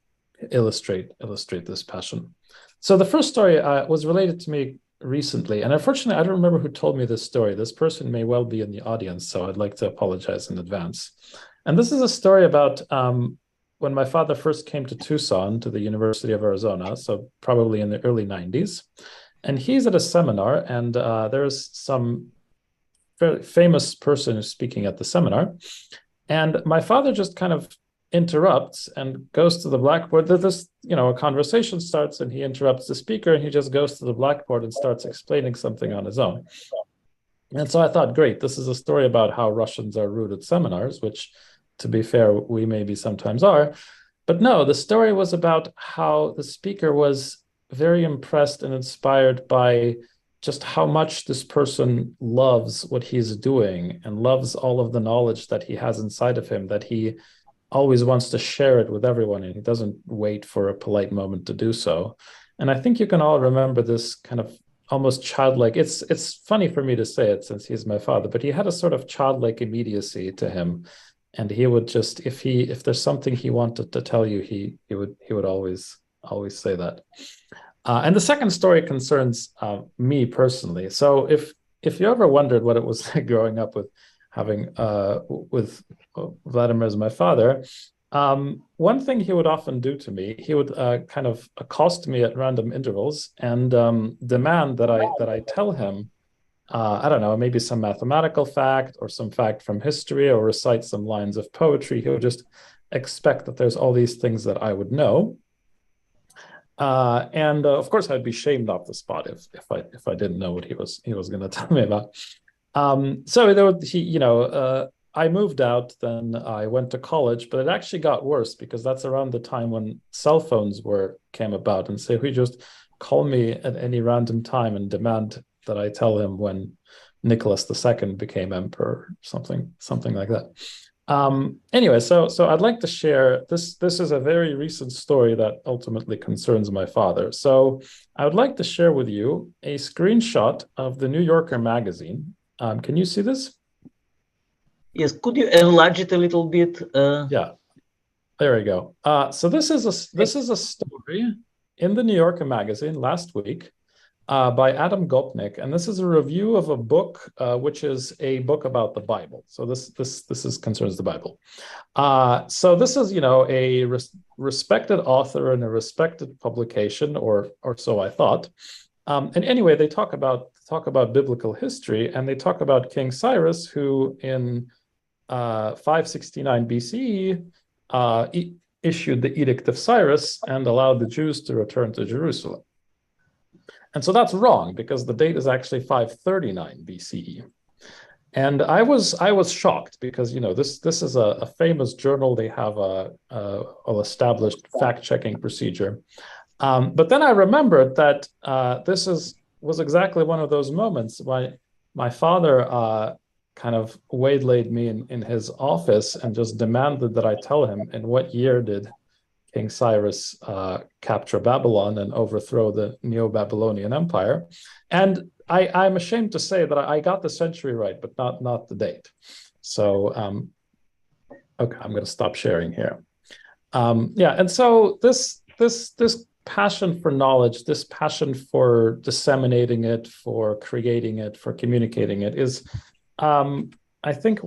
illustrate this passion. So the first story was related to me recently, and unfortunately, I don't remember who told me this story. This person may well be in the audience, so I'd like to apologize in advance. And this is a story about when my father first came to Tucson, to the University of Arizona, so probably in the early 90s. And he's at a seminar, and there's some very famous person who's speaking at the seminar. And my father just kind of interrupts and goes to the blackboard. This, a conversation starts, and he interrupts the speaker, and he just goes to the blackboard and starts explaining something on his own. And so I thought, great, this is a story about how Russians are rude at seminars, which, to be fair, we maybe sometimes are. But no, the story was about how the speaker was very impressed and inspired by just how much this person loves what he's doing and loves all of the knowledge that he has inside of him, that he always wants to share it with everyone, and he doesn't wait for a polite moment to do so. And I think you can all remember this kind of almost childlike, it's funny for me to say it since he's my father, but he had a sort of childlike immediacy to him. And he would just, if there's something he wanted to tell you, he would always say that. And the second story concerns me personally. So if you ever wondered what it was like growing up with Vladimir as my father, one thing he would often do to me, he would kind of accost me at random intervals and demand that I tell him, I don't know, maybe some mathematical fact or some fact from history, or recite some lines of poetry. He would just expect that there's all these things that I would know. And of course, I'd be shamed off the spot if I didn't know what he was going to tell me about. So I moved out, then I went to college, but it actually got worse because that's around the time when cell phones came about. And so he just called me at any random time and demand that I tell him when Nicholas II became emperor, something like that. Anyway, so I'd like to share this. This is a very recent story that ultimately concerns my father. So I would like to share with you a screenshot of the New Yorker magazine. Can you see this? Yes. Could you enlarge it a little bit? Yeah. There we go. So this is a story in the New Yorker magazine last week by Adam Gopnik, and this is a review of a book, which is a book about the Bible. So this concerns the Bible. So this is a respected author and a respected publication, or so I thought. And anyway, they talk about biblical history, and they talk about King Cyrus, who in 569 BCE issued the Edict of Cyrus and allowed the Jews to return to Jerusalem. And so that's wrong, because the date is actually 539 BCE. And I was shocked because this is a famous journal. They have an established fact-checking procedure. But then I remembered that this was exactly one of those moments when my father kind of waylaid me in his office and just demanded that I tell him in what year did King Cyrus capture Babylon and overthrow the Neo-Babylonian Empire. And I'm ashamed to say that I got the century right, but not the date. So, okay, I'm going to stop sharing here. Yeah, and so this passion for knowledge, this passion for disseminating it, for creating it, for communicating it is I think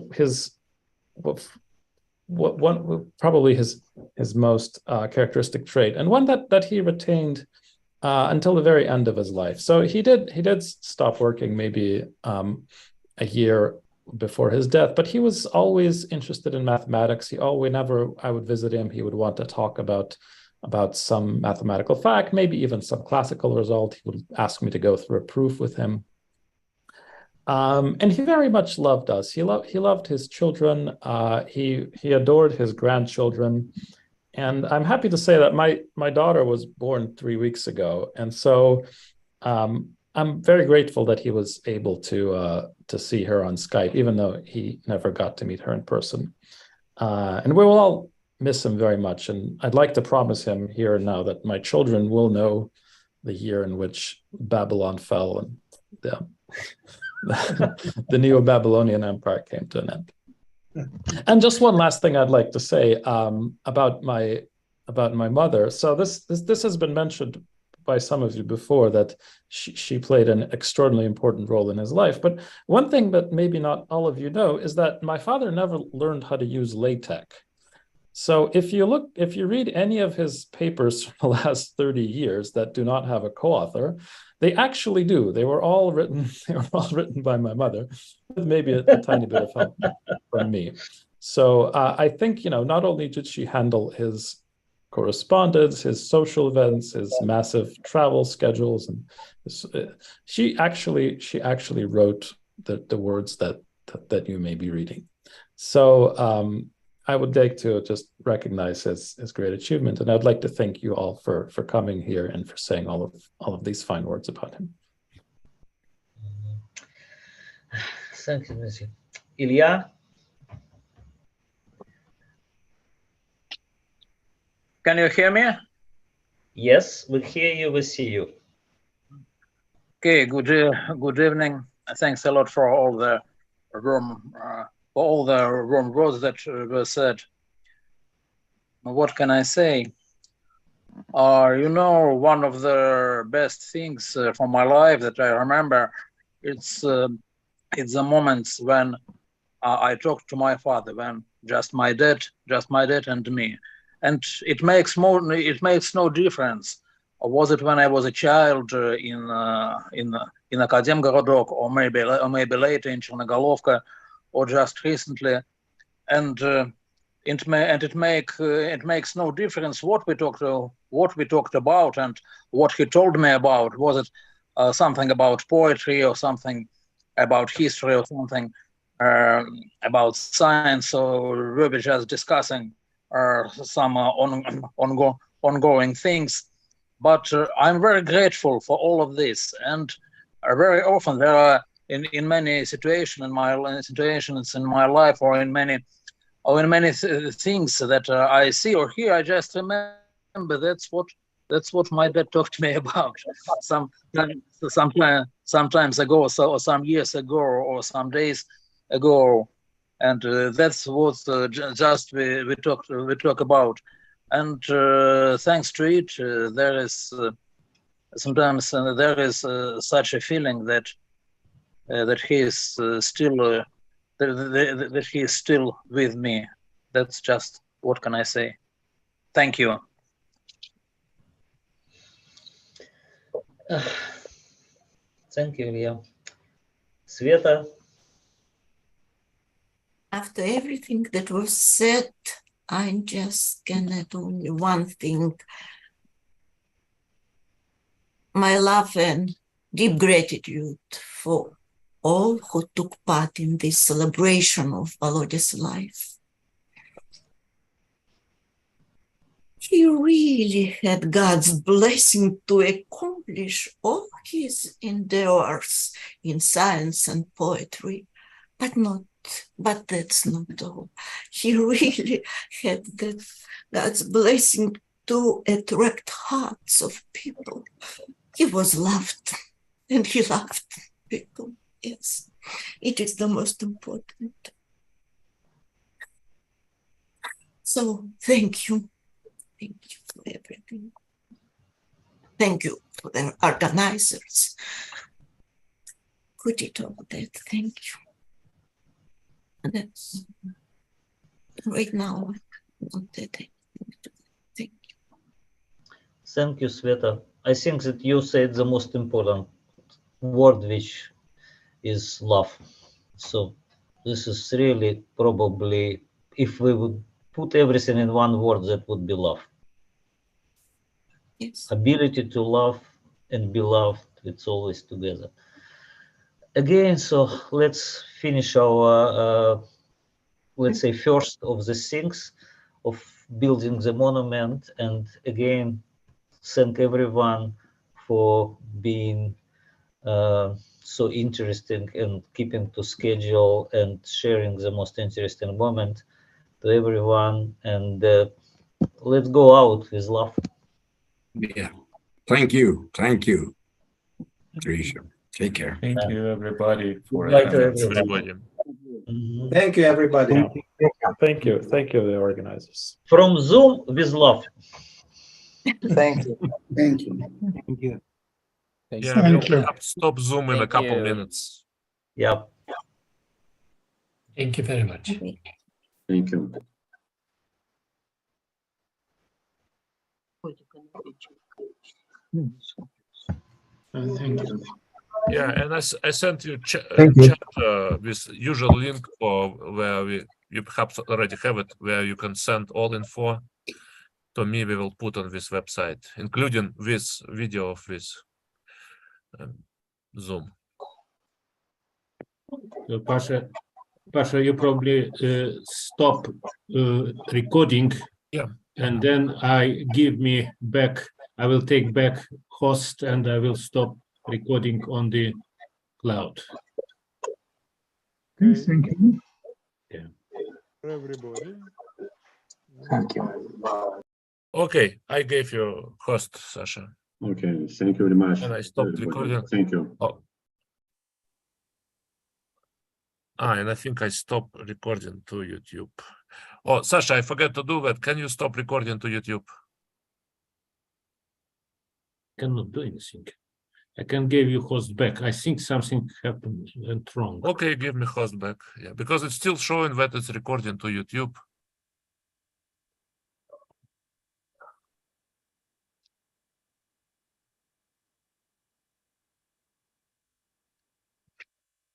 probably his most characteristic trait, and one that he retained until the very end of his life. So he did stop working maybe a year before his death, but he was always interested in mathematics. Whenever I would visit him, he would want to talk about some mathematical fact, maybe even some classical result. He would ask me to go through a proof with him. And he very much loved us. He loved his children. He adored his grandchildren. And I'm happy to say that my daughter was born 3 weeks ago. And so I'm very grateful that he was able to see her on Skype, even though he never got to meet her in person. And we will all miss him very much. And I'd like to promise him here and now that my children will know the year in which Babylon fell and the Neo-Babylonian Empire came to an end. And just one last thing I'd like to say about my mother. So this has been mentioned by some of you before, that she played an extraordinarily important role in his life. But one thing that maybe not all of you know is that my father never learned how to use LaTeX. So if you read any of his papers from the last 30 years that do not have a co-author, they actually do. They were all written by my mother, with maybe a tiny bit of help from me. So I think, not only did she handle his correspondence, his social events, his massive travel schedules, and she actually wrote the words that you may be reading. So I would like to just recognize his great achievement, and I'd like to thank you all for coming here and for saying all of these fine words about him. Thank you, Nancy. Ilya? Can you hear me? Yes, we hear you, we see you. Okay, good evening. Thanks a lot for all the warm words that were said. What can I say? One of the best things from my life that I remember, it's the moments when I talked to my father, when just my dad and me. And it makes no difference. Was it when I was a child in Akademgorodok, or maybe later in Chernogolovka, or just recently, and it makes no difference what we talked about and what he told me about. Was it something about poetry or something about history or something about science, or we were just discussing some ongoing things. But I'm very grateful for all of this, and very often there are in many situations in my life, or in many things that I see or hear, I just remember that's what my dad talked to me about sometimes ago, or some years ago, or some days ago, and that's what just we talk about. And thanks to it, there is sometimes there is such a feeling that he is still that he is still with me. That's just what can I say. Thank you. Thank you, Ilya. Sveta? After everything that was said, I just can add only one thing. My love and deep gratitude for all who took part in this celebration of Volodya's life. He really had God's blessing to accomplish all his endeavors in science and poetry, but that's not all. He really had God's blessing to attract hearts of people. He was loved, and he loved people. Yes, it is the most important. So thank you. Thank you for everything. Thank you to the organizers. Put it all that. Thank you. That's right now. Not that I think. Thank you, Sveta. I think that you said the most important word, which is love. So this is really probably, if we would put everything in one word, that would be love. Yes. Ability to love and be loved, it's always together. Again, so let's finish our, let's say, first of the things of building the monument. And again, thank everyone for being so interesting and keeping to schedule and sharing the most interesting moment to everyone. And let's go out with love. Yeah. Thank you. Thank you, Grisha. Take care. Thank you, everybody, for Goodbye to attending. everybody. Thank you, everybody. Thank you. Thank you, the organizers. From Zoom with love. Thank you. Thank you. Thank you. Yeah, Thank we'll you. have to stop Zoom in a couple minutes. Yep. Thank you very much. Thank you. Thank you. Yeah, and I sent you chat you. with usual link for where you perhaps already have it, where you can send all info to me. We will put on this website, including this video of this Zoom. Pasha, you probably stop recording. Yeah. And then I will take back host and I will stop recording on the cloud. Okay, thank you. Yeah. Everybody. Thank you. Okay, I gave you host, Sasha. Okay, thank you very much. And I stopped everybody. recording. Thank you. Oh. And I think I stopped recording to YouTube. Oh, Sasha, I forgot to do that. Can you stop recording to YouTube? Cannot do anything. I can give you host back. I think something happened, went wrong. Okay, give me host back. Yeah, because it's still showing that it's recording to YouTube.